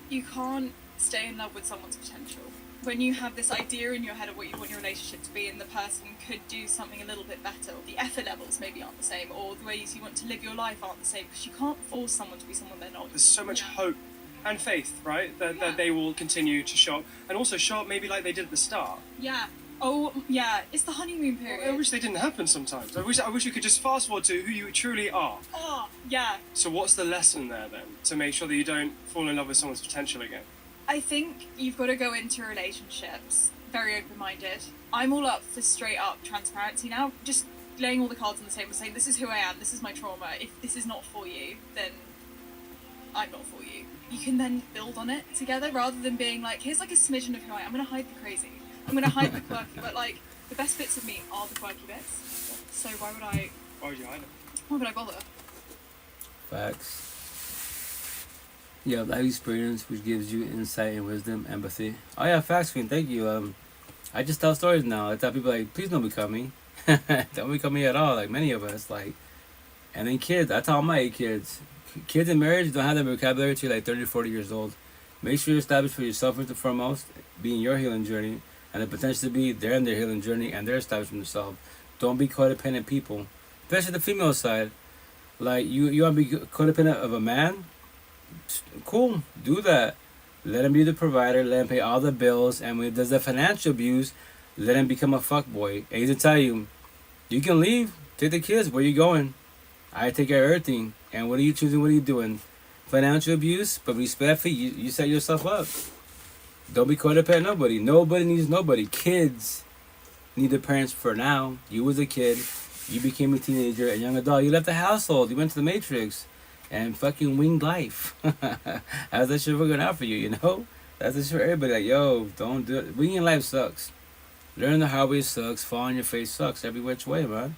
You can't stay in love with someone's potential. When you have this idea in your head of what you want your relationship to be and the person could do something a little bit better, or the effort levels maybe aren't the same, or the ways you want to live your life aren't the same, because you can't force someone to be someone they're not. There's so much hope and faith, right? That they will continue to show up, and also show up maybe like they did at the start. Yeah. Oh, yeah. It's the honeymoon period. I wish they didn't happen sometimes. I wish you could just fast forward to who you truly are. Oh, yeah. So what's the lesson there then, to make sure that you don't fall in love with someone's potential again? I think you've got to go into relationships very open-minded. I'm all up for straight up transparency now. Just laying all the cards on the table, saying this is who I am, this is my trauma. If this is not for you, then I'm not for you. You can then build on it together, rather than being like, here's like a smidgen of who I am. I'm going to hide the crazy. I'm going to hide the quirky. But like, the best bits of me are the quirky bits. So why would you hide it? Why would I bother? Facts. You have life experience, which gives you insight and wisdom, empathy. Oh yeah, facts, Queen. Thank you. I just tell stories now. I tell people like, please don't become me. Don't become me at all. Like many of us, like, and then kids. I tell my 8 kids, kids in marriage don't have that vocabulary till like 30, 40 years old. Make sure you establish for yourself first and foremost, being your healing journey, and the potential to be they're in their healing journey and they're establishing themselves. Don't be codependent people, especially the female side. Like you want to be codependent of a man? Cool, do that. Let him be the provider. Let him pay all the bills. And when he does the financial abuse, let him become a fuckboy. And he's gonna tell you, you can leave. Take the kids. Where you going? I take care of everything. And what are you choosing? What are you doing? Financial abuse, but respectfully, you set yourself up. Don't be codependent. Nobody. Nobody needs nobody. Kids need their parents for now. You was a kid. You became a teenager, a young adult. You left the household. You went to the Matrix. And fucking winged life. How's that shit working out for you, you know? That's the shit for everybody. Like, yo, don't do it. Winging life sucks. Learn the hard way sucks. Fall on your face sucks every which way, man.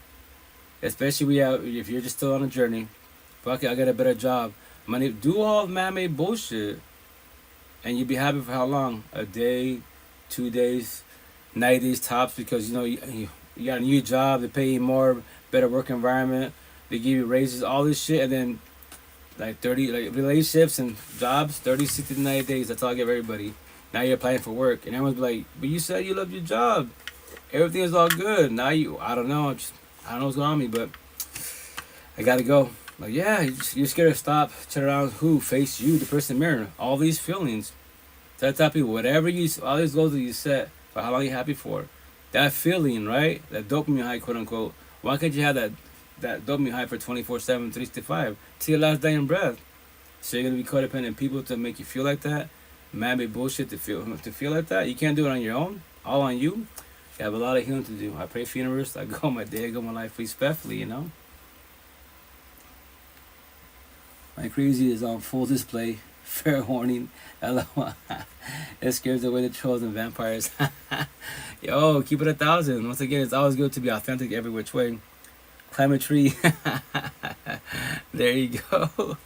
Especially if you're just still on a journey. Fuck it, I got a better job. Money, do all man-made bullshit. And you'll be happy for how long? A day, 2 days, 90 days tops, because, you know, you got a new job. They pay you more, better work environment. They give you raises, all this shit, and then like 30, like relationships and jobs, 30, 60 to 90 days. That's all I give everybody. Now you're applying for work. And everyone's like, but you said you loved your job. Everything is all good. Now I don't know. I don't know what's going on with me, but I got to go. Like, yeah, you're scared to stop, turn around, who? Face you, the person in the mirror. All these feelings. So I tell people, all these goals that you set, for how long you're happy for. That feeling, right? That dopamine high, quote unquote. Why can't you have that dopamine high for 24/7, 365 till your last dying breath? So you're gonna be codependent people to make you feel like that, man-made bullshit to feel like that. You can't do it on your own, all on you. You have a lot of healing to do. I pray for the universe. I go my day, I go my life respectfully, you know. My crazy is on full display. Fair warning. LOL. It scares away the trolls and vampires. Yo, keep it 1,000. Once again, it's always good to be authentic every which way. Climb a tree. There you go.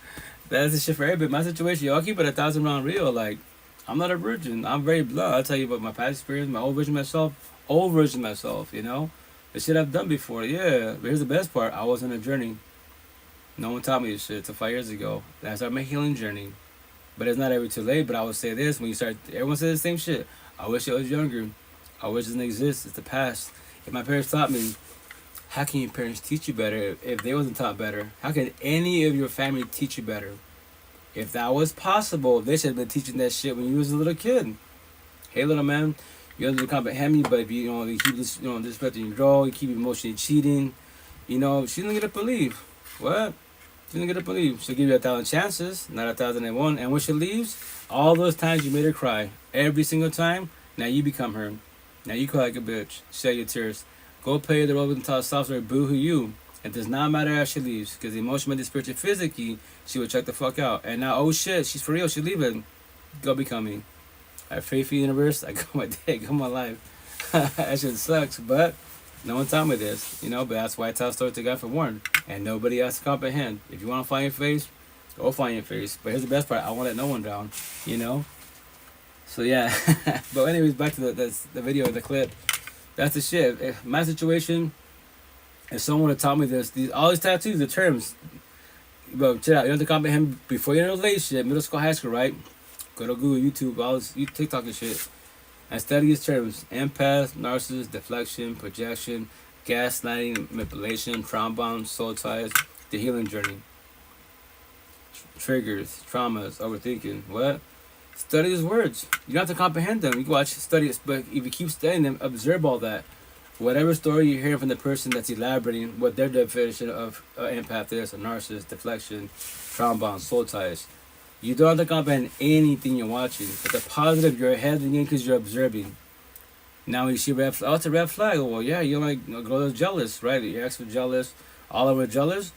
That's the shit for everybody. My situation, y'all keep it 1,000 round real. Like, I'm not a virgin. I'm very blunt. I'll tell you about my past experience, my old version of myself, you know? The shit I've done before, yeah. But here's the best part. I was on a journey. No one taught me this shit until 5 years ago. And I started my healing journey. But it's not ever too late. But I would say this, when you start, everyone says the same shit. I wish I was younger. I wish it didn't exist. It's the past. If my parents taught me, how can your parents teach you better if they wasn't taught better? How can any of your family teach you better? If that was possible, they should have been teaching that shit when you was a little kid. Hey, little man, you don't comprehend me, but if you know you keep this, disrespecting your girl, you keep emotionally cheating, she didn't get up and leave. What? She didn't get up and leave. She'll give you 1,000 chances, not 1,001. And when she leaves, all those times you made her cry, every single time, now you become her. Now you cry like a bitch. Shed your tears. Go play the role and tell soft story, boo-hoo you. It does not matter how she leaves, because emotionally, spiritually, physically, she will check the fuck out. And now, oh shit, she's for real, she's leaving. Go become me. I pray for the universe, I go my day, I go my life. That shit sucks, but no one taught me this, but that's why I tell stories to God for Forewarn. And nobody else to comprehend. If you want to find your face, go find your face. But here's the best part, I won't let no one down, So yeah, but anyways, back to the video, the clip. That's the shit. If my situation, if someone would have taught me all these tattoos, the terms, but check out, you have to comprehend before you're in a relationship, middle school, high school, right? Go to Google, YouTube, all this, TikTok and shit, and study these terms: empath, narcissist, deflection, projection, gaslighting, manipulation, trauma bond, soul ties, the healing journey, triggers, traumas, overthinking. What? Study these words. You don't have to comprehend them. You can watch, study it, but if you keep studying them, observe all that. Whatever story you're hearing from the person that's elaborating what their definition of empath is, a narcissist, deflection, trauma bond, soul ties. You don't have to comprehend anything you're watching. But the positive, you're ahead of the game because you're observing. Now when you see red flag, it's a red flag. Well, yeah, you're like a girl that's jealous, right? Your ex was jealous, all of them jealous.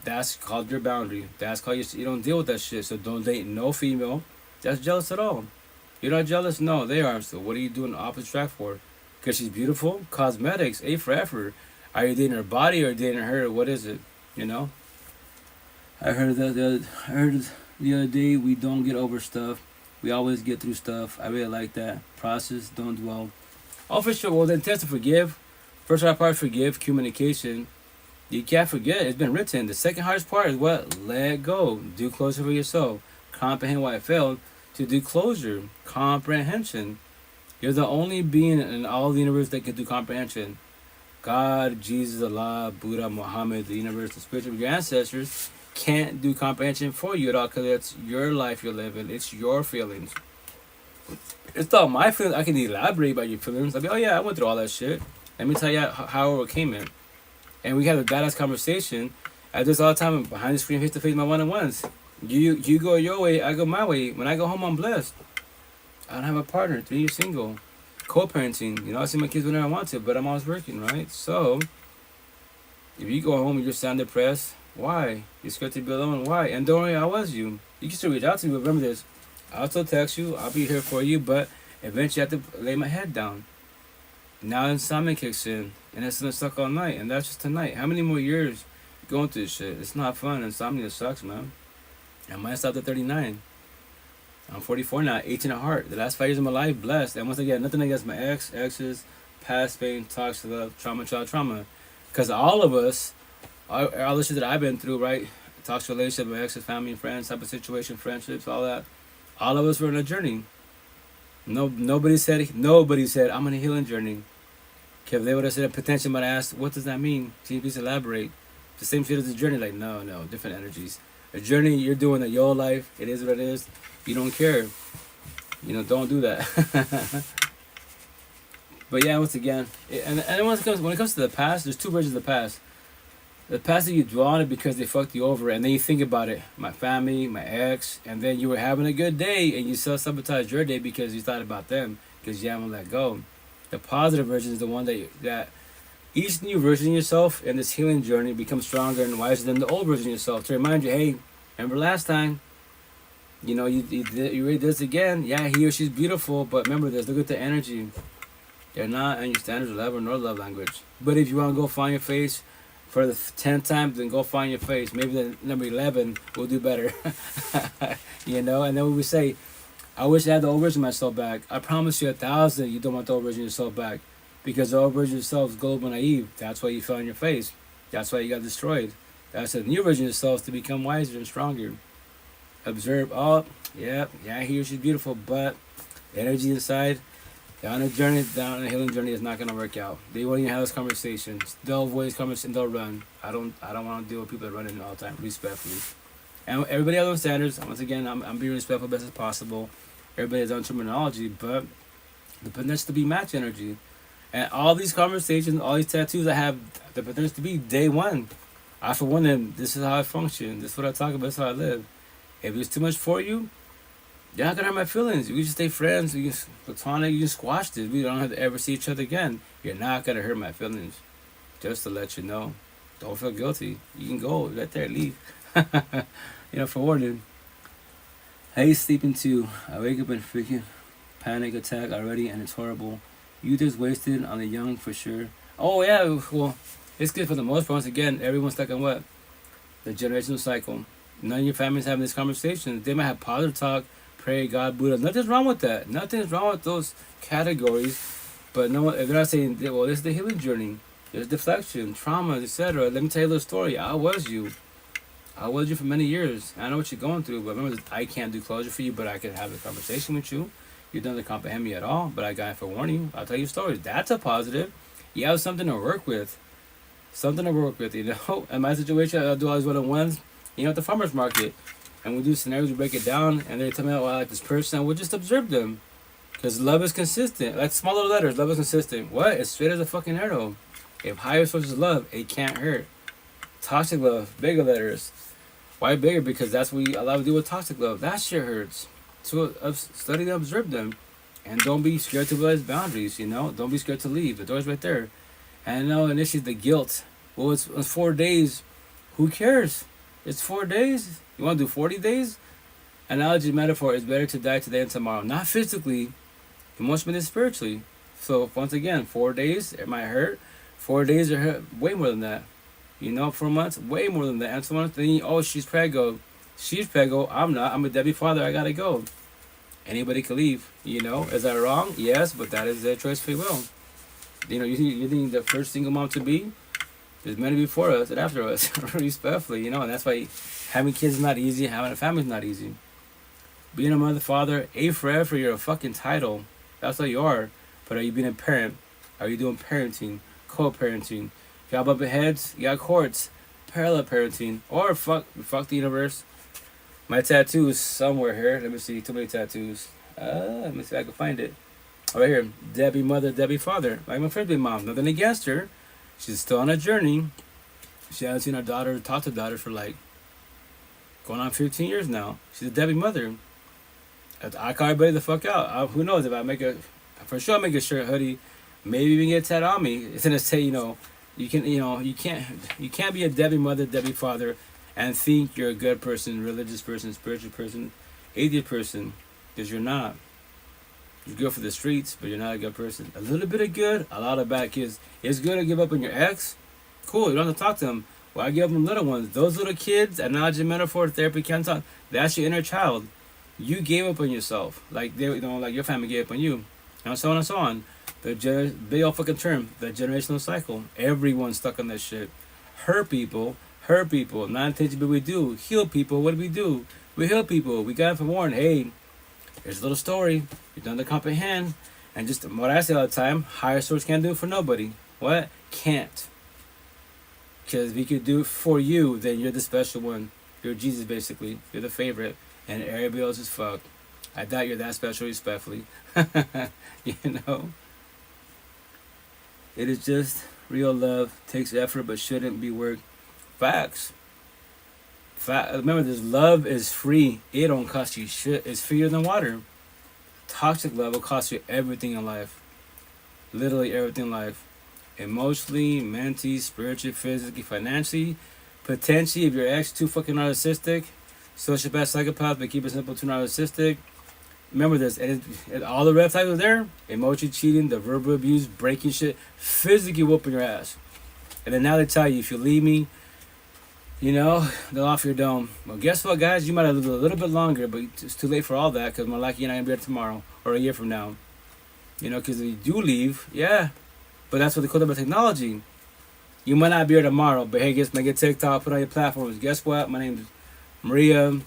That's called your boundary. That's called you don't deal with that shit. So don't date no female that's jealous at all. You're not jealous? No, they are. So what are you doing the opposite track for? Because she's beautiful? Cosmetics, A for effort. Are you dating her body or dating her? What is it? I heard the other day, we don't get over stuff. We always get through stuff. I really like that. Process, don't dwell. Oh, for sure. Well, the intent to forgive. First hard part, forgive, communication. You can't forget. It's been written. The second hardest part is what? Let go. Do closure for yourself. Comprehend why it failed. To do closure. Comprehension. You're the only being in all the universe that can do comprehension. God, Jesus, Allah, Buddha, Muhammad, the universe, the spiritual, your ancestors can't do comprehension for you at all because it's your life you're living. It's your feelings. It's not my feelings. I can elaborate about your feelings. I'll be, oh yeah, I went through all that shit. Let me tell you how I overcame it. And we have a badass conversation. I do this all the time behind the screen, face to face, my one-on-ones. You go your way, I go my way. When I go home, I'm blessed. I don't have a partner. 3 years single. Co-parenting. You know, I see my kids whenever I want to, but I'm always working, right? So, if you go home and you sound depressed, why? You're scared to be alone, why? And don't worry, I was you. You can still reach out to me, but remember this. I'll still text you. I'll be here for you, but eventually I have to lay my head down. Now insomnia kicks in, and it's gonna suck all night, and that's just tonight. How many more years going through this shit? It's not fun. Insomnia sucks, man. I might stop at 39. I'm 44 now, 18 at heart. The last 5 years of my life, blessed. And once again, nothing against my exes, past pain, toxic love, trauma, child trauma. Because all of us, all the shit that I've been through, right? Toxic relationship with exes, family, and friends, type of situation, friendships, all that. All of us were on a journey. Nobody said I'm on a healing journey. If they would have said a potential, might have asked, what does that mean? Can you please elaborate? The same shit as a journey. Like, no, different energies. A journey you're doing in your life, it is what it is. You don't care. You know, don't do that. But yeah, once again, and when it comes to the past, there's two versions of the past. The past that you dwell on it because they fucked you over, and then you think about it, my family, my ex, and then you were having a good day, and you self-sabotaged your day because you thought about them, because you haven't let go. The positive version is the one that each new version of yourself in this healing journey becomes stronger and wiser than the old version of yourself. To remind you, hey, remember last time? You know, you read this again. Yeah, he or she's beautiful, but remember this. Look at the energy. They're not on your standards of level nor love language. But if you want to go find your face for the 10th time, then go find your face. Maybe the number 11 will do better. You know, and then we say, I wish I had the old version of myself back. I promise you 1,000 you don't want the old version of yourself back. Because the old version of yourself is global naive. That's why you fell on your face. That's why you got destroyed. That's the new version of yourself to become wiser and stronger. Observe, oh, yeah, he or she's beautiful, but the energy inside, down a healing journey is not going to work out. They won't even have this conversation. They'll avoid this conversation, they'll run. I don't want to deal with people that run in all the time, respectfully. And everybody has their standards. Once again, I'm being respectful best as possible. Everybody has their own terminology, but the potential to be match energy. And all these conversations, all these tattoos I have the potential to be day one. I, for one, them, this is how I function. This is what I talk about. This is how I live. If it's too much for you, you're not going to hurt my feelings. We can just stay friends. We can platonic. You can squash this. We don't have to ever see each other again. You're not going to hurt my feelings. Just to let you know. Don't feel guilty. You can go right there. Leave. You know, forewarning. I hate sleeping too. I wake up in freaking panic attack already, and it's horrible. Youth is wasted on the young for sure. Oh yeah, well, it's good for the most part. Once again, everyone's stuck in what? The generational cycle. None of your family's having this conversation. They might have positive talk, pray, God, Buddha. Nothing's wrong with that. Nothing's wrong with those categories. But no, if they're not saying, well, this is the healing journey. There's deflection, trauma, etc. Let me tell you a little story. I was you for many years. I know what you're going through, but remember, I can't do closure for you, but I can have a conversation with you. You don't comprehend me at all, but I got for warning. I'll tell you stories. That's a positive. You have something to work with. You know? In my situation, I'll do all these one-on-ones. You know, at the farmer's market. And we do scenarios, we break it down, and they tell me, oh, I like this person. We'll just observe them. Because love is consistent. Like small little letters, love is consistent. What? It's straight as a fucking arrow. If higher sources of love, it can't hurt. Toxic love, bigger letters. Why bigger? Because that's what we allow to do with toxic love. That shit hurts. So study and observe them. And don't be scared to realize boundaries, you know? Don't be scared to leave. The door's right there. And I know initially the guilt. Well, it's 4 days. Who cares? It's 4 days. You want to do 40 days? Analogy, metaphor is better to die today and tomorrow. Not physically, emotionally and spiritually. So once again, 4 days, it might hurt. 4 days, it hurt way more than that. You know, 4 months, way more than that. And so on, then oh, she's prego. She's prego. I'm not. I'm a deadbeat father. I gotta go. Anybody can leave. You know, is that wrong? Yes, but that is their choice, free will. You think the first single mom to be? There's many before us and after us, respectfully, and that's why having kids is not easy, having a family is not easy. Being a mother, father, forever, you're a fucking title. That's what you are. But are you being a parent? Are you doing parenting, co-parenting? If y'all bumping heads, you got courts, parallel parenting, or fuck the universe. My tattoos somewhere here. Let me see. Too many tattoos. Let me see if I can find it. Right here. Debbie mother, Debbie father. Like my friend's mom. Nothing against her. She's still on a journey. She hasn't seen her daughter, talk to her daughter for like going on 15 years now. She's a Debbie mother. I call everybody the fuck out. Who knows if I make a, for sure I'll make a shirt, hoodie, maybe even get a tat on me. It's gonna say, you can't be a Debbie mother, Debbie father, and think you're a good person, religious person, spiritual person, atheist person, because you're not. You're good for the streets, but you're not a good person. A little bit of good, a lot of bad kids. It's good to give up on your ex. Cool, you don't have to talk to them. Why give up on little ones? Those little kids, analogy, metaphor, therapy, can't talk. That's your inner child. You gave up on yourself, like like your family gave up on you, and so on and so on. The big old fucking term, the generational cycle. Everyone's stuck on that shit. Hurt people, not intentionally, but we do. Heal people, what do? We heal people. We got Forewarn. Hey, here's a little story. You're done to comprehend, and just what I say all the time: higher source can't do it for nobody. What? Can't. Because if he could do it for you, then you're the special one. You're Jesus, basically. You're the favorite. And everybody else is fucked. I doubt you're that special, respectfully. It is just real love. Takes effort, but shouldn't be work. Facts. Remember, this love is free. It don't cost you shit. It's freer than water. Toxic love will cost you everything in life. Literally everything in life. Emotionally, mentally, spiritually, physically, financially. Potentially, if your ex too fucking narcissistic. Sociopath, psychopath, but keep it simple, too narcissistic. Remember this, and all the red flags are there. Emotion cheating, the verbal abuse, breaking shit, physically whooping your ass. And then now they tell you, if you leave me, they'll off your dome. Well, guess what, guys? You might have lived a little bit longer, but it's too late for all that, because more likely you're not going to be there tomorrow or a year from now. Because if you do leave, yeah. But that's what they call about technology. You might not be here tomorrow, but hey, make a TikTok, put on your platforms. Guess what? My name is Maria,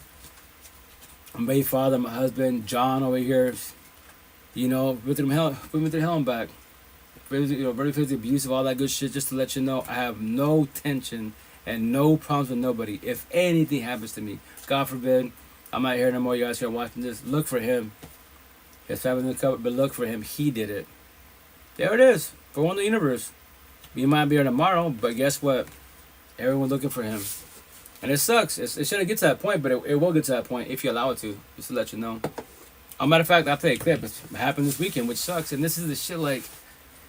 I'm baby father, my husband, John over here, put me through hell and back. Very physically abusive, all that good shit, just to let you know, I have no tension and no problems with nobody. If anything happens to me, God forbid, I'm not here no more, you guys are watching this, look for him. His family's in the cupboard, but look for him, he did it. There it is, for one of the universe. You might be here tomorrow, but guess what? Everyone's looking for him. And it sucks. It shouldn't get to that point, but it will get to that point if you allow it to. Just to let you know. As a matter of fact, I'll play a clip. It happened this weekend, which sucks. And this is the shit, like,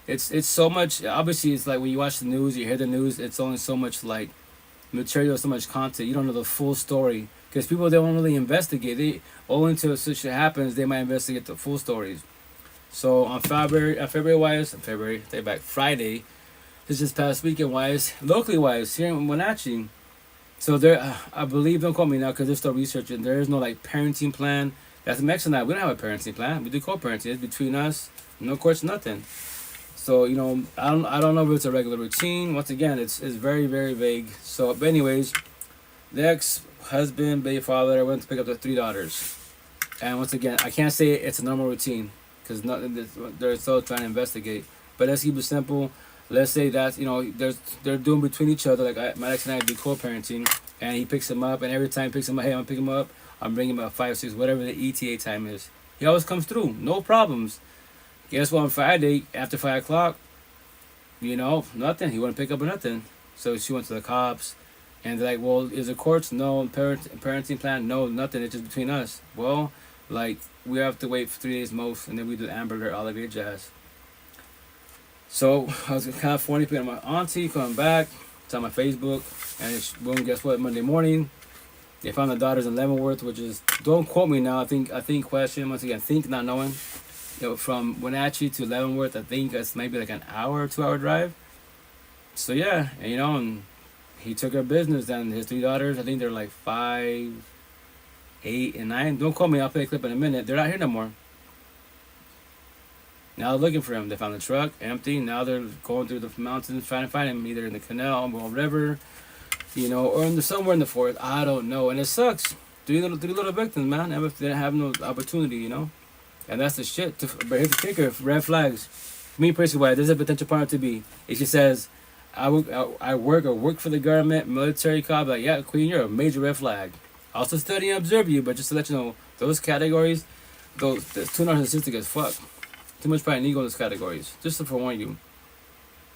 it's so much. Obviously, it's like when you watch the news, you hear the news, it's only so much, like, material, so much content. You don't know the full story. Because people don't really investigate. They only until such shit happens, they might investigate the full stories. So on Friday, this past weekend wise, locally wise, here in Wenatchee. So there, I believe, don't quote me now because they're still researching, there is no like parenting plan. That's Mexican now. We don't have a parenting plan. We do co-parenting. It's between us. No course, nothing. So, I don't know if it's a regular routine. Once again, it's very, very vague. So, but anyways, the ex-husband, baby father, went to pick up the 3 daughters. And once again, I can't say it's a normal routine because they're still trying to investigate. But let's keep it simple. Let's say that, they're doing between each other. Like my ex and I do co-parenting, and he picks him up, and every time he picks him up, hey, I'm going to pick him up. I'm bringing him at 5, 6, whatever the ETA time is. He always comes through. No problems. Guess what? On Friday, after 5 o'clock, nothing. He wouldn't pick up or nothing. So she went to the cops, and they're like, well, is it courts? No. Parenting plan? No, nothing. It's just between us. Well, like, we have to wait for 3 days most, and then we do the hamburger, all of your jazz. So I was kind of fornicating on my auntie, coming back. It's on my Facebook, and boom, guess what? Monday morning, they found the daughters in Leavenworth, which is, don't quote me now. I think question once again. Think not knowing. From Wenatchee to Leavenworth, I think it's maybe like an hour or 2-hour drive. So yeah, and he took her business. And his 3 daughters, I think they're like 5, 8, and 9. Don't quote me. I'll play a clip in a minute. They're not here no more. Now they're looking for him. They found the truck empty. Now they're going through the mountains trying to find him, either in the canal or river, you know, or in somewhere in the forest. I don't know. And it sucks. Three little victims, man. They didn't have no opportunity, you know. And that's the shit. But here's the kicker: red flags. Me personally, why there's a potential partner to be. If she says, I work for the government, military cop, like, yeah, queen, you're a major red flag. Also study and observe you, but just to let you know, those categories, that's too narcissistic as fuck. Too much pride and ego in those categories. Just to forewarn you.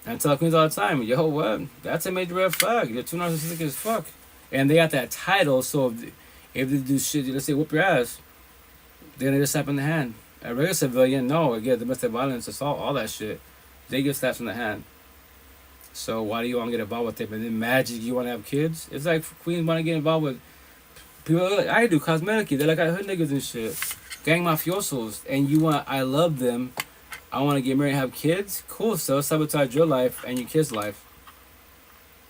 And I tell queens all the time, yo, what? That's a major red flag. You're too narcissistic as fuck. And they got that title, so if they do shit, let's say whoop your ass, then they just slap in the hand. A regular civilian, no, again, domestic violence, assault, all that shit, they get slaps in the hand. So why do you want to get involved with them? And then magic, you want to have kids? It's like queens want to get involved with people like I do, cosmetically. They're like hood niggas and shit. Gang mafiosos. And you want, I love them. I want to get married and have kids. Cool, so sabotage your life and your kids' life.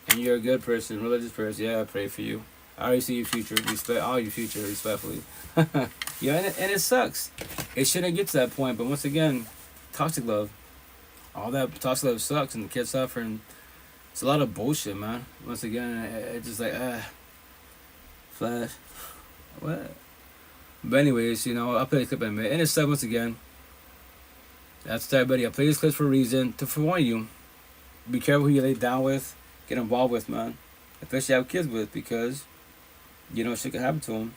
And you're a good person, religious person. Yeah, I pray for you. I already see your future. Respect all your future, respectfully. Yeah, and it sucks. It shouldn't get to that point. But once again, toxic love. All that toxic love sucks, and the kids suffer. And it's a lot of bullshit, man. Once again, it's just like, flash. What? But anyways, you know, I'll play this clip in a minute. And it sucks once again. That's to everybody. I play this clip for a reason, to forewarn you. Be careful who you lay down with, get involved with, man. Especially have kids with, because you know shit can happen to them.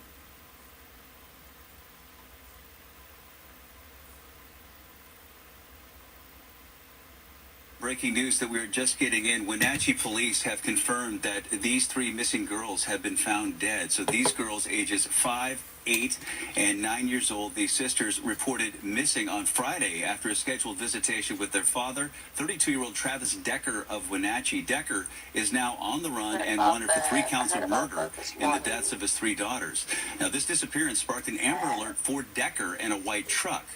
Breaking news that we're just getting in. Wenatchee police have confirmed that these three missing girls have been found dead. So these girls, ages 5, 8, and 9 years old, these sisters reported missing on Friday after a scheduled visitation with their father, 32-year-old Travis Decker of Wenatchee. Decker is now on the run and wanted for 3 counts of murder in the deaths of his 3 daughters. Now, this disappearance sparked an Amber Alert for Decker and a white truck.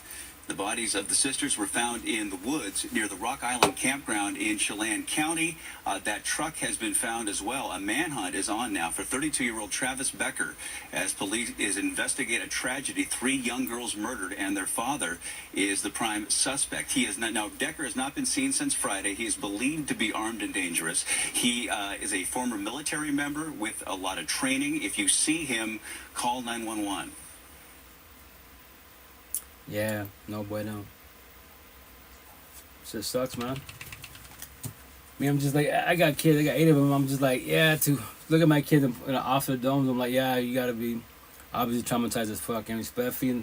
The bodies of the sisters were found in the woods near the Rock Island campground in Chelan County. That truck has been found as well. A manhunt is on now for 32-year-old Travis Becker as police investigate a tragedy. 3 young girls murdered, and their father is the prime suspect. He is not, now, Decker has not been seen since Friday. He is believed to be armed and dangerous. He is a former military member with a lot of training. If you see him, call 911. Yeah, no bueno. Shit sucks, man. I mean, I'm just like, I got kids, I got 8 of them. I'm just like, yeah, to look at my kids in off the domes. I'm like, yeah, you gotta be obviously traumatized as fuck and respectfully,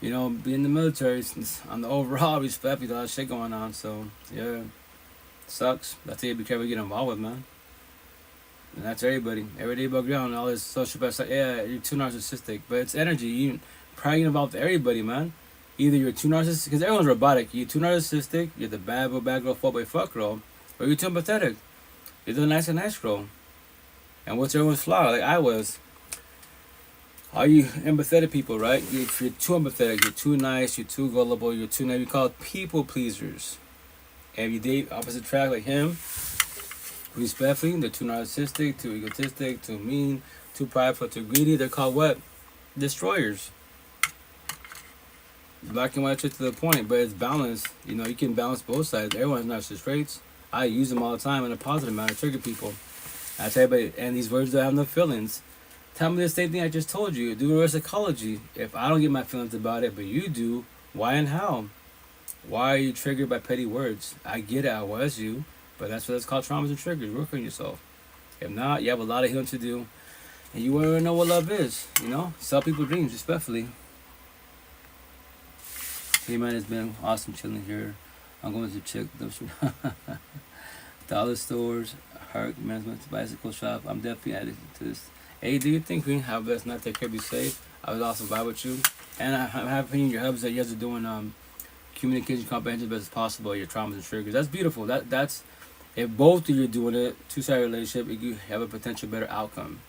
you know, be in the military. On the overall respect, a lot of shit going on. So yeah, sucks. That's how you be careful to get involved with, man. And that's everybody. Every day above ground, all this social best. Like, yeah, you're too narcissistic, but it's energy. You probably get involved with everybody, man. Either you're too narcissistic, because everyone's robotic. You're too narcissistic, you're the bad girl, fuck girl, or you're too empathetic. You're the nice girl. And what's everyone's flaw? Like I was. Are you empathetic people, right? If you're too empathetic, you're too nice, you're too gullible, you're too nice. We call it people pleasers. And if you date opposite track like him, respectfully, they're too narcissistic, too egotistic, too mean, too prideful, too greedy. They're called what? Destroyers. Black and white to the point, but it's balanced. You know, you can balance both sides. Everyone's narcissist traits. I use them all the time in a positive manner, trigger people. I tell everybody, and these words don't have no feelings. Tell me the same thing I just told you. Do reverse psychology. If I don't get my feelings about it, but you do, why and how? Why are you triggered by petty words? I get it, I was you, but that's what it's called, traumas and triggers. Work on yourself. If not, you have a lot of healing to do, and you won't even know what love is. You know, sell people dreams, respectfully. Hey man, it's been awesome chilling here. I'm going to check those dollar stores, Herc Management Bicycle Shop. I'm definitely addicted to this. Hey, do you think we have best not take care, be safe? I was also vibe with you, and I have opinion your hubs that you guys are doing communication comprehension best as possible. Your traumas and triggers. That's beautiful. That's if both of you are doing it, two-sided relationship, you have a potential better outcome.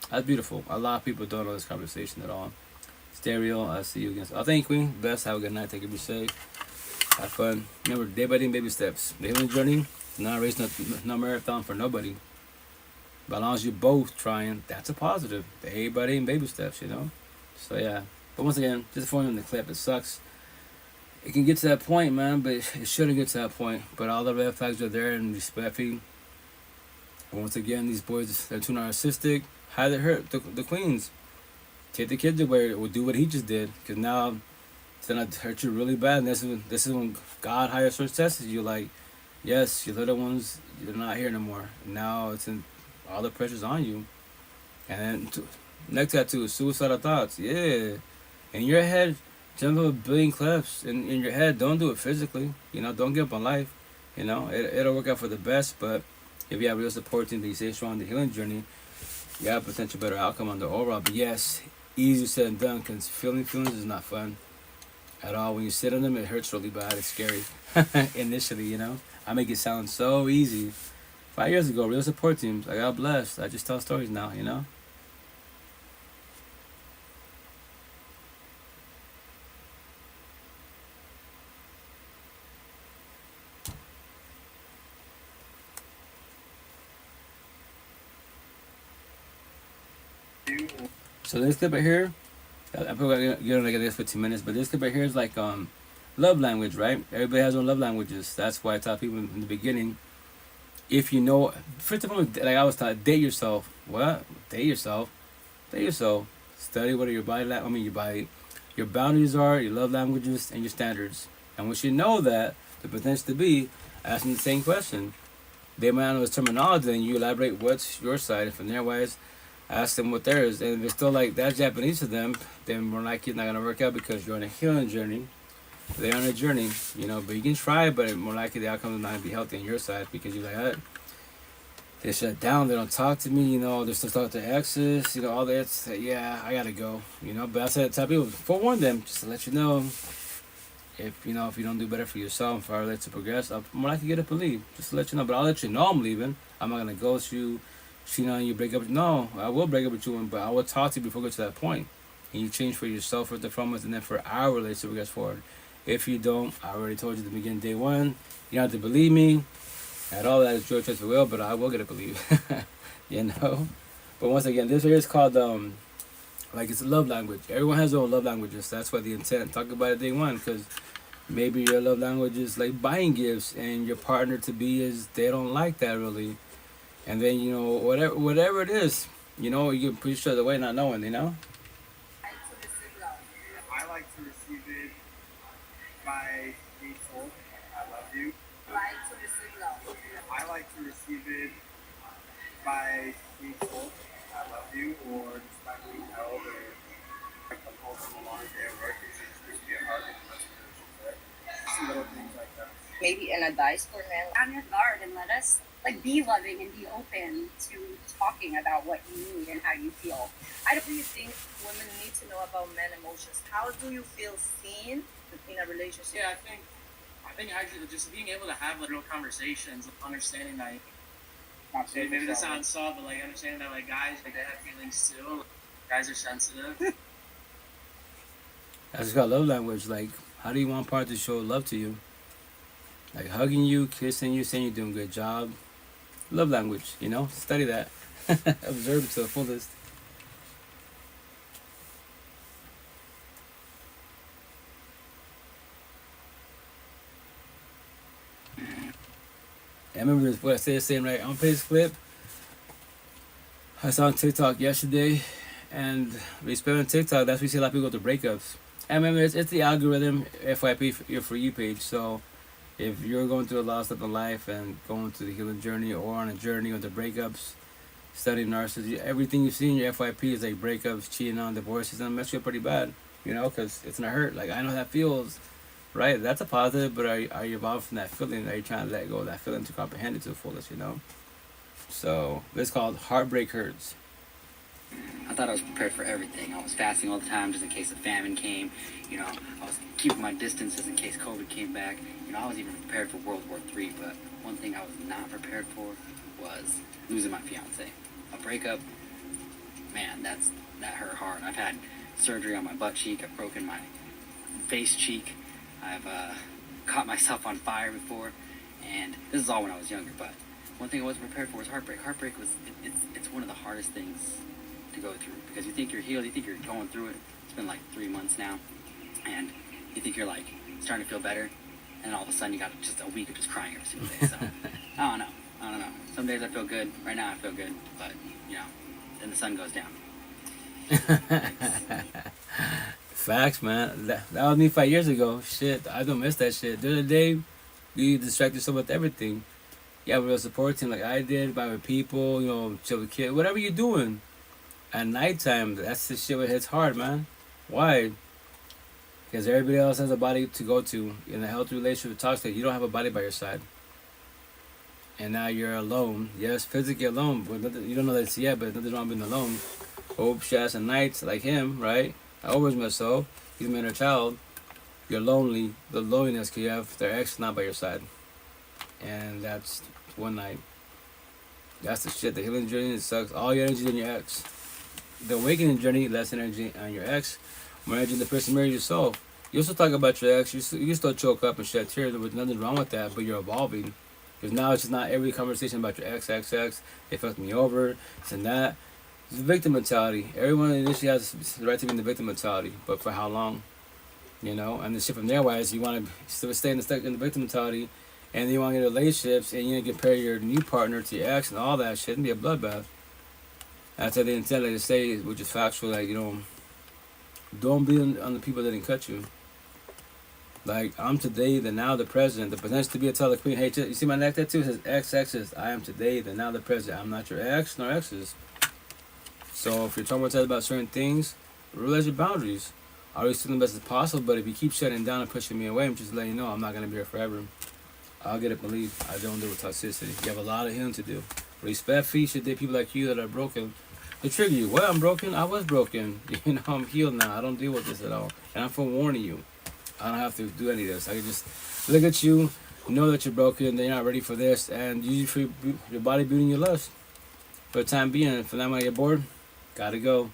That's beautiful. A lot of people don't know this conversation at all. Stereo, I'll see you again. Thank you, Queen. Best. Have a good night. Take it, be safe. Have fun. Remember, day by day, baby steps. The healing journey, not a race, no marathon for nobody. But as long as you're both trying, that's a positive. Day by day, baby steps, you know? So, yeah. But once again, just for in the clip, it sucks. it can get to that point, man, but it shouldn't get to that point. But all the red flags are there and respectful. Once again, these boys, they're too narcissistic. How they hurt the queens. Take the kids away or do what he just did. Because now it's going to hurt you really bad. And this is when God higher source tests you. Like, yes, your little ones, they're not here no more. Now it's in, all the pressure's on you. And then next tattoo is suicidal thoughts. Yeah. In your head, jump up a billion clefts in your head. Don't do it physically. You know, don't give up on life. You know, it'll work out for the best. But if you have real support team that you stay strong in the healing journey, you have a potential better outcome on the overall. But yes, easy said and done, because feelings is not fun at all. When you sit on them, it hurts really bad. It's scary initially, you know. I make it sound so easy. 5 years ago, real support teams, I got blessed. I just tell stories now, you know. So this clip right here, I'm probably gonna get this 15 minutes, but this clip right here is like love language, right? Everybody has their own love languages. That's why I taught people in the beginning. If you know, first of all, like I was taught, date yourself. What? Date yourself. Date yourself. Study what your your boundaries are, your love languages, and your standards. And once you know that, the potential to be, ask them the same question. They might know his terminology, and you elaborate what's your side. From their wise, ask them what theirs. And if it's still like that's Japanese to them, then more likely it's not gonna work out because you're on a healing journey. They're on a journey, you know, but you can try, but more likely the outcome is not gonna be healthy on your side because you're like, hey, they shut down, they don't talk to me, you know, they're still talking to exes, you know, all that. Yeah, I gotta go, you know. But I said, tell people, forewarn them, just to let you know, if you know, if you don't do better for yourself, if I relate to progress, I'm more likely to get up and leave, just to let you know. But I'll let you know I'm leaving. I'm not gonna ghost you, cheat on you, break up. No, I will break up with you, but I will talk to you before we get to that point. And you change for yourself first and foremost, and then for our relationship to progress forward. If you don't, I already told you at the beginning, day one, you don't have to believe me. At all that is your choice of will, but I will get to believe. You know? But once again, this here is called, like, it's a love language. Everyone has their own love languages. That's why the intent. Talk about it day one, because maybe your love language is like buying gifts, and your partner to be is, they don't like that really. And then, you know, whatever it is, you know, you can push each other away not knowing, you know? I like to receive it by being told I love you. I like to receive it by being told I love you, or just by being held, or like I'm home from a long day at work and she just gives me a hug and lets me know she's there. Just little things like that. Maybe an advice for men. On your guard and let us be loving and be open to talking about what you need and how you feel. What do you think women need to know about men emotions? How do you feel seen in a relationship? Yeah, I think actually just being able to have like real conversations, understanding that maybe this sounds soft, but like understanding that like guys, like they have feelings too. Guys are sensitive. That's got love language. Like, how do you want part to show love to you? Like hugging you, kissing you, saying you're doing a good job. Love language, you know? Study that. Observe it to the fullest. I remember what I said saying right on page clip. I saw on TikTok yesterday, and we spent on TikTok. That's where we see a lot of people go through breakups. I remember it's the algorithm FYP your For You page. So if you're going through a lot of stuff in life and going through the healing journey or on a journey into breakups, studying narcissists, everything you see in your FYP is like breakups, cheating on, divorces, and it mess you up pretty bad. You know, because it's gonna hurt. Like, I know how that feels. Right, that's a positive, but are you evolved from that feeling? Are you trying to let go of that feeling to comprehend it to the fullest, you know? So, it's called Heartbreak Hurts. I thought I was prepared for everything. I was fasting all the time just in case a famine came. You know, I was keeping my distances in case COVID came back. You know, I was even prepared for World War III, but one thing I was not prepared for was losing my fiance. A breakup, man, that hurt hard. I've had surgery on my butt cheek. I've broken my face cheek. I've caught myself on fire before, and this is all when I was younger, but one thing I wasn't prepared for was heartbreak. Heartbreak was, it's one of the hardest things to go through, because you think you're healed, you think you're going through it. It's been like 3 months now, and you think you're like starting to feel better, and all of a sudden you got just a week of just crying every single day. So I don't know. Some days I feel good. Right now I feel good, but then the sun goes down. Facts, man. That was me 5 years ago. Shit, I don't miss that shit. The other day, you distract yourself with everything. You have a real support team like I did, by with people, chill with kids, whatever you're doing. At nighttime, that's the shit that hits hard, man. Why? Because everybody else has a body to go to. In a healthy relationship with toxic, you don't have a body by your side. And now you're alone. Yes, physically alone. But you don't know this yet, but nothing's wrong being alone. Hope, shadows, and nights, like him, right? I always myself. He's my inner child. You're lonely. The loneliness because you have their ex not by your side. And that's one night. That's the shit. The healing journey, it sucks. All your energy in your ex. The awakening journey, less energy on your ex. More energy in the person married yourself. You also talk about your ex. You still choke up and shed tears. There's nothing wrong with that, but you're evolving. Because now it's just not every conversation about your ex. They fucked me over, this and that. It's the victim mentality. Everyone initially has the right to be in the victim mentality, but for how long? And the shit from there wise, you want to still stay stuck in the victim mentality, and then you want to get relationships, and you compare your new partner to your ex and all that shit, and be a bloodbath. That's how they intend to say, which is factual, like, don't be on the people that didn't cut you. Like, I'm today, the now, the present. The potential to be a tell the queen, hey, you see my neck tattoo? It says ex-exes. I am today, the now, the present. I'm not your ex, nor exes. So if you're traumatized about certain things, realize your boundaries. I always do the best as possible, but if you keep shutting down and pushing me away, I'm just letting you know I'm not going to be here forever. I'll get it, believe. I don't deal with toxicity. You have a lot of healing to do. Respect, feet should date people like you that are broken. They trigger you. Well, I'm broken. I was broken. I'm healed now. I don't deal with this at all. And I'm forewarning you. I don't have to do any of this. I can just look at you, know that you're broken, that you're not ready for this, and use your body building your lust. For the time being, for that when I get bored, gotta go.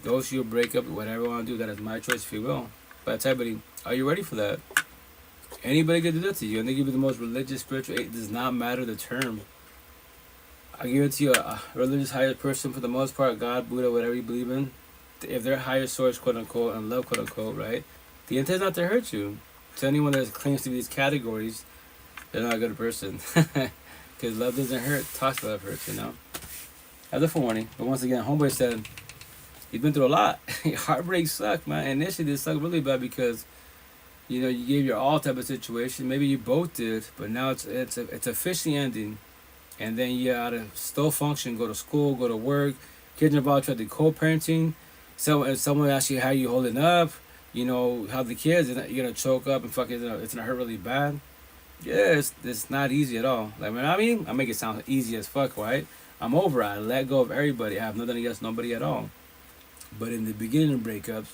Go to your breakup, whatever I want to do. That is my choice, if you will. But everybody, are you ready for that? Anybody can do that to you, and they give you the most religious, spiritual. It does not matter the term. I guarantee you, a religious higher person, for the most part, God, Buddha, whatever you believe in, if they're higher source, quote unquote, and love, quote unquote, right? The intent is not to hurt you. To anyone that claims to be these categories, they're not a good person. Because love doesn't hurt. Toxic love hurts, As a forewarning. But once again, homeboy said, he's been through a lot. Heartbreak sucked, man. Initially, this sucked really bad because, you gave your all type of situation. Maybe you both did, but now it's officially ending. And then you gotta still function, go to school, go to work. Kids involved, try to co-parenting. Someone asks you how you holding up. How the kids, you're gonna choke up and fucking, it's gonna hurt really bad. Yeah, it's not easy at all. Like, I make it sound easy as fuck, right? I'm over it. I let go of everybody. I have nothing against nobody at all. But in the beginning of breakups,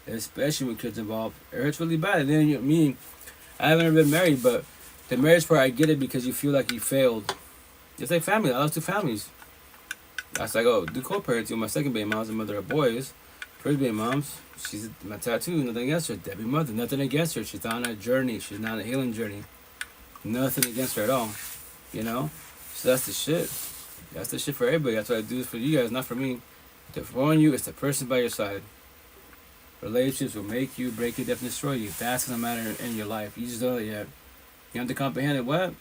especially when kids involved, it hurts really bad. And then I haven't ever been married, but the marriage part, I get it because you feel like you failed. It's like family. I love two families. That's like, do co-parenting. My second baby mom's the mother of boys. First baby mom's, she's my tattoo, nothing against her. Debbie mother, nothing against her. She's on a journey. She's not on a healing journey. Nothing against her at all. So that's the shit. That's the shit for everybody. That's what I do for you guys, not for me. To warn you, it's the person by your side. Relationships will make you, break you, definitely destroy you. That's gonna matter in your life. You just don't know it yet. You have to comprehend it. What?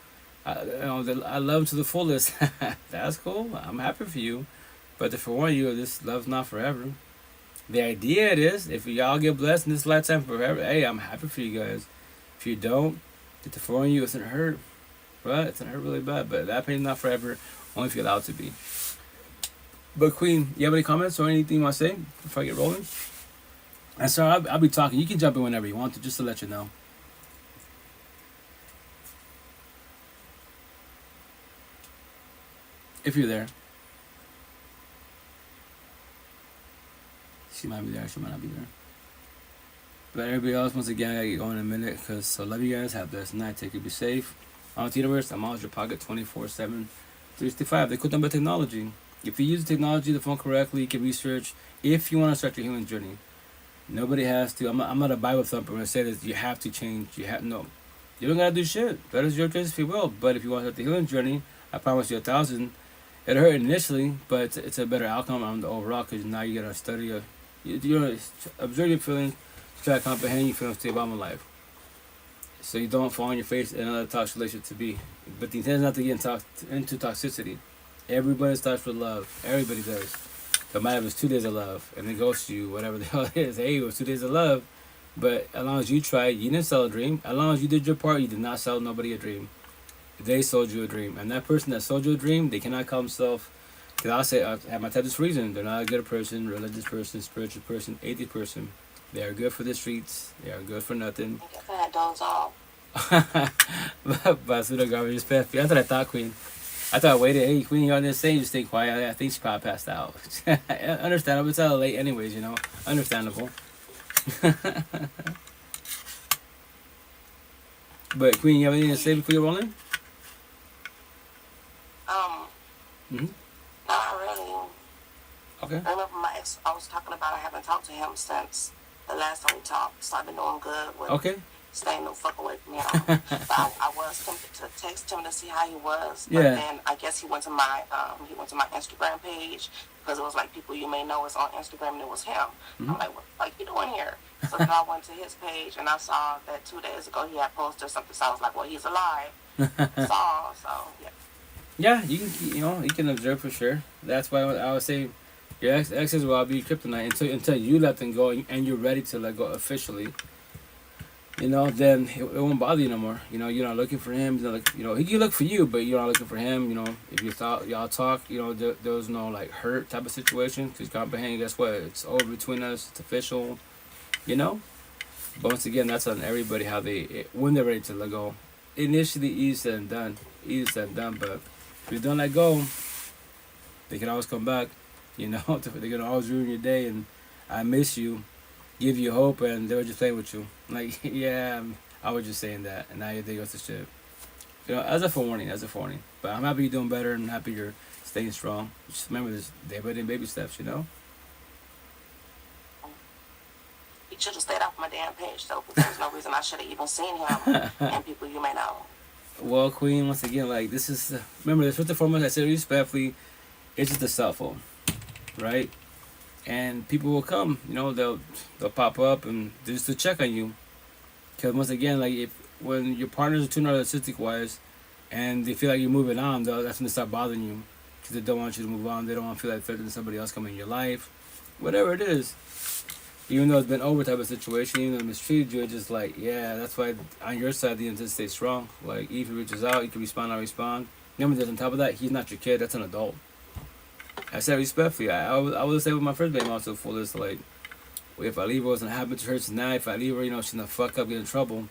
I love to the fullest. That's cool. I'm happy for you. But to forewarn you, this love's not forever. The idea it is, if y'all get blessed in this lifetime forever, hey, I'm happy for you guys. If you don't, to forewarn you, it's gonna hurt. Right? It's gonna hurt really bad. But that pain's not forever, only if you're allowed to be. But Queen, you have any comments or anything you want to say before I get rolling? And so I'll be talking. You can jump in whenever you want to, just to let you know. If you're there. She might be there, she might not be there. But everybody else, once again, I gotta get going in a minute, because so love you guys, have a blessed night, take it, be safe. I'm the universe, I'm always your pocket 24/7, 365. They could number technology. If you use technology, the phone correctly, you can research if you want to start your healing journey. Nobody has to. I'm not a Bible thumper when I say this. You have to change. No. You don't gotta do shit. That is your choice if you will. But if you want to start the healing journey, I promise you 1,000. It hurt initially, but it's a better outcome on the overall, because now you gotta study. You observe your feelings, try to comprehend your feelings to your bottom of life. so you don't fall on your face in another toxic relationship to be. But the intent is not to get into toxicity. Everybody starts with love. Everybody does. No matter if it's 2 days of love and they ghost you, whatever the hell it is. Hey, it was 2 days of love. But as long as you tried, you didn't sell a dream. As long as you did your part, you did not sell nobody a dream. They sold you a dream. And that person that sold you a dream, they cannot call themselves, because I'll say, I have my type of reason. They're not a good person, religious person, spiritual person, atheist person. They are good for the streets. They are good for nothing. That does all. Basuda garbage is perfect. That's what I thought, Queen. I thought, waited, hey, Queen, you on this thing, just stay quiet. I think she probably passed out. Understandable. It's all late anyways, you know. Understandable. But, Queen, you have anything to say before you're rolling? Not really. Okay. I remember my ex, I was talking about I haven't talked to him since the last time we talked, so I've been doing good with staying the fuck away from him. But I was tempted to text him to see how he was, but then I guess he went to my Instagram page, because it was like people you may know is on Instagram, and it was him. I'm like, what the fuck you doing here? So then I went to his page and I saw that 2 days ago he had posted something, so I was like, well, he's alive. So yeah. Yeah, you can observe for sure. That's why I would say your exes will be kryptonite until you let them go and you're ready to let go officially. You know, then it won't bother you no more. You know, you're not looking for him. He can look for you, but you're not looking for him. You know, if y'all talk, you know, there was no like hurt type of situation. Because comprehend, guess what? It's over between us. It's official. You know. But once again, that's on everybody how when they're ready to let go. Initially, easier than done. But if you don't let go, they can always come back. You know, they can always ruin your day. And I miss you. Give you hope, and they were just playing with you. Like, yeah, I was just saying that, and now they go to shit. You know, as a forewarning. But I'm happy you're doing better, and happy you're staying strong. Just remember this day by day baby steps, you know? He should have stayed off my damn page, though, because there's no reason I should have even seen him and people you may know. Well, Queen, once again, like, this is, remember, this first and foremost, I said respectfully, it's just a cell phone, right? And people will come, you know, they'll pop up and just to check on you. Because once again, like when your partners are too narcissistic wise, and they feel like you're moving on, that's when they start bothering you. Because they don't want you to move on. They don't want to feel like threatening somebody else coming in your life, whatever it is. Even though it's been over type of situation, even though they mistreated you, it's just like, yeah, that's why on your side the intent stay strong. Like if he reaches out, you can respond. I respond. Remember, that on top of that, he's not your kid. That's an adult. I said respectfully. I would say with my first baby also full is like, if I leave her, what's gonna happen to her tonight? If I leave her, you know, she's gonna fuck up, get in trouble.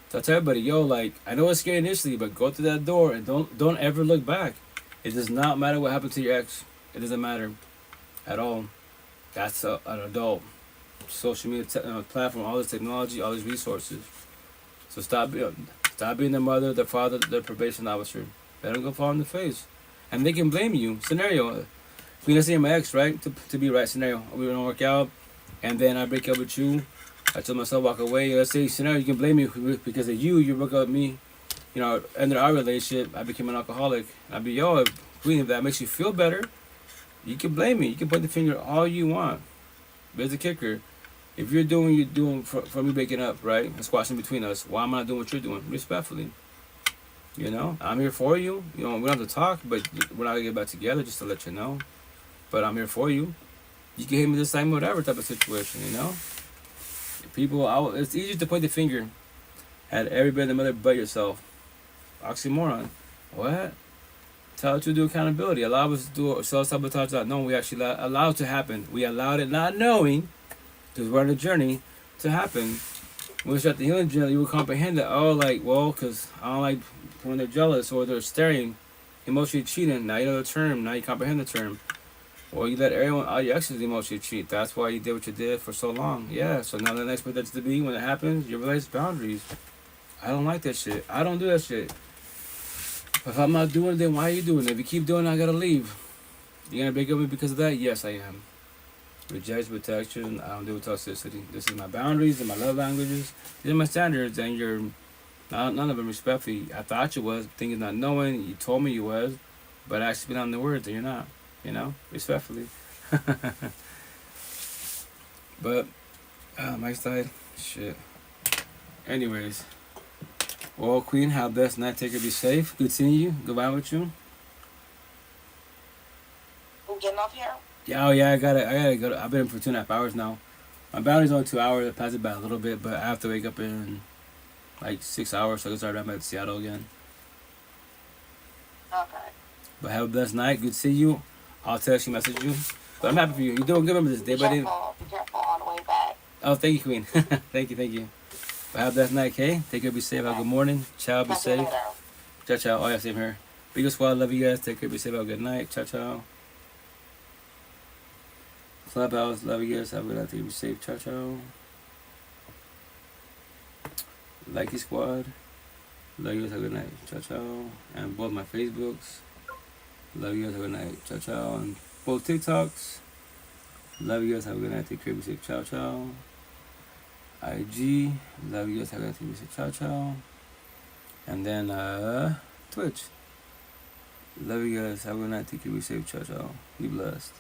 So I tell everybody, yo, like, I know it's scary initially, but go through that door and don't ever look back. It does not matter what happened to your ex. It doesn't matter at all. That's an adult. Social media platform, all this technology, all these resources. So stop being the mother, the father, the probation officer. Let them go fall in the face, and they can blame you. Scenario. We let's say my ex, right? To be right scenario. We don't work out, and then I break up with you. I tell myself walk away. Let's say scenario, you can blame me because of you. You broke up with me. You know, ended our relationship. I became an alcoholic. I'd be Queen. If that makes you feel better, you can blame me. You can point the finger all you want. But here's the kicker: if you're doing for me breaking up, right, and squashing between us, why am I not doing what you're doing? Respectfully. You know, I'm here for you. You know, we don't have to talk, but we're not gonna get back together just to let you know. But I'm here for you. You can hate me this time, whatever type of situation, you know? People, it's easier to point the finger at everybody in the mother but yourself. Oxymoron. What? Tell us to do accountability. Allow us to do self-sabotage that no, we actually allow it to happen. We allowed it not knowing, because we're on a journey, to happen. When we start the healing journey, you will comprehend that, because I don't like when they're jealous or they're staring, emotionally cheating. Now you know the term. Now you comprehend the term. Well, you let all your exes emotionally cheat. That's why you did what you did for so long. Yeah, so now the next point that's to be, when it happens, you realize boundaries. I don't like that shit. I don't do that shit. If I'm not doing it, then why are you doing it? If you keep doing it, I gotta leave. You gonna break up with me because of that? Yes, I am. Rejection, protection, I don't deal with toxicity. This is my boundaries and my love languages. These are my standards, and you're none of them respectfully. I thought you was, thinking not knowing. You told me you was, but I actually been on the words, and you're not. You know, respectfully. But Mike's died. Shit. Anyways, Well, Queen, have the best night. Take care. Be safe. Good seeing you. Goodbye with you. You getting off here? Yeah, oh yeah, I gotta go. I've been in for 2.5 hours now. My boundary's only 2 hours. I passed it by a little bit, but I have to wake up in like 6 hours, so I can start back at Seattle again. Okay. But have a blessed night. Good to see you. I'll text you, message you. But I'm happy for you. You're doing good on this day by day. Be careful on the way back. Oh, thank you, Queen. Thank you. But have a blessed night, okay? Take care, be safe. Have a good morning. Ciao, be safe. Ciao, ciao. Oh, yeah, same here. Big Squad, love you guys. Take care, be safe. Have a good night. Ciao, ciao. Clubhouse, love you guys. Have a good night. Take care, be safe. Ciao, ciao. Likey Squad, love you guys. Have a good night. Ciao, ciao. And both my Facebooks. Love you guys. Have a good night. Ciao, ciao. And both TikToks. Love you guys. Have a good night. Take care. Be safe. Ciao, ciao. IG. Love you guys. Have a good night. Take care. Be safe. Ciao, ciao. And then Twitch. Love you guys. Have a good night. Take care. Be safe. Ciao, ciao. Be blessed.